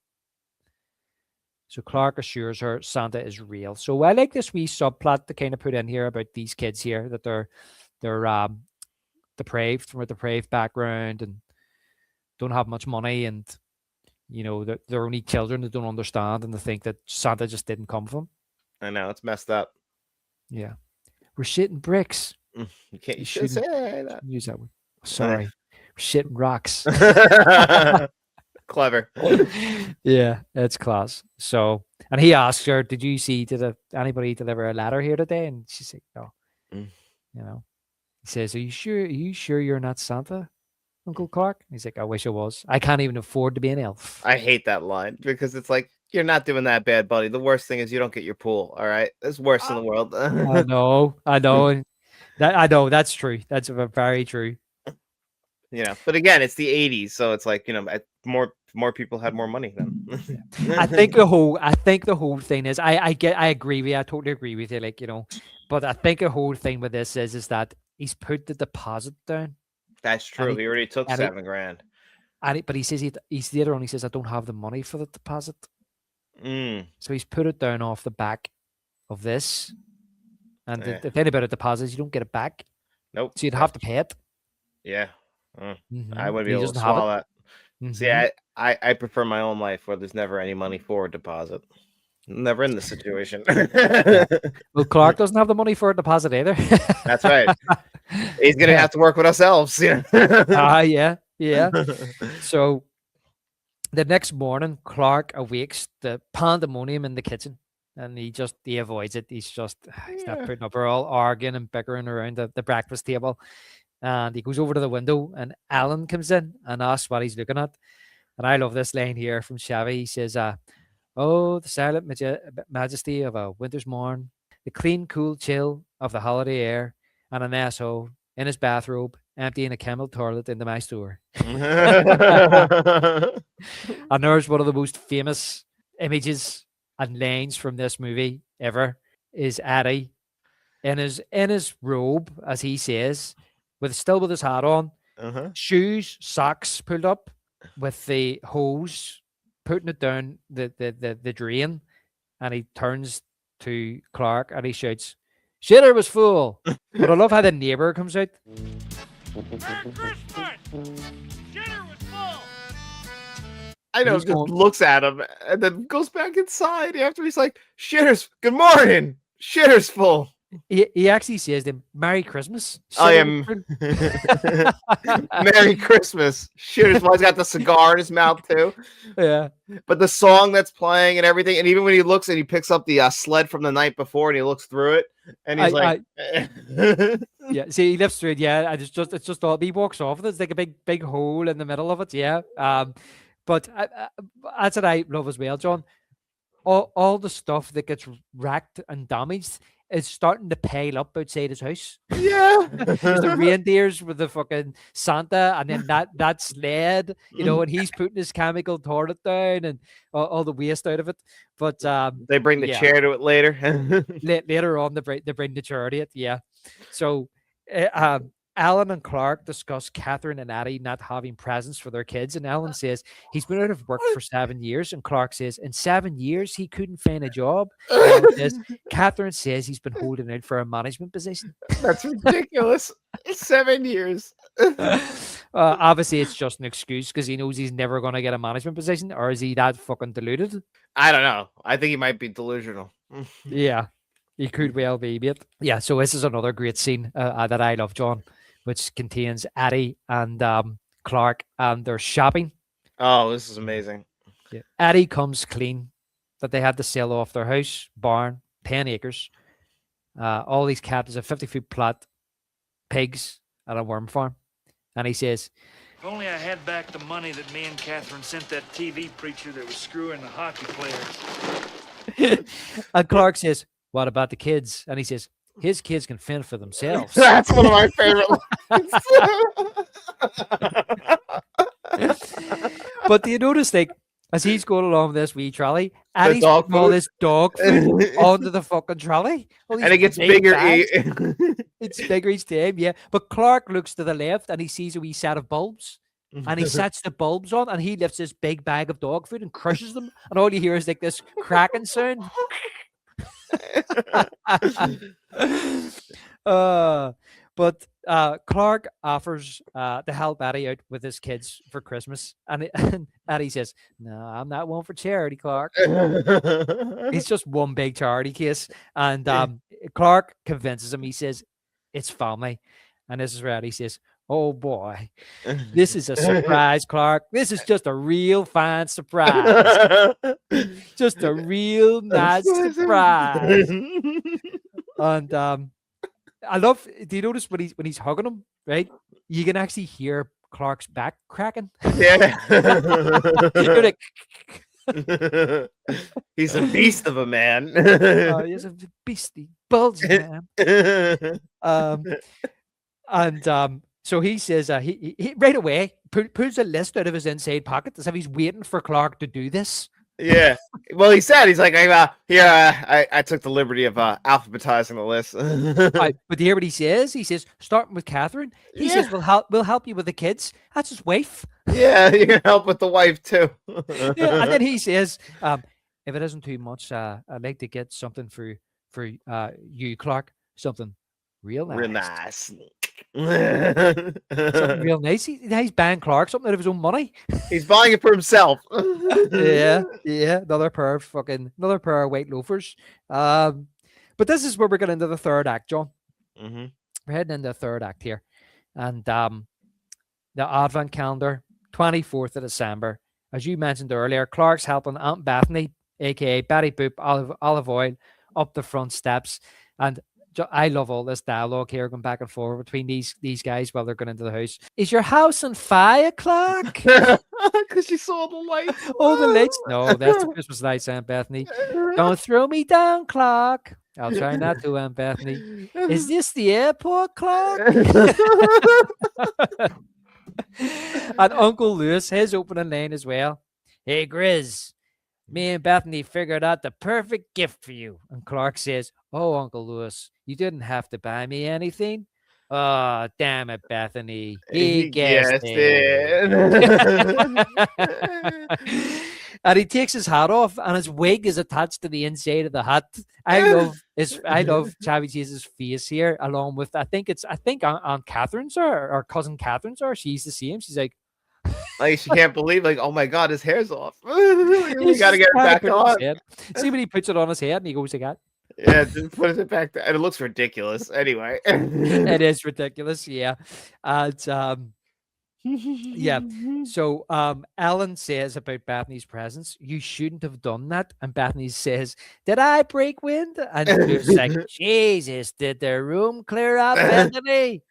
So Clark assures her Santa is real. So I like this wee subplot to kind of put in here about these kids here, that they're depraved, from a depraved background and don't have much money, and they're only children that don't understand and they think that Santa just didn't come from them. I know, it's messed up. Yeah, we're shitting bricks. You can't. You shouldn't say that. use that word. Sorry, we're shitting rocks. Clever. Yeah, it's class. So, and he asks her, "Did you see? Did anybody deliver a letter here today?" And she's like, "No." He says, Are you sure you're not Santa, Uncle Clark? He's like, "I wish I was. I can't even afford to be an elf." I hate that line because it's like, you're not doing that bad, buddy. The worst thing is you don't get your pool. All right, it's worse in the world. I know. And I know that's true. That's very true. But again, it's the '80s, so it's like more people had more money then. I think the whole thing is I agree with you. I totally agree with you. But I think the whole thing with this is that he's put the deposit down. That's true. He already took $7,000. But he says he's later on. He says, "I don't have the money for the deposit." So he's put it down off the back of this. And the thing about a deposit is you don't get it back. Nope. So you'd have to pay it. Yeah. Mm-hmm. I wouldn't be able to swallow that. Mm-hmm. See, I prefer my own life where there's never any money for a deposit. Never in this situation. Well, Clark doesn't have the money for a deposit either. That's right. He's going to have to work with ourselves. Yeah. Yeah. So the next morning, Clark awakes the pandemonium in the kitchen, and he avoids it. He's not putting up. We're all arguing and bickering around the breakfast table. And he goes over to the window, and Alan comes in and asks what he's looking at. And I love this line here from Chevy. He says, "Oh, the silent majesty of a winter's morn, the clean, cool chill of the holiday air, and an asshole in his bathrobe emptying a camel toilet into my store." And there's one of the most famous images and lines from this movie ever, is Eddie in his robe, as he says, still with his hat on, shoes, socks pulled up, with the hose, putting it down the drain, and he turns to Clark and he shouts, "Shitter was full." But I love how the neighbor comes out. I know, just looks at him and then goes back inside after he's like, "Shitter's, good morning. Shitter's full." He actually says to him, "Merry Christmas." I am Merry Christmas. Shitter's well, he's got the cigar in his mouth too. Yeah. But the song that's playing and everything, and even when he looks and he picks up the sled from the night before and he looks through it, and he's yeah. See, he lifts through it. Yeah, and it's just all. He walks off with it. It's like a big hole in the middle of it. Yeah. But that's what I love as well, John. All the stuff that gets wrecked and damaged is starting to pile up outside his house. Yeah. There's the reindeers with the fucking Santa, and then that sled, and he's putting his chemical toilet down and all the waste out of it. But they bring the chair to it later. Later on, they bring the chair to it. Yeah. So Alan and Clark discuss Catherine and Addie not having presents for their kids, and Alan says he's been out of work for 7 years, and Clark says in 7 years he couldn't find a job. Catherine says he's been holding out for a management position. That's ridiculous. 7 years. Obviously, it's just an excuse because he knows he's never going to get a management position, or is he that fucking deluded? I don't know. I think he might be delusional. Yeah, he could well be, mate. Yeah, so this is another great scene that I love, John, which contains Addie and Clark and their shopping. Oh, this is amazing. Yeah. Addie comes clean that they had to sell off their house, barn, 10 acres, all these cabins, a 50-foot plot, pigs, and a worm farm. And he says, "If only I had back the money that me and Catherine sent that TV preacher that was screwing the hockey players." And Clark says, "What about the kids?" And he says, "His kids can fend for themselves." That's one of my favorite lines. But do you notice, like, as he's going along with this wee trolley, and he's putting all this dog food onto the fucking trolley, and it gets bigger. It's bigger each time, yeah. But Clark looks to the left and he sees a wee set of bulbs. and he sets the bulbs on, and he lifts this big bag of dog food and crushes them, and all you hear is like this cracking sound. But Clark offers to help Eddie out with his kids for Christmas, and Eddie says, "No, I'm not one for charity, Clark." He's just one big charity case, and Clark convinces him. He says, "It's family," and this is where Eddie says, "Oh boy, this is a surprise, Clark. This is just a real fine surprise, just a real nice surprise." And I love. Do you notice when he's hugging him, right? You can actually hear Clark's back cracking. Yeah. You're like, He's a beast of a man. he's a beastly, bulgy man. So he says he right away pulls a list out of his inside pocket as if he's waiting for Clark to do this. Yeah. Well, he's like, I took the liberty of alphabetizing the list. Right, but do you hear what he says? He says, starting with Catherine. He says, we'll help you with the kids. That's his wife. Yeah, you can help with the wife too. Yeah, and then he says, if it isn't too much, I'd like to get something for you, Clark. Something real nice. Real nice. Something real nice. He's buying Clark something out of his own money. He's buying it for himself. yeah. Another pair of white loafers. But this is where we're getting into the third act, John. Mm-hmm. We're heading into the third act here. And the Advent calendar, 24th of December. As you mentioned earlier, Clark's helping Aunt Bethany, aka Betty Boop, olive oil, up the front steps. And I love all this dialogue here going back and forth between these guys while they're going into the house. Is your house on fire, Clark? Because you saw the lights. Oh, the lights. No, that's the Christmas lights, Aunt Bethany. Don't throw me down, Clark. I'll try not to, Aunt Bethany. Is this the airport, Clark? And Uncle Lewis, his opening line as well. Hey, Grizz, me and Bethany figured out the perfect gift for you. And Clark says, oh, Uncle Lewis, you didn't have to buy me anything. Oh, damn it, Bethany. He guessed it. And he takes his hat off, and his wig is attached to the inside of the hat. I love Chevy Chase's face here, along with I think Aunt Catherine's or cousin Catherine's, or she's the same. She's like she can't believe, like, oh my god, his hair's off. We gotta get it back on. See when he puts it on his head and he goes like that. Yeah, just put it back there. And it looks ridiculous. Anyway. It is ridiculous, yeah. And yeah. So Ellen says about Bethany's presence, you shouldn't have done that. And Bethany says, did I break wind? And she's like, Jesus, did the room clear up, Bethany?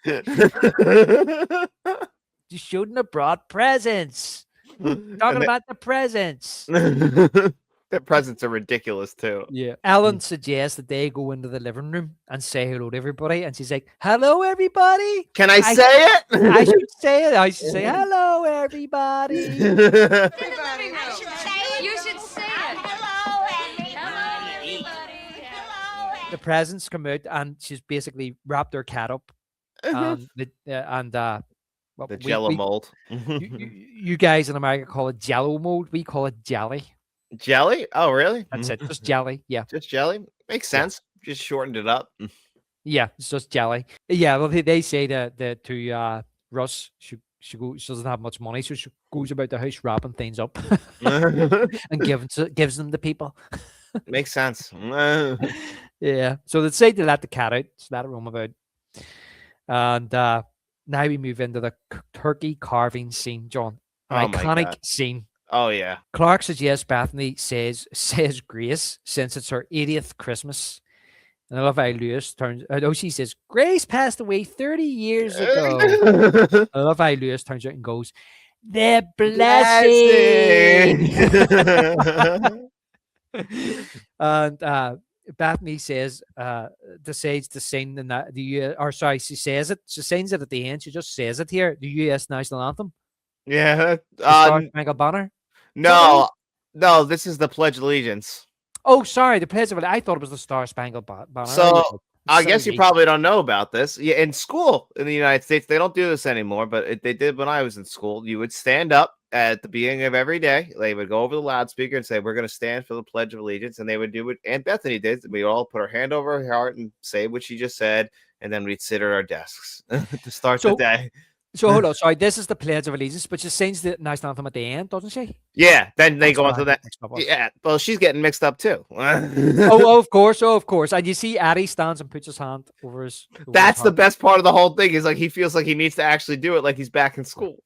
You shouldn't have brought presents. Talking about the presents. The presents are ridiculous too. Yeah. Ellen suggests that they go into the living room and say hello to everybody. And she's like, hello, everybody. Can I say it? I should say it. I should say, hello, everybody. You should say it. Hello, everybody. The presents come out, and she's basically wrapped her cat up. The Jello mold. You guys in America call it Jello mold. We call it jelly. Jelly? Oh, really? That's it. Just jelly. Yeah. Just jelly? Makes sense. Just shortened it up. Yeah, it's just jelly. Yeah, well, they say to Russ, she doesn't have much money, so she goes about the house wrapping things up and gives them to people. Makes sense. Yeah. So they say to let the cat out, so let it roam about. And now we move into the turkey carving scene, John. An iconic scene. Oh, yeah. Clark suggests Bethany says Grace since it's her 80th Christmas. And I love how Lewis turns... she says, Grace passed away 30 years ago. I love how Lewis turns out and goes, the blessing! And Bethany says, decides to sing she says it. She sings it at the end. She just says it here. The U.S. National Anthem. Yeah. Star-Spangled Banner. No, this is the Pledge of Allegiance. Oh, sorry, the Pledge of Allegiance. I thought it was the Star-Spangled Banner. I Silly guess you me. probably don't know about this. Yeah, in school in the United States, they don't do this anymore, but they did when I was in school. You would stand up at the beginning of every day. They would go over the loudspeaker and say, "We're going to stand for the Pledge of Allegiance," and they would do what Aunt Bethany did. We all put our hand over our heart and say what she just said, and then we'd sit at our desks to start the So, day. so hold on. Sorry, this is the Pledge of Allegiance, but she sings the national anthem at the end, doesn't she? Yeah, then they That's go what on I to got that. mixed up with. Yeah, well, she's getting mixed up too. Oh, of course. Oh, of course. And you see Eddie stands and puts his hand over his That's the heart. best part of the whole thing. Is like he feels like he needs to actually do it, like he's back in school.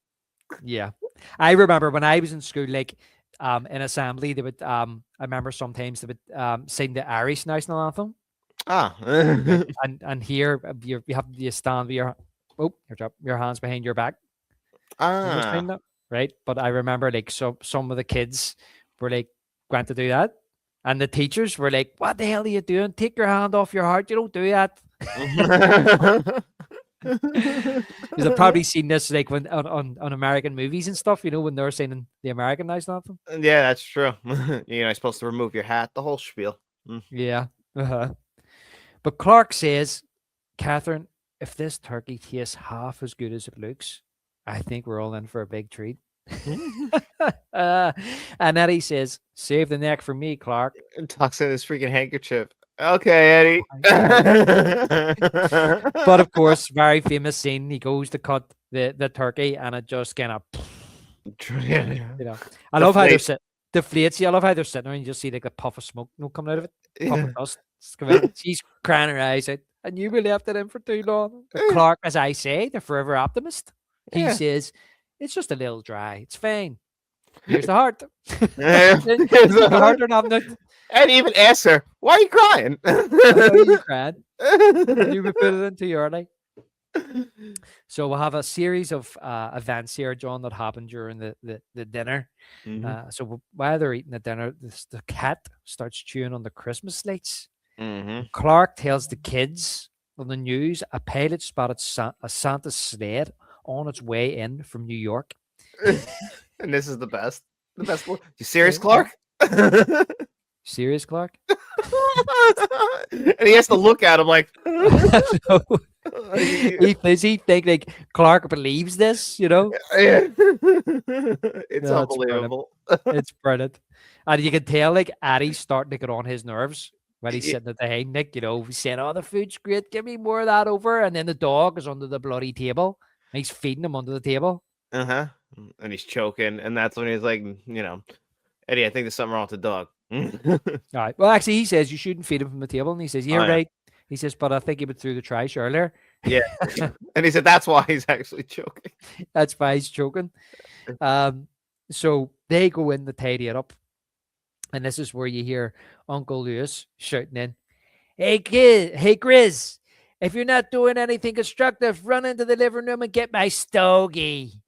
Yeah. I remember when I was in school, like in assembly, they would I remember sometimes they would sing the Irish national anthem. Ah, And here you have you stand with your hands behind your back. Understand that, right? But I remember like some of the kids were like going to do that, and the teachers were like, "What the hell are you doing? Take your hand off your heart! You don't do that." Because I've probably seen this like when on American movies and stuff, when they're singing the American national anthem. Yeah, that's true. You're supposed to remove your hat, the whole spiel. Yeah. Uh-huh. But Clark says, Catherine, if this turkey tastes half as good as it looks, I think we're all in for a big treat. And Eddie says, save the neck for me, Clark. And tucks in his freaking handkerchief. Okay, Eddie. But of course, very famous scene. He goes to cut the turkey, and it just kind of, I love how they're sitting. Deflates you. I love how they're sitting there, and you just see like a puff of smoke coming out of it. Puff of dust. She's crying her eyes out, and you really left it in for too long. But Clark, as I say, the forever optimist, he says, it's just a little dry. It's fine. Here's the heart. The heart or not. And even asks her, why are you crying? Why are you crying? You would put it into your eye. So we'll have a series of events here, John, that happened during the dinner. Mm-hmm. So while they're eating the dinner, the cat starts chewing on the Christmas lights. Mm-hmm. Clark tells the kids on the news a pilot spotted a Santa sled on its way in from New York. And this is the best. The best. You serious, Clark? Serious, Clark? And he has to look at him like. No. Does he think like Clark believes this? It's No, unbelievable. It's brilliant. And you can tell like Addie's starting to get on his nerves when he's sitting at the hand, Nick, he's saying, "Oh, the food's great, give me more of that over." And then the dog is under the bloody table. And he's feeding him under the table. And he's choking, and that's when he's like, Eddie, I think there's something wrong with the dog. All right. Well, actually, he says you shouldn't feed him from the table, and he says, "You're right." He says, "But I think he went through the trash earlier." Yeah. And he said that's why he's actually choking. That's why he's choking. So they go in to tidy it up. And this is where you hear Uncle Lewis shouting in, hey, Grizz, if you're not doing anything constructive, run into the living room and get my stogie."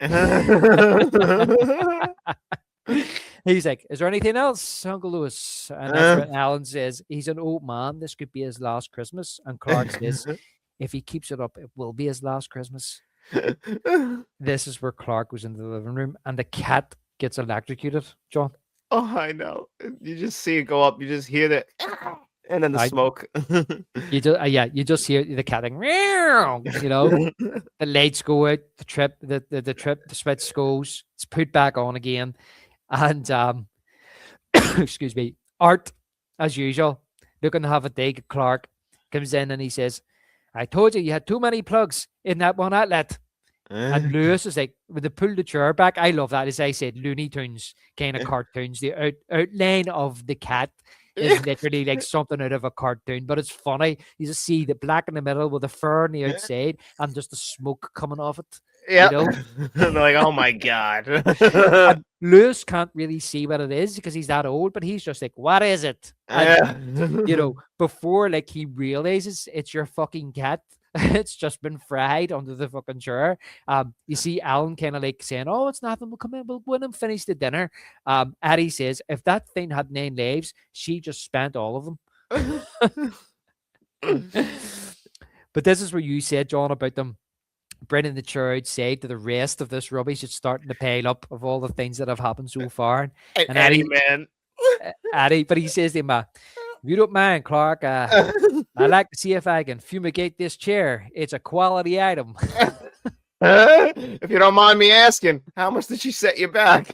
He's like, "Is there anything else, Uncle Lewis?" And that's what Alan says. He's an old man. This could be his last Christmas. And Clark says, if he keeps it up, it will be his last Christmas. This is where Clark goes into the living room and the cat gets electrocuted, John. Oh, I know. You just see it go up. You just hear that, and then the smoke. You just hear the cat like, meow, the lights go out, the switch goes, it's put back on again. And excuse me, Art, as usual, looking to have a dig. Clark comes in and he says, "I told you had too many plugs in that one outlet." And Lewis is like, when they pull the chair back, I love that. As I said, Looney Tunes kind of cartoons. The outline of the cat is literally like something out of a cartoon, but it's funny. You just see the black in the middle with the fur on the outside and just the smoke coming off it. Yeah. They're like, oh my God. And Lewis can't really see what it is because he's that old, but he's just like, what is it? And, before like he realizes it's your fucking cat. It's just been fried under the fucking chair. You see Alan kind of like saying, "Oh, it's nothing. We'll come in. We'll go in and finish the dinner." Addie says, "If that thing had 9 lives, she just spent all of them." But this is where you said, John, about them bringing the chair outside to the rest of this rubbish. It's starting to pile up of all the things that have happened so far. And Eddie, man. Addie, but he says to him, "If you don't mind, Clark, I I like to see if I can fumigate this chair. It's a quality item. If you don't mind me asking, how much did she set you back?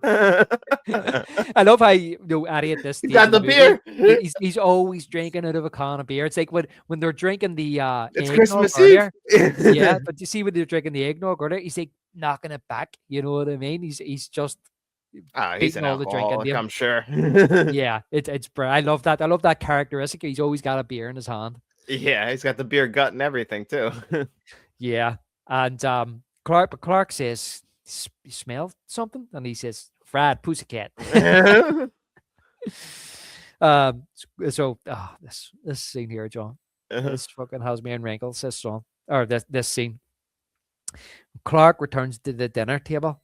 I love how Eddie at this You stage got of the movie, beer. he's always drinking out of a can of beer. It's like when they're drinking the It's eggnog Christmas earlier. Eve. Yeah, but you see when they're drinking the eggnog earlier, he's like knocking it back. You know what I mean? He's just He's an beating all the drink into alcoholic, him. I'm sure. Yeah, it's I love that. I love that characteristic. He's always got a beer in his hand. Yeah, he's got the beer gut and everything too. Yeah, and Clark says, "You smell something?" And he says, "Fried pussycat." This scene here, John, this fucking has me in wrinkles. This song or this scene. Clark returns to the dinner table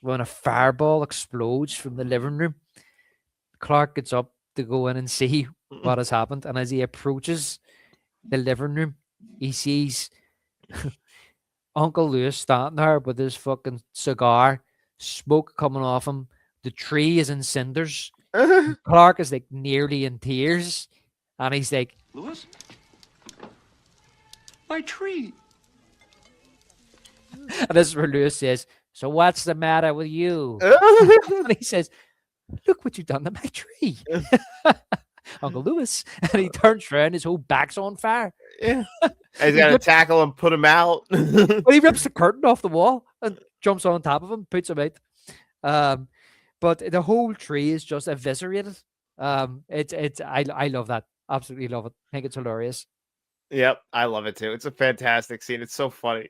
when a fireball explodes from the living room. Clark gets up to go in and see what has happened, and as he approaches the living room, he sees Uncle Lewis standing there with his fucking cigar, smoke coming off him. The tree is in cinders. Clark is like nearly in tears, and he's like, Lewis? My tree. and this is where Lewis says, "So what's the matter with you?" And he says, "Look what you've done to my tree." Uncle Lewis. And he turns around, his whole back's on fire. Yeah. He's got to tackle him, put him out. But he rips the curtain off the wall and jumps on top of him, puts him out. But the whole tree is just eviscerated. I love that. Absolutely love it. I think it's hilarious. Yep, I love it too. It's a fantastic scene. It's so funny.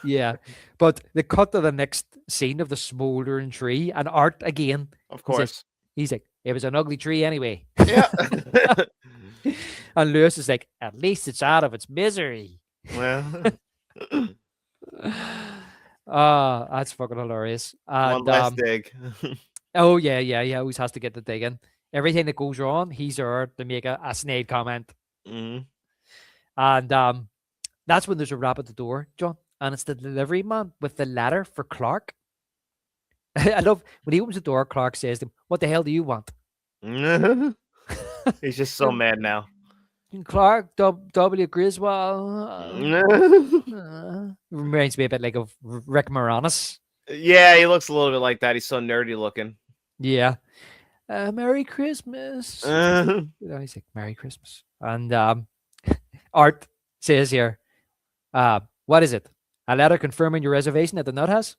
Yeah. But the cut to the next scene of the smoldering tree and Art again. Of course. He's like, it was an ugly tree anyway. Yeah. And Lewis is like, at least it's out of its misery. Well, that's fucking hilarious. one And less dig. oh yeah, he always has to get the dig in. Everything that goes wrong, he's there to make a snide comment. Mhm. And that's when there's a rap at the door, John, and it's the delivery man with the letter for Clark. I love when he opens the door, Clark says to him, "What the hell do you want?" He's just so mad now. Clark W. Griswold. Reminds me a bit like of Rick Moranis. Yeah, he looks a little bit like that. He's so nerdy looking. Yeah. Merry Christmas. He's like, Merry Christmas. And Art says here, what is it? A letter confirming your reservation at the Nut House?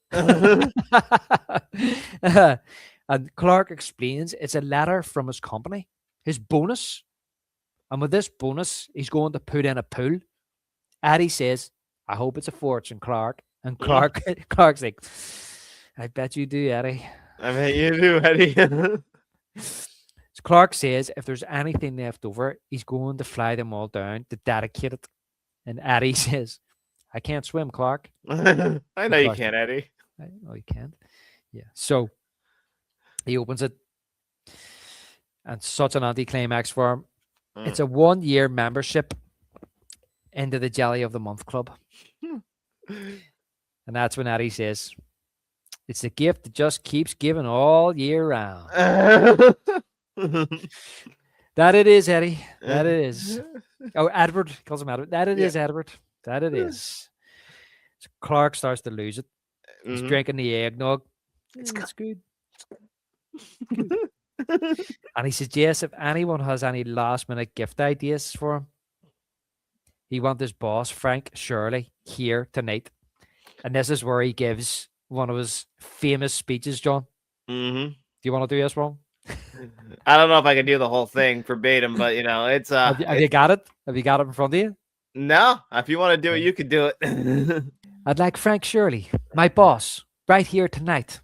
And Clark explains it's a letter from his company, his bonus. And with this bonus, he's going to put in a pool. Addie says, I hope it's a fortune, Clark. And Clark's like, I bet you do, Eddie. I bet you do, Eddie. So Clark says if there's anything left over, he's going to fly them all down to dedicate it. And Eddie says, I can't swim, Clark. I know you can't, Eddie. I know you can't. Yeah. So he opens it. And such an anticlimax for him. It's a 1-year membership into the Jelly of the Month Club. And that's when Eddie says, it's a gift that just keeps giving all year round. That it is, Eddie. That it is. Oh, Edward. He calls him Edward. That it is, Edward. That it is. So Clark starts to lose it. He's drinking the eggnog. It's good. And he suggests if anyone has any last-minute gift ideas for him, he wants his boss, Frank Shirley, here tonight. And this is where he gives one of his famous speeches, John. Do you want to do this one? I don't know if I can do the whole thing verbatim, but you know, it's have you got it? Have you got it in front of you? No, if you want to do it, you can do it. I'd like Frank Shirley, my boss, right here tonight.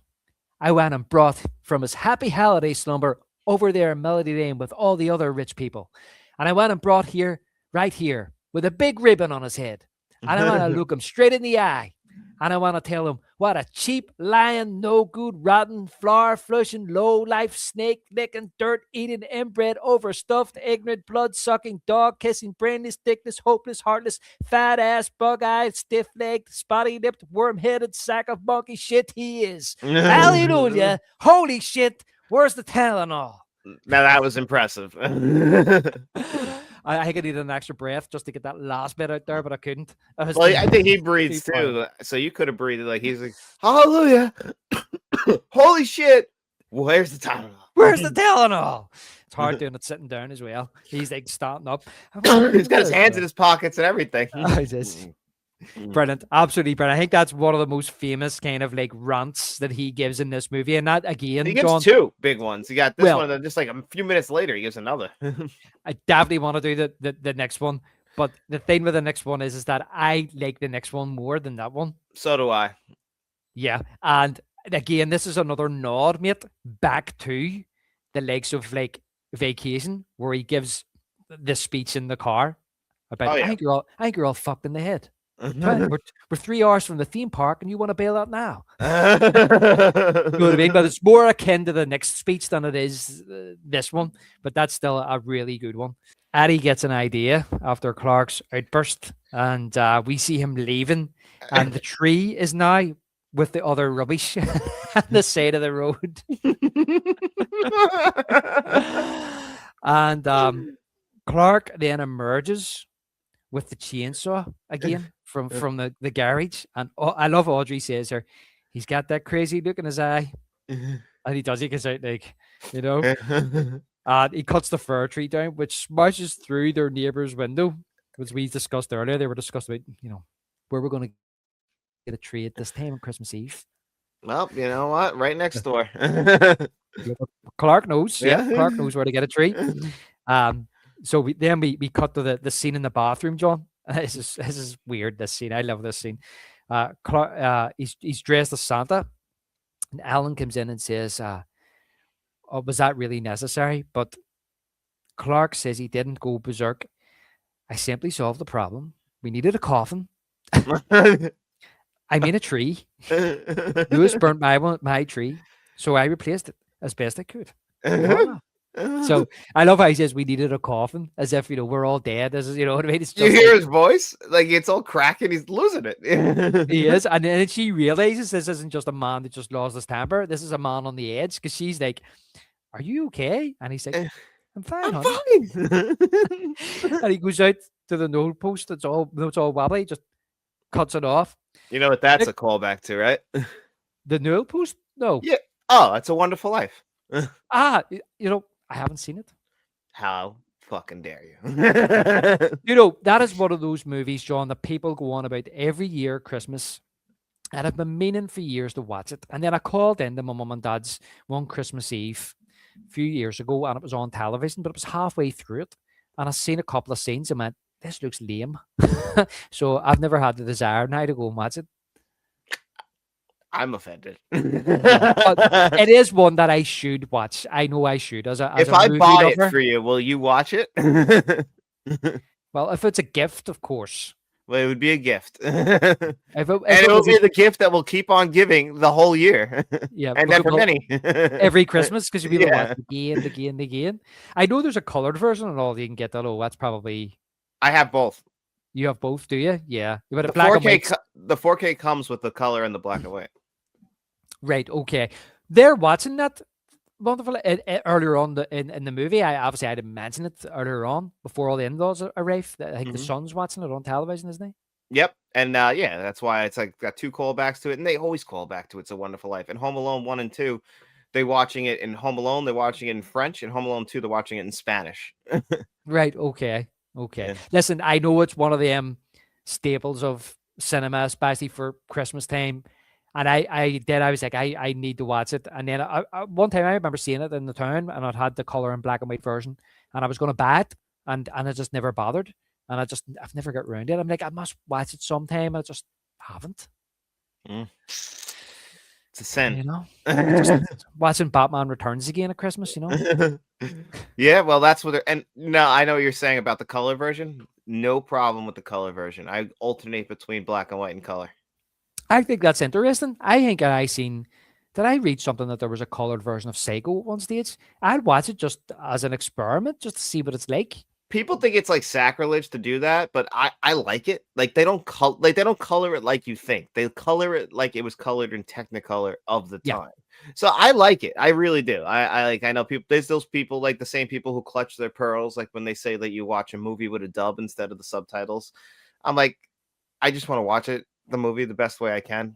I went and brought from his happy holiday slumber over there in Melody Lane with all the other rich people. And I went and brought here, right here, with a big ribbon on his head. And I want to look him straight in the eye. And I want to tell him what a cheap, lying, no good, rotten, flower flushing, low life, snake licking, dirt eating, inbred, overstuffed, ignorant, blood sucking, dog kissing, brainless, dickless, hopeless, heartless, fat ass, bug eyed, stiff legged, spotty lipped, worm headed sack of monkey shit he is. Hallelujah. Holy shit. Where's the Tylenol? Now that was impressive. I think I needed an extra breath just to get that last bit out there, but I couldn't. Well, I think he breathes too, so you could have breathed like he's like, "Hallelujah, holy shit, where's the Tylenol? Where's the Tylenol?" It's hard doing it sitting down as well. He's like starting up. He's got his hands in his pockets and everything. It is. Brilliant, absolutely brilliant. I think that's one of the most famous kind of like rants that he gives in this movie, and that again, He gives John, two big ones. You got this Well- one, and then just like a few minutes later, he gives another. I definitely want to do the next one. But the thing with the next one is that I like the next one more than that one. So do I. Yeah, and again, this is another nod, mate, back to the likes of like Vacation, where he gives this speech in the car about Oh, yeah. I think you're all fucked in the head. We're 3 hours from the theme park, and you want to bail out now. You know what I mean? But it's more akin to the next speech than it is this one. But that's still a really good one. Addie gets an idea after Clark's outburst, and we see him leaving, and the tree is now with the other rubbish on the side of the road. And Clark then emerges with the chainsaw again from the garage, and I love Audrey says her, he's got that crazy look in his eye, and he does. He gets out like, you know, he cuts the fir tree down, which smashes through their neighbor's window, as we discussed earlier. They were discussing about, you know, where we're going to get a tree at this time on Christmas Eve. Well, you know what? Right next door. Clark knows. Yeah. Yeah, Clark knows where to get a tree. So we cut to the scene in the bathroom, John. This is weird. This scene, I love this scene. Clark, he's dressed as Santa, and Alan comes in and says, "Oh, was that really necessary?" But Clark says he didn't go berserk. I simply solved the problem. We needed a coffin. I mean a tree. Lewis burnt my tree, so I replaced it as best I could. So I love how he says we needed a coffin, as if, you know, we're all dead. As you know what I mean? It's just You hear like, his voice? Like it's all cracking. He's losing it. he is, and then she realizes this isn't just a man that just lost his temper. This is a man on the edge, because she's like, "Are you okay?" And he's like, "I'm fine, I'm honey." fine. And he goes out to the nose post. It's all wobbly. Just cuts it off. You know what that's a callback to, right? The newel post? No. Yeah. Oh, It's a Wonderful Life. You know, I haven't seen it. How fucking dare you? You know, that is one of those movies, John, that people go on about every year Christmas. And I've been meaning for years to watch it. And then I called in to my mum and dad's one Christmas Eve a few years ago, and it was on television, but it was halfway through it. And I seen a couple of scenes and went, this looks lame. So I've never had the desire now to go and watch it. I'm offended. But it is one that I should watch. I know I should. If I buy it for you, will you watch it? Well, if it's a gift, of course. Well, it would be a gift. If it will be the gift that will keep on giving the whole year. Yeah, and then for many. every Christmas, because you'll be Yeah. like, again. I know there's a colored version and all you can get that. Oh, that's probably. I have both. You have both, do you? Yeah. But The black and 4K, white. the 4K comes with the color and the black and white. Right. Okay. They're watching that wonderful earlier on in the movie. I didn't mention it earlier on before all the in-laws arrived. I think the son's watching it on television, isn't he? Yep. And yeah, that's why it's like got two callbacks to it, and they always call back to It's a Wonderful Life. And Home Alone 1 and 2, they're watching it in Home Alone, they're watching it in French, and Home Alone 2, they're watching it in Spanish. Right. Okay. Okay. Yeah. Listen, I know it's one of them staples of cinema, especially for Christmas time. And I was like, I need to watch it. And then one time I remember seeing it in the town, and it had the color and black and white version, and I was going to buy it, and I just never bothered. And I've never got around it. I'm like, I must watch it sometime. I just haven't. It's a sin. You know, just watching Batman Returns again at Christmas, you know? Yeah, well, that's what and no, I know what you're saying about the color version. No problem with the color version. I alternate between black and white and color. I think that's interesting. I think did I read something that there was a colored version of Psycho at one stage? I'd watch it just as an experiment, just to see what it's like. people think it's like sacrilege to do that, but I like it. Like they don't color it like you think. They color it like it was colored in Technicolor of the Yeah. time. So I like it. I really do. I know people. There's those people like the same people who clutch their pearls like when they say that you watch a movie with a dub instead of the subtitles. I'm like, I just want to watch the movie the best way I can.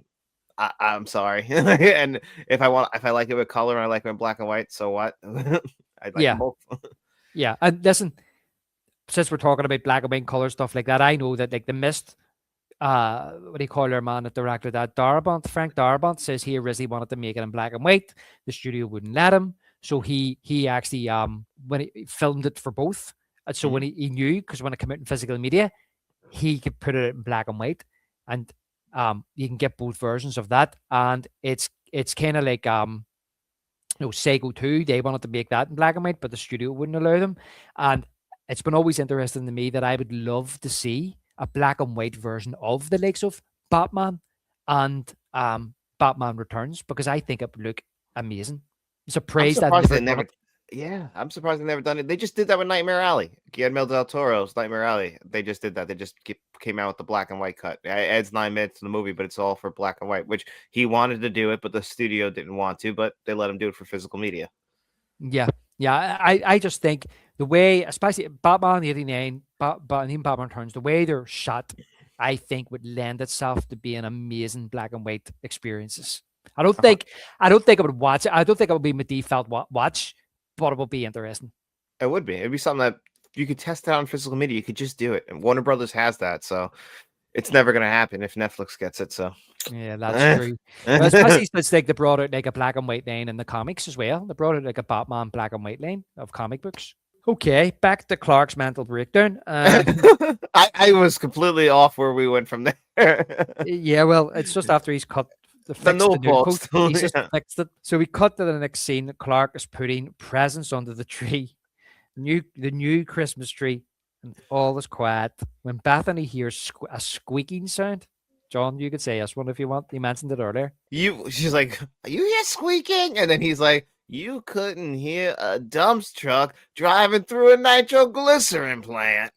I'm sorry. And if I like it with color and I like it in black and white, so what? I like Yeah. them both. Yeah. And listen, since we're talking about black and white color stuff like that, I know that like the Mist, what do you call their man that directed that? Frank Darabont says he originally wanted to make it in black and white. The studio wouldn't let him. So he actually when he filmed it for both. And so when he knew, because when it came out in physical media, he could put it in black and white. And you can get both versions of that. And it's kind of like Sego 2, they wanted to make that in black and white, but the studio wouldn't allow them. And it's been always interesting to me that I would love to see a black and white version of the likes of Batman and Batman Returns, because I think it would look amazing. It's a praise that I'm surprised they never done it. They just did that with Nightmare Alley. Guillermo del Toro's Nightmare Alley. They just did that. They just came out with the black and white cut. It adds 9 minutes to the movie, but it's all for black and white, which he wanted to do it, but the studio didn't want to, but they let him do it for physical media. Yeah. I just think the way, especially Batman 89, even Batman Returns, the way they're shot, I think would lend itself to being amazing black and white experiences. I don't think I would watch it. I don't think it would be my default watch, but it would be interesting. It would be. It'd be something that you could test out on physical media. You could just do it. And Warner Brothers has that, so it's never going to happen if Netflix gets it. So yeah, that's true. Especially since like they brought out like a black and white line in the comics as well. They brought out like a Batman black and white line of comic books. Okay, back to Clark's mental breakdown. I was completely off where we went from there. Yeah, well, it's just after he's cut the post. He's just fixed it. So we cut to the next scene. Clark is putting presents under the tree, the new Christmas tree, and all is quiet. When Bethany hears a squeaking sound, John, you could say yes one if you want. You mentioned it earlier. She's like, you hear squeaking? And then he's like, you couldn't hear a dump truck driving through a nitroglycerin plant.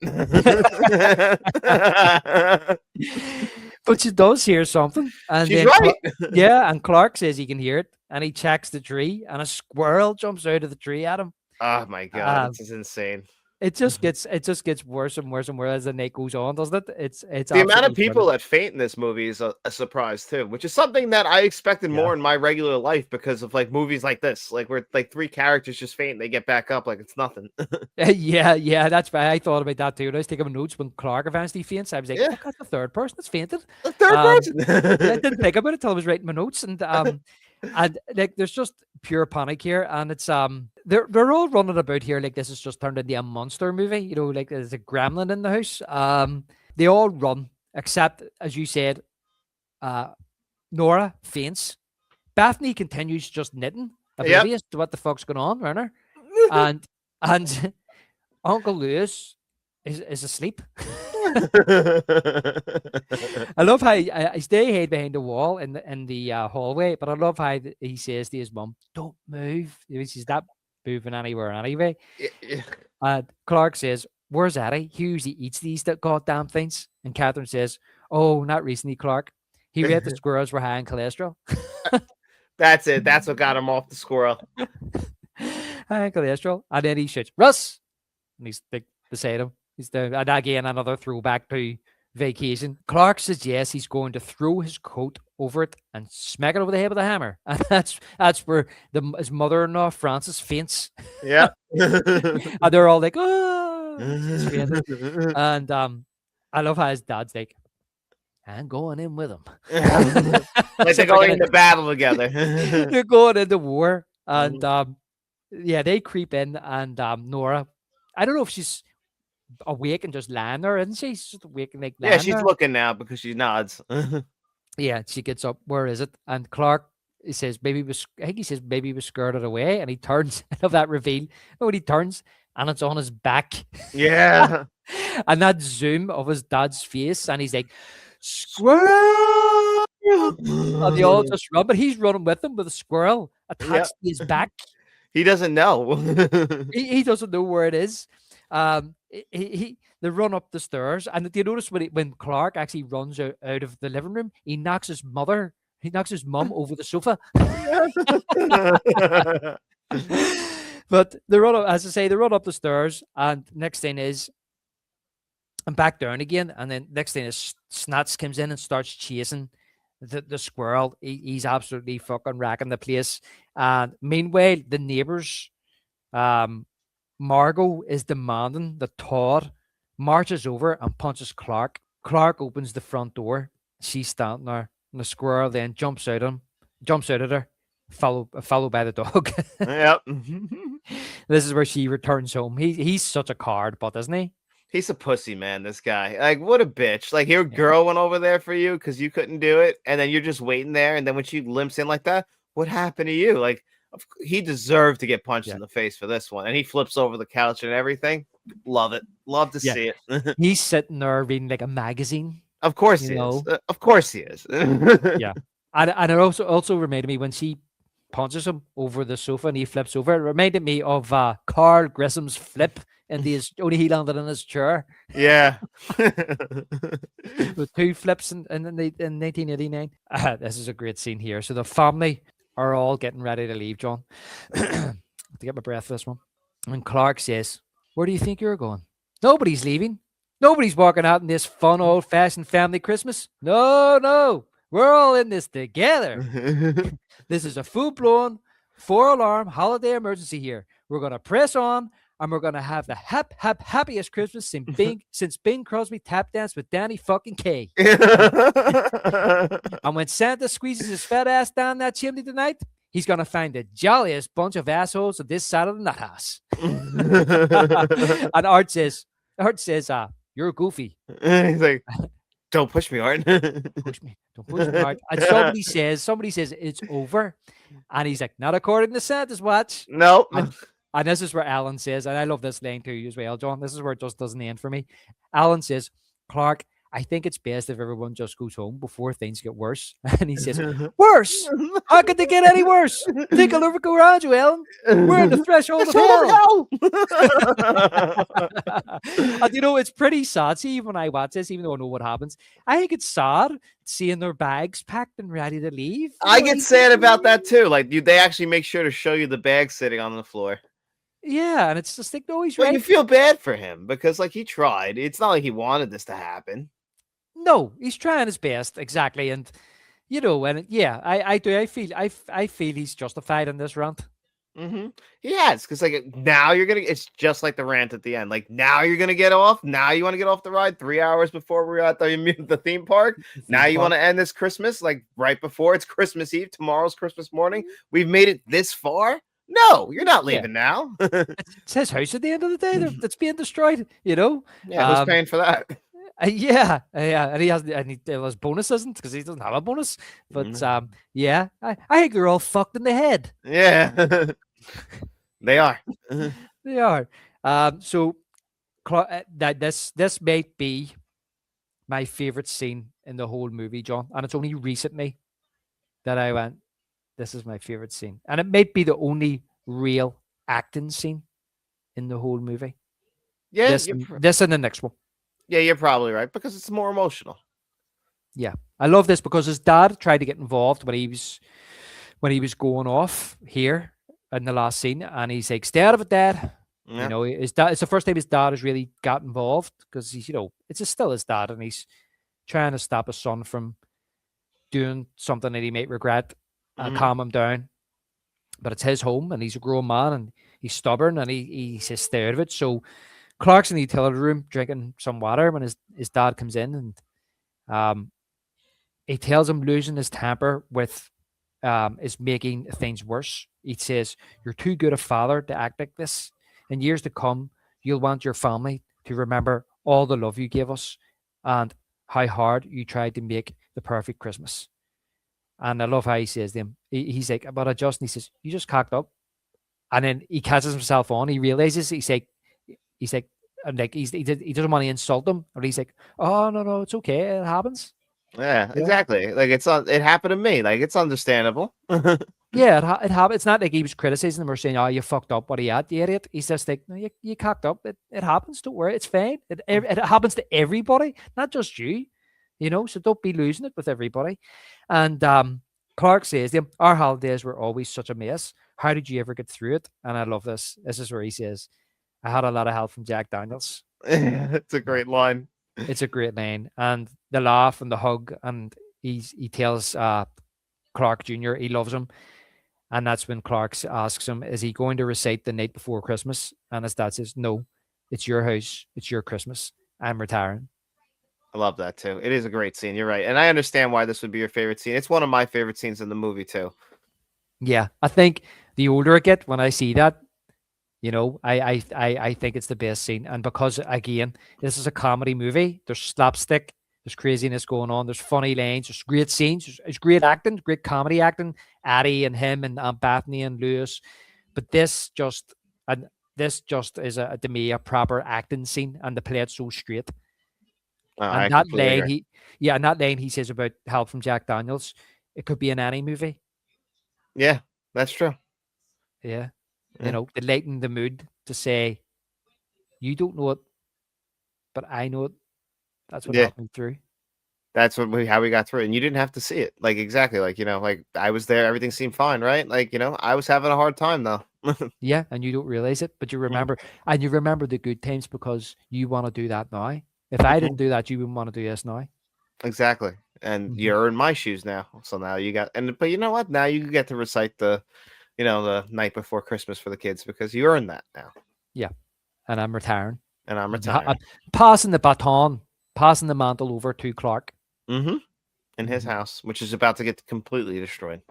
But she does hear something. And she's right. Yeah, and Clark says he can hear it. And he checks the tree, and a squirrel jumps out of the tree at him. Oh my god, this is insane. It just gets worse and worse and worse as the night goes on, doesn't it? It's the amount of people that faint in this movie is a surprise too, which is something that I expected more in my regular life because of like movies like this, like where like 3 characters just faint and they get back up like it's nothing. Yeah, that's right. I thought about that too. I was taking notes when Clark eventually faints. I was like, oh, that's the third person that's fainted. The third person. I didn't think about it until I was writing my notes, and like there's just pure panic here, and it's they're all running about here like this has just turned into a monster movie, like there's a gremlin in the house. They all run except, as you said, Nora faints. Bethany continues just knitting, oblivious to what the fuck's going on around her, and Uncle Lewis is asleep. I love how I stay hid behind the wall in the hallway, but I love how he says to his mum, "Don't move." She's not moving anywhere anyway. Clark says, "Where's Eddie? He usually eats these goddamn things." And Catherine says, "Oh, not recently, Clark. He read the squirrels were high in cholesterol." That's it. That's what got him off the squirrel. High in cholesterol. And then he shoots Russ, and he's like beside him. He's there, and again another throwback to Vacation. Clark says yes, he's going to throw his coat over it and smack it over the head with a hammer, and that's where his mother-in-law Frances faints. Yeah, and they're all like, "Oh!" And I love how his dad's like, "I'm going in with him." Like they're going into battle together. They're going into war, and they creep in, and Nora, I don't know if she's awake and just lying there, isn't she? She's just awake and like lying she's there. looking now because she nods. Yeah, she gets up. Where is it? And Clark, he says baby was scared it away, and he turns. I love that reveal. When he turns and it's on his back. Yeah. And that zoom of his dad's face, and he's like, "Squirrel!" And they all just run, but he's running with them with a squirrel attached to his back. He doesn't know. He doesn't know where it is. they run up the stairs, and do you notice when Clark actually runs out of the living room, he knocks his mum over the sofa. But they run up, as I say, they run up the stairs, and next thing is, and back down again, and then next thing is Snats comes in and starts chasing the squirrel. He's absolutely fucking racking the place. And meanwhile, the neighbors, Margot is demanding that Todd marches over and punches Clark. Clark opens the front door. She's standing there, and the squirrel then jumps out at her, followed by the dog. Yep. This is where she returns home. He's such a card, but isn't he? He's a pussy, man, this guy. Like, what a bitch. Like, your girl went over there for you because you couldn't do it, and then you're just waiting there, and then when she limps in like that, what happened to you? Like, he deserved to get punched in the face for this one, and he flips over the couch and everything. Love it. Love to see it. He's sitting there reading like a magazine. Of course he is. Of course he is. Yeah. And it also reminded me when she punches him over the sofa and he flips over. It reminded me of Carl Grissom's flip and only he landed in his chair. Yeah. With 2 flips in 1989. This is a great scene here. So the family are all getting ready to leave, John. To get my breath for this one. And Clark says, "Where do you think you're going?" "Nobody's leaving. Nobody's walking out in this fun old-fashioned family Christmas. No. We're all in this together. This is a full-blown 4-alarm holiday emergency here. We're going to press on, and we're going to have the happiest Christmas since Bing Crosby tap danced with Danny fucking Kaye. And when Santa squeezes his fat ass down that chimney tonight, he's going to find the jolliest bunch of assholes on this side of the nut house." And Art says, "You're goofy." He's like, "Don't push me, Art." Don't push me, Art. And somebody says it's over. And he's like, "Not according to Santa's watch." Nope. And this is where Alan says, and I love this line too as well, John. This is where it just doesn't end for me. Alan says, "Clark, I think it's best if everyone just goes home before things get worse." And he says, "Worse? How could they get any worse? Take a look around you, Alan. We're at the threshold of hell." And it's pretty sad. See, even when I watch this, even though I know what happens, I think it's sad seeing their bags packed and ready to leave. I get sad about that too. Like, they actually make sure to show you the bag sitting on the floor. Yeah, and it's just like, no, he's But right. you feel bad for him because, like, he tried. It's not like he wanted this to happen. No, he's trying his best, exactly. And and yeah, I do. I feel he's justified in this rant. Mm-hmm. He has, because like now it's just like the rant at the end. Like, now you're gonna get off. Now you want to get off the ride 3 hours before we're at the theme park. Now you want to end this Christmas like right before it's Christmas Eve. Tomorrow's Christmas morning. We've made it this far. No, you're not leaving now. It's his house at the end of the day that's being destroyed. Yeah, who's paying for that? Yeah, and he has bonuses because he doesn't have a bonus. But yeah, I think they're all fucked in the head. Yeah, they are. They are. So that this might be my favorite scene in the whole movie, John, and it's only recently that I went, "This is my favorite scene," and it might be the only real acting scene in the whole movie. Yeah, this and the next one. Yeah, you're probably right because it's more emotional. Yeah, I love this because his dad tried to get involved when he was going off here in the last scene, and he's like, "Stay out of it, Dad." Yeah. His dad. It's the first time his dad has really got involved because he's, it's still his dad, and he's trying to stop his son from doing something that he might regret and calm him down. But it's his home, and he's a grown man, and he's stubborn, and he says, "Stay out of it." So Clark's in the utility room drinking some water when his dad comes in, and he tells him losing his temper with is making things worse. He says, "You're too good a father to act like this. In years to come, you'll want your family to remember all the love you gave us and how hard you tried to make the perfect Christmas." And I love how he says to him, he's like, "But I just," and he says, "You just cocked up." And then he catches himself on. He realizes, he's like, and like he doesn't want to insult him, or he's like, "Oh no, it's okay, it happens." Yeah, exactly. Like it happened to me. Like, it's understandable. Yeah, it happened. It's not like he was criticizing them or saying, "Oh, you fucked up. What are you at, you idiot?" He's just like, "No, you cocked up. It happens. Don't worry. It's fine. It happens to everybody, not just you. So don't be losing it with everybody." And Clark says to him, "Our holidays were always such a mess. How did you ever get through it?" And I love this. This is where he says, "I had a lot of help from Jack Daniels." It's a great line. It's a great line, and the laugh and the hug, and he tells Clark Jr. he loves him. And that's when Clark asks him, is he going to recite the night before Christmas? And his dad says, no, it's your house. It's your Christmas. I'm retiring. I love that too. It is a great scene. You're right. And I understand why this would be your favorite scene. It's one of my favorite scenes in the movie too. Yeah. I think the older I get, when I see that, I think it's the best scene. And because, again, this is a comedy movie, there's slapstick, there's craziness going on, there's funny lines, there's great scenes, there's great acting, great comedy acting, Addie and him and Aunt Bethany and Lewis. But this just is to me a proper acting scene, and they play it so straight. I And that completely line agree. and that line he says about help from Jack Daniels, it could be in any movie. Yeah, that's true. Yeah. Yeah. To lighten the mood, to say, you don't know it, but I know it. That's what Yeah. helped me through. That's how we got through it. And you didn't have to see it. Like, exactly. Like, like I was there. Everything seemed fine, right? Like, I was having a hard time though. Yeah, and you don't realize it, but you remember, and you remember the good times because you want to do that now. If I didn't do that, you wouldn't want to do this now. Exactly. And you're in my shoes now. So now you got, but you know what? Now you get to recite the night before Christmas for the kids because you earned that now. Yeah. And I'm retiring. And I'm retiring. Passing the baton, passing the mantle over to Clark. Mm-hmm. In his house, which is about to get completely destroyed.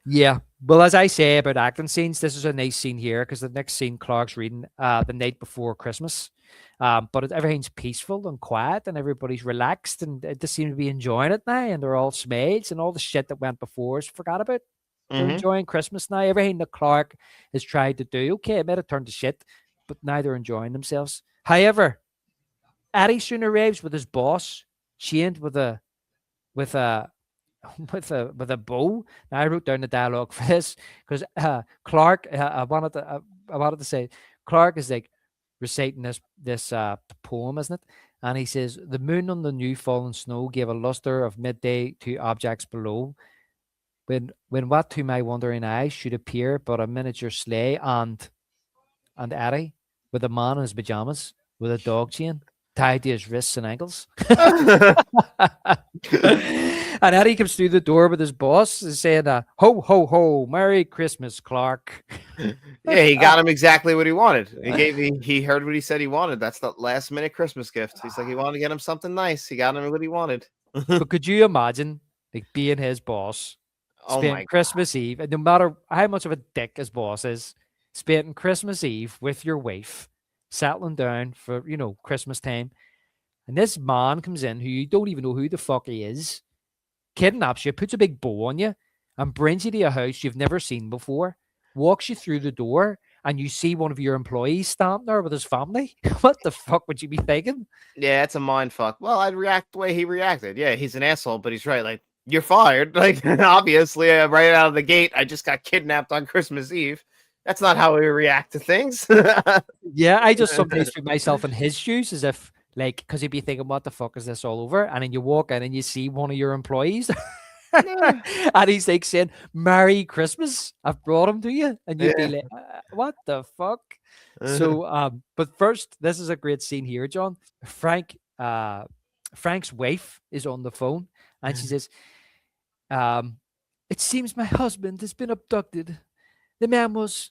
Yeah. Well, as I say about acting scenes, this is a nice scene here because the next scene, Clark's reading the night before Christmas. But everything's peaceful and quiet and everybody's relaxed and they seem to be enjoying it now, and they're all smiles, and all the shit that went before is forgot about. They're enjoying Christmas now. Everything that Clark has tried to do, okay, it might have turned to shit, but now they're enjoying themselves. However, Addie soon arrives with his boss, chained with a with a bow. Now I wrote down the dialogue for this because Clark. I wanted to say Clark is like reciting this poem, isn't it? And he says, "The moon on the new fallen snow gave a luster of midday to objects below. When what to my wondering eyes should appear but a miniature sleigh and Addie with a man in his pajamas with a dog chain tied to his wrists and ankles." And Eddie comes through the door with his boss saying, "Ho, ho, ho, Merry Christmas, Clark." Yeah, he got him exactly what he wanted. He heard what he said he wanted. That's the last minute Christmas gift. He's like, he wanted to get him something nice. He got him what he wanted. But could you imagine like being his boss, Oh spending my God. Christmas Eve, and no matter how much of a dick his boss is, spending Christmas Eve with your wife, settling down for Christmas time, and this man comes in who you don't even know who the fuck he is, kidnaps you, puts a big bow on you, and brings you to a house you've never seen before, walks you through the door, and you see one of your employees standing there with his family. What the fuck would you be thinking? Yeah, it's a mind fuck. Well, I'd react the way he reacted. Yeah, he's an asshole, but he's right. Like, you're fired. Like, obviously, right out of the gate, I just got kidnapped on Christmas Eve. That's not how we react to things. Yeah, I just sometimes put myself in his shoes as if, like, because he'd be thinking, what the fuck is this all over? And then you walk in and you see one of your employees and he's like saying, "Merry Christmas, I've brought him to you." And you'd be like, what the fuck? So, but first, this is a great scene here, John. Frank's wife is on the phone and she says, "It seems my husband has been abducted. The man was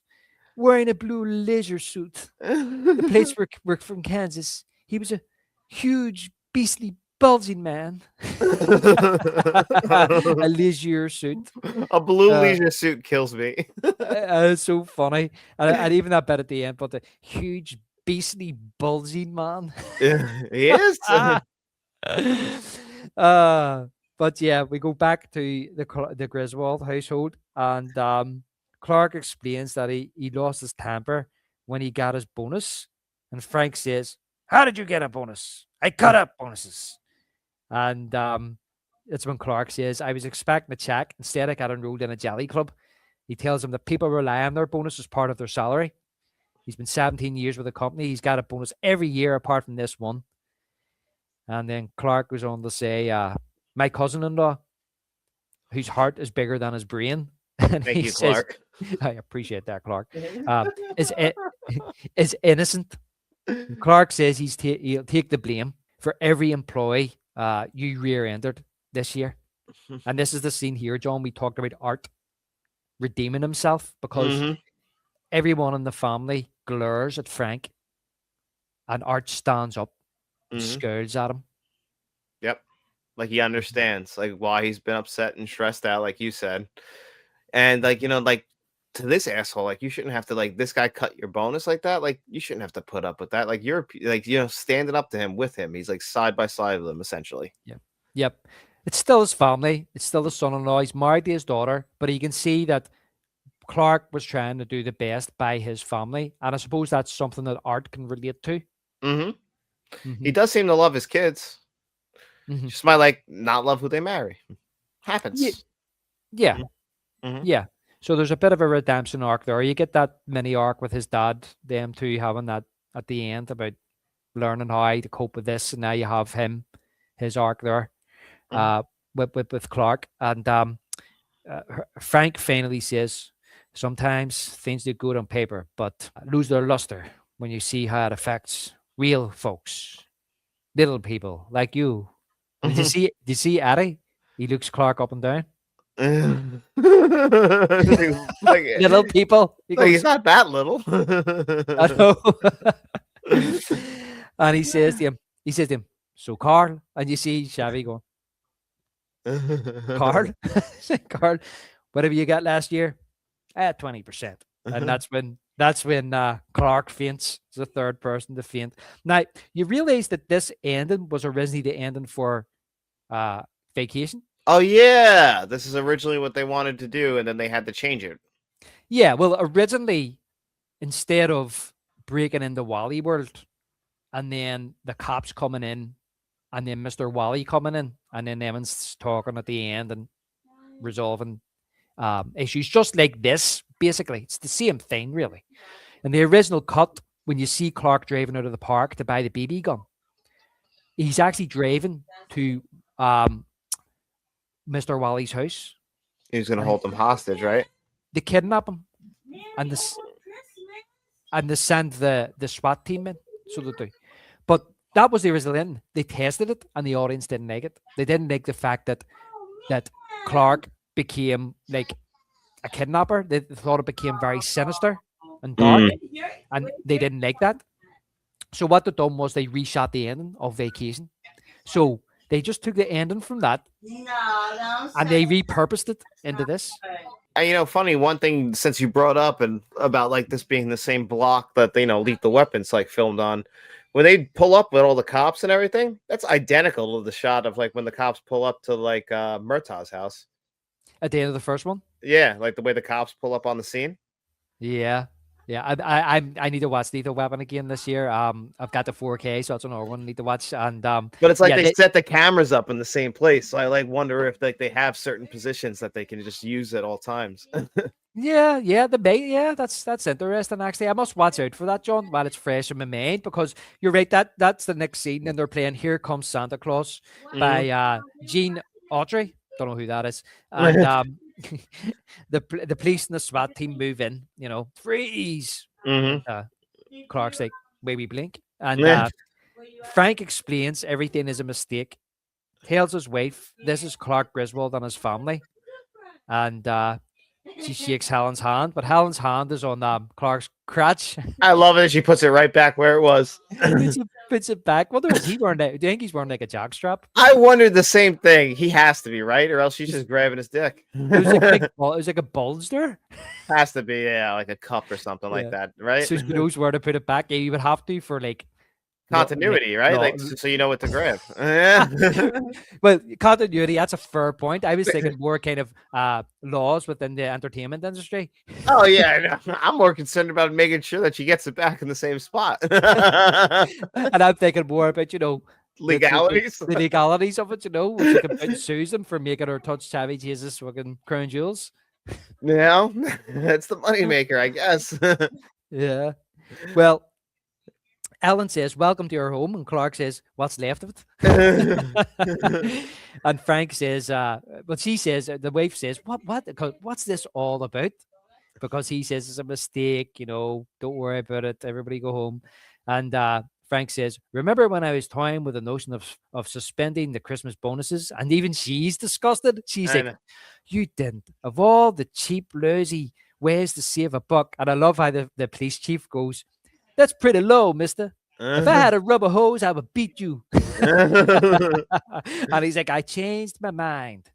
wearing a blue leisure suit. The plates were from Kansas. He was a huge, beastly, bulging man." A leisure suit. A blue leisure suit kills me. It's so funny. And even that bit at the end, but the huge, beastly, bulging man. He is. But yeah, we go back to the Griswold household, and Clark explains that he lost his temper when he got his bonus. And Frank says, "How did you get a bonus? I cut up bonuses." And it's when Clark says, "I was expecting a check. Instead, I got enrolled in a jelly club." He tells him that people rely on their bonus as part of their salary. He's been 17 years with the company. He's got a bonus every year apart from this one. And then Clark goes on to say, my cousin-in-law, whose heart is bigger than his brain. And Thank he you, says, Clark. I appreciate that, Clark. Is innocent. And Clark says he'll take the blame for every employee you rear-ended this year. And this is the scene here, John. We talked about Art redeeming himself because everyone in the family glares at Frank, and Art stands up and scowls at him. Yep. Like he understands like why he's been upset and stressed out, like you said. And like, like to this asshole, like you shouldn't have to like this guy cut your bonus like that. Like you shouldn't have to put up with that. Like you're like, standing up to him with him. He's like side by side with him essentially. Yeah. Yep. It's still his family. It's still his son-in-law. He's married to his daughter, but he can see that Clark was trying to do the best by his family. And I suppose that's something that Art can relate to. He does seem to love his kids. Mhm. Just might like not love who they marry. Happens. Yeah. Yeah. So there's a bit of a redemption arc there. You get that mini arc with his dad, them two having that at the end about learning how to cope with this. And now you have his arc there with Clark. And Frank finally says, sometimes things look good on paper, but lose their luster when you see how it affects real folks, little people like you. And do you see Eddie? He looks Clark up and down. Like, Little people. He like, goes, he's not that little. I know. And he says to him, so Carl, and you see Chevy going, Carl, Carl, whatever you got last year, at 20%. And that's when Clark faints. It's the third person to faint. Now, you realize that this ending was originally the ending for Vacation. Oh yeah, this is originally what they wanted to do, and then they had to change it. Yeah, well, originally, instead of breaking into Wally World, and then the cops coming in, and then Mr. Wally coming in, and then Evan's talking at the end and resolving issues just like this. Basically, it's the same thing, really. In the original cut, when you see Clark driving out of the park to buy the BB gun, he's actually driving to Mr. Wally's house. He's gonna hold them hostage, right? They kidnap him, and they send the SWAT team in. So they do. But that was the original end. They tested it, and the audience didn't like it. They didn't like the fact that Clark became like a kidnapper. They thought it became very sinister and dark, and they didn't like that. So what they done was they reshot the ending of Vacation. So they just took the ending from that and they repurposed it into this. And funny one thing, since you brought up and about like this being the same block that Lethal Weapons like filmed on, when they pull up with all the cops and everything, that's identical to the shot of like when the cops pull up to like Murtaugh's house At the end of the first one? Yeah, like the way the cops pull up on the scene. Yeah. I need to watch Lethal Weapon again this year. I've got the 4K, so that's another one I need to watch. And but it's like they set the cameras up in the same place. So I like wonder if like they have certain positions that they can just use at all times. That's interesting. Actually, I must watch out for that, John, while it's fresh in my mind, because you're right. That's the next scene, and they're playing "Here Comes Santa Claus" by Gene Autry. Don't know who that is. And the police and the SWAT team move in. Freeze. Clark's like, "Baby, blink," and Frank explains everything is a mistake. Tells his wife this is Clark Griswold and his family, and she shakes Helen's hand, but Helen's hand is on Clark's crotch. I love it. She puts it right back where it was. She puts it back. Wonder is he wearing that? Do you think he's wearing like a jockstrap? I wondered the same thing. He has to be, right? Or else she's just grabbing his dick. It was like a bulge there. Has to be, yeah, like a cup or something like that, right? So he knows where to put it back. Yeah, you would have to for like continuity, right? Like so you know what to grab. Yeah. Well, continuity, that's a fair point. I was thinking more kind of laws within the entertainment industry. Oh yeah, I'm more concerned about making sure that she gets it back in the same spot. And I'm thinking more about legalities, the legalities of it. Which you can sue them for making her touch Chevy Jesus fucking crown jewels. You know, that's the moneymaker, I guess. Yeah. Well, Ellen says, "Welcome to your home," and Clark says, "What's left of it?" And Frank says, "But she says, the wife says, what's this all about?" Because he says it's a mistake, don't worry about it. Everybody go home. And Frank says, "Remember when I was toying with the notion of suspending the Christmas bonuses?" And even she's disgusted. She's I like, know. "You didn't. Of all the cheap, lousy ways to save a buck." And I love how the police chief goes, "That's pretty low, mister. If I had a rubber hose, I would beat you." And he's like, "I changed my mind."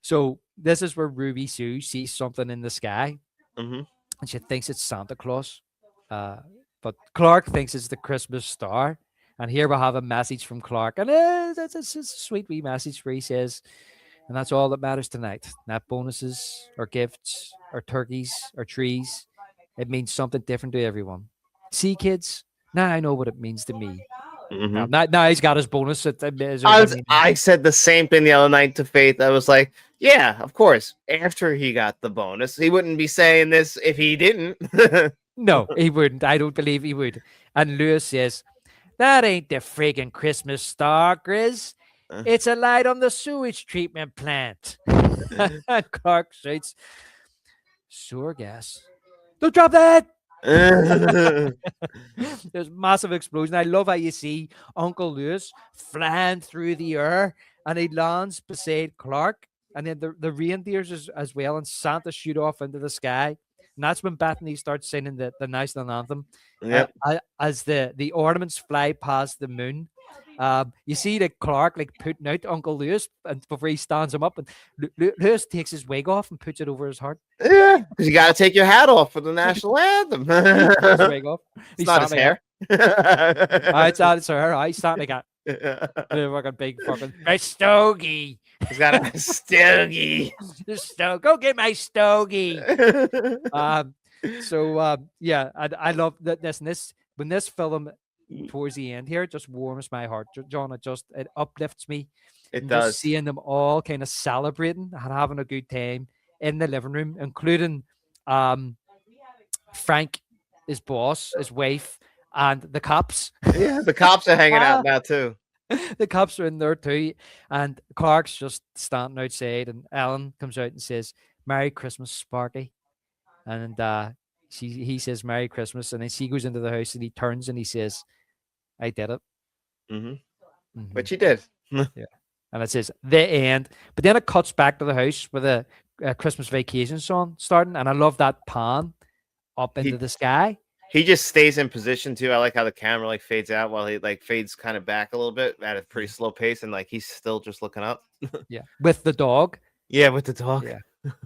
So this is where Ruby Sue sees something in the sky, Mhm. and she thinks it's Santa Claus. But Clark thinks it's the Christmas star. And here we have a message from Clark. And it's a sweet wee message where he says, "And that's all that matters tonight. Not bonuses or gifts or turkeys or trees. It means something different to everyone. See, kids, now I know what it means to me." Mhm. Now he's got his bonus. I said the same thing the other night to Faith. I was like, yeah, of course. After he got the bonus, he wouldn't be saying this if he didn't. No, he wouldn't. I don't believe he would. And Lewis says, "That ain't the friggin' Christmas star, Grizz. It's a light on the sewage treatment plant." And Clark shouts, "Sewer gas. Don't drop that." There's massive explosion. I love how you see Uncle Lewis flying through the air and he lands beside Clark. And then the reindeers as well and Santa shoot off into the sky. And that's when Bethany starts singing the national anthem Yep. as the ornaments fly past the moon. You see that Clark like putting out Uncle Lewis and before he stands him up, and Lewis takes his wig off and puts it over his heart. Yeah, because you got to take your hat off for the national anthem. He takes his wig off. It's He's not his starting like hair. it's her. He's starting like a fucking big fucking a stogie. He's got a stogie. Go get my stogie. Yeah, I love that this when this film towards the end here, it just warms my heart, John. It uplifts me. It And does. just seeing them all kind of celebrating and having a good time in the living room, including Frank, his boss, his wife, and the cops. Yeah, the cops are hanging out now too. The cops are in there too, and Clark's just standing outside, and Ellen comes out and says, "Merry Christmas, Sparky," and he says, "Merry Christmas," and then she goes into the house and he turns and he says, "I did it." But you did. Yeah. And it says the end. But then it cuts back to the house with a Christmas Vacation song starting. And I love that pan up into the sky. He just stays in position too. I like how the camera like fades out while he like fades kind of back a little bit at a pretty slow pace, and like he's still just looking up. Yeah. With the dog. Yeah, with the dog. Yeah.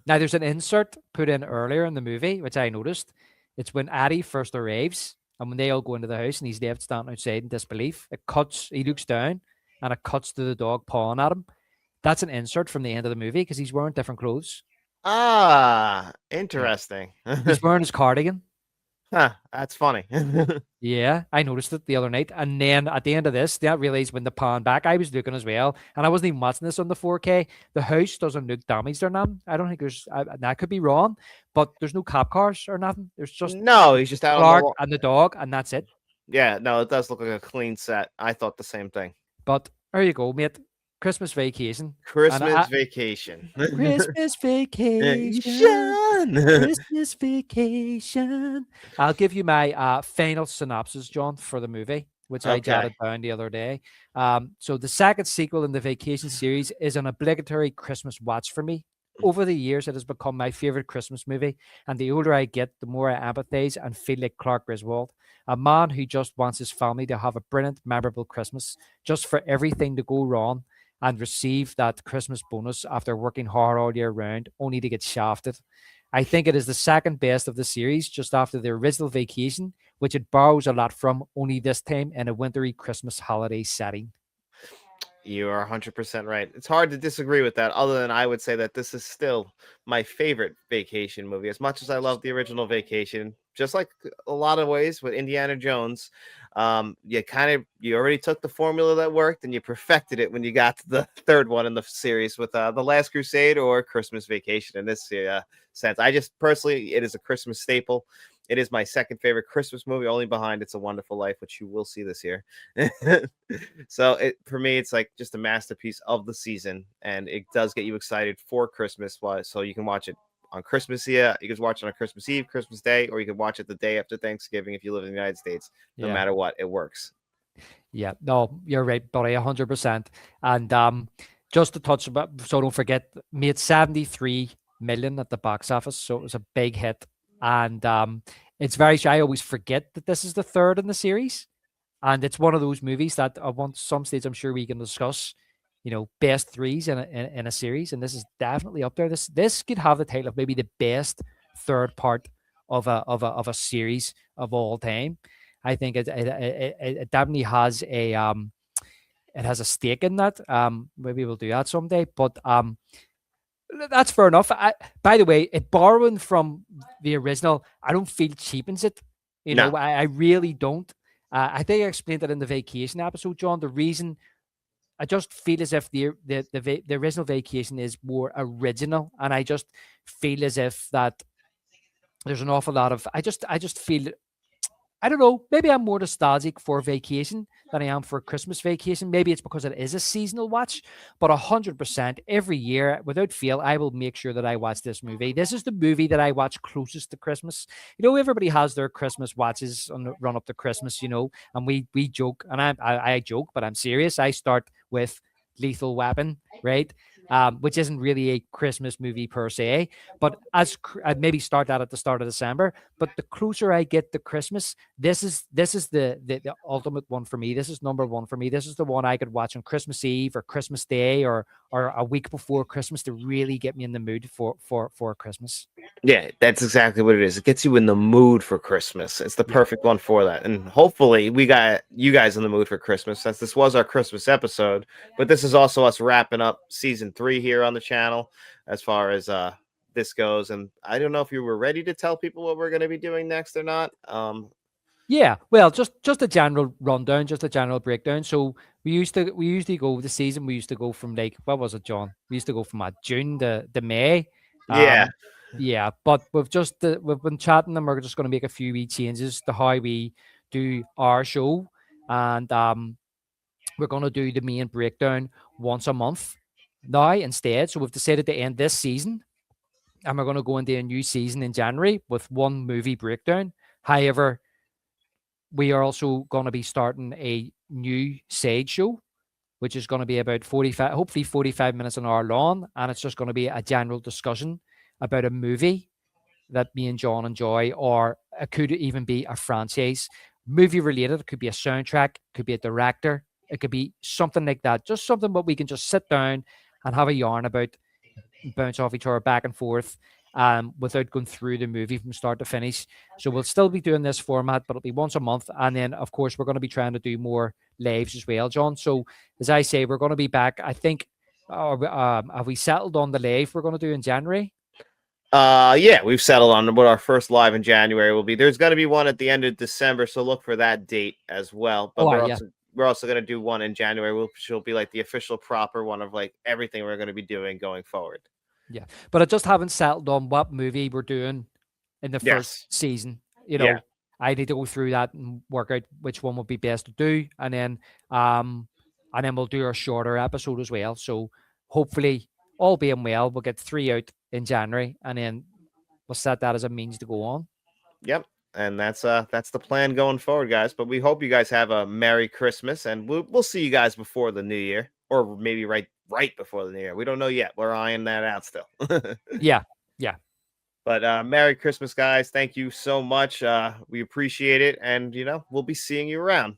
Now there's an insert put in earlier in the movie, which I noticed. It's when Addie first arrives and when they all go into the house and he's left standing outside in disbelief. He looks down and it cuts to the dog pawing at him. That's an insert from the end of the movie because he's wearing different clothes. Ah, interesting. He's wearing his cardigan. Huh, that's funny. Yeah, I noticed it the other night. And then at the end of this, I realized when the pan back, I was looking as well. And I wasn't even watching this on the 4K. The house doesn't look damaged or nothing. I don't think I could be wrong, but there's no cop cars or nothing. There's just no, he's just out Clark on and the dog, and that's it. Yeah, no, it does look like a clean set. I thought the same thing. But there you go, mate. Christmas Vacation. Christmas Vacation. Christmas Vacation. Christmas Vacation. I'll give you my final synopsis, John, for the movie, which I jotted down the other day. So the second sequel in the Vacation series is an obligatory Christmas watch for me. Over the years, it has become my favorite Christmas movie, and the older I get, the more I empathize and feel like Clark Griswold, a man who just wants his family to have a brilliant, memorable Christmas, just for everything to go wrong and receive that Christmas bonus after working hard all year round, only to get shafted. I think it is the second best of the series, just after the original Vacation, which it borrows a lot from, only this time in a wintry Christmas holiday setting. You are 100% right. It's hard to disagree with that, other than I would say that this is still my favorite Vacation movie. As much as I love the original Vacation, just like a lot of ways with Indiana Jones, you already took the formula that worked and you perfected it when you got to the third one in the series with The Last Crusade or Christmas Vacation. In this sense, I just personally, it is a Christmas staple. It is my second favorite Christmas movie, only behind It's a Wonderful Life, which you will see this year. So for me, it's like just a masterpiece of the season, and it does get you excited for Christmas. So you can watch it on Christmas. Yeah, you can watch it on Christmas Eve, Christmas Day, or you can watch it the day after Thanksgiving if you live in the United States. No matter what, it works. Yeah, no, you're right, buddy, 100%. And just to touch about, so don't forget, made 73 million at the box office, so it was a big hit. And it's very, I always forget that this is the third in the series, and it's one of those movies that I want some stage I'm sure we can discuss, best threes in a series, and this is definitely up there. This could have the title of maybe the best third part of a series of all time. I think it definitely has a stake in that. Maybe we'll do that someday, but that's fair enough. By the way, it borrowing from the original, I don't feel cheapens it. No. I really don't. I think I explained that in the Vacation episode, John. The reason I just feel as if the original Vacation is more original, and I just feel as if that there's an awful lot of I just feel, I don't know, maybe I'm more nostalgic for Vacation than I am for Christmas Vacation. Maybe it's because it is a seasonal watch, but 100% every year, without fail, I will make sure that I watch this movie. This is the movie that I watch closest to Christmas. Everybody has their Christmas watches on the run up to Christmas, and we joke, and I joke, but I'm serious. I start with Lethal Weapon, right? Which isn't really a Christmas movie per se, but I'd maybe start that at the start of December. But the closer I get to Christmas, this is the ultimate one for me. This is number one for me. This is the one I could watch on Christmas Eve or Christmas Day or a week before Christmas to really get me in the mood for Christmas. Yeah, that's exactly what it is. It gets you in the mood for Christmas. It's the perfect one for that. And hopefully we got you guys in the mood for Christmas, since this was our Christmas episode. But this is also us wrapping up season 3 here on the channel as far as this goes. And I don't know if you were ready to tell people what we're going to be doing next or not. Yeah, well, just a general rundown, just a general breakdown. So we usually go the season. We used to go from, like, what was it, John? We used to go from June to May. Yeah. Yeah, but we've been chatting, and we're just going to make a few wee changes to how we do our show, and we're going to do the main breakdown once a month now instead. So we've decided to end this season, and we're going to go into a new season in January with one movie breakdown. However, we are also going to be starting a new side show, which is going to be about 45 minutes an hour long, and it's just going to be a general discussion about a movie that me and John enjoy, or it could even be a franchise, movie related. It could be a soundtrack, it could be a director, it could be something like that. Just something that we can just sit down and have a yarn about, bounce off each other back and forth, without going through the movie from start to finish. So we'll still be doing this format, but it'll be once a month. And then, of course, we're going to be trying to do more lives as well, John. So as I say, we're going to be back, I think, have we settled on the live we're going to do in January? Yeah, we've settled on what our first live in January will be. There's going to be one at the end of December, so look for that date as well. But we're also going to do one in January, which will be like the official proper one of like everything we're going to be doing going forward. Yeah, but I just haven't settled on what movie we're doing in the first season. I need to go through that and work out which one would be best to do, and then we'll do our shorter episode as well. So hopefully, all being well, we'll get 3 out in January, and then we'll set that as a means to go on. Yep. And that's the plan going forward, guys. But we hope you guys have a Merry Christmas, and we'll see you guys before the New Year, or maybe right before the New Year. We don't know yet. We're eyeing that out still. Yeah. But Merry Christmas, guys. Thank you so much. We appreciate it, and we'll be seeing you around.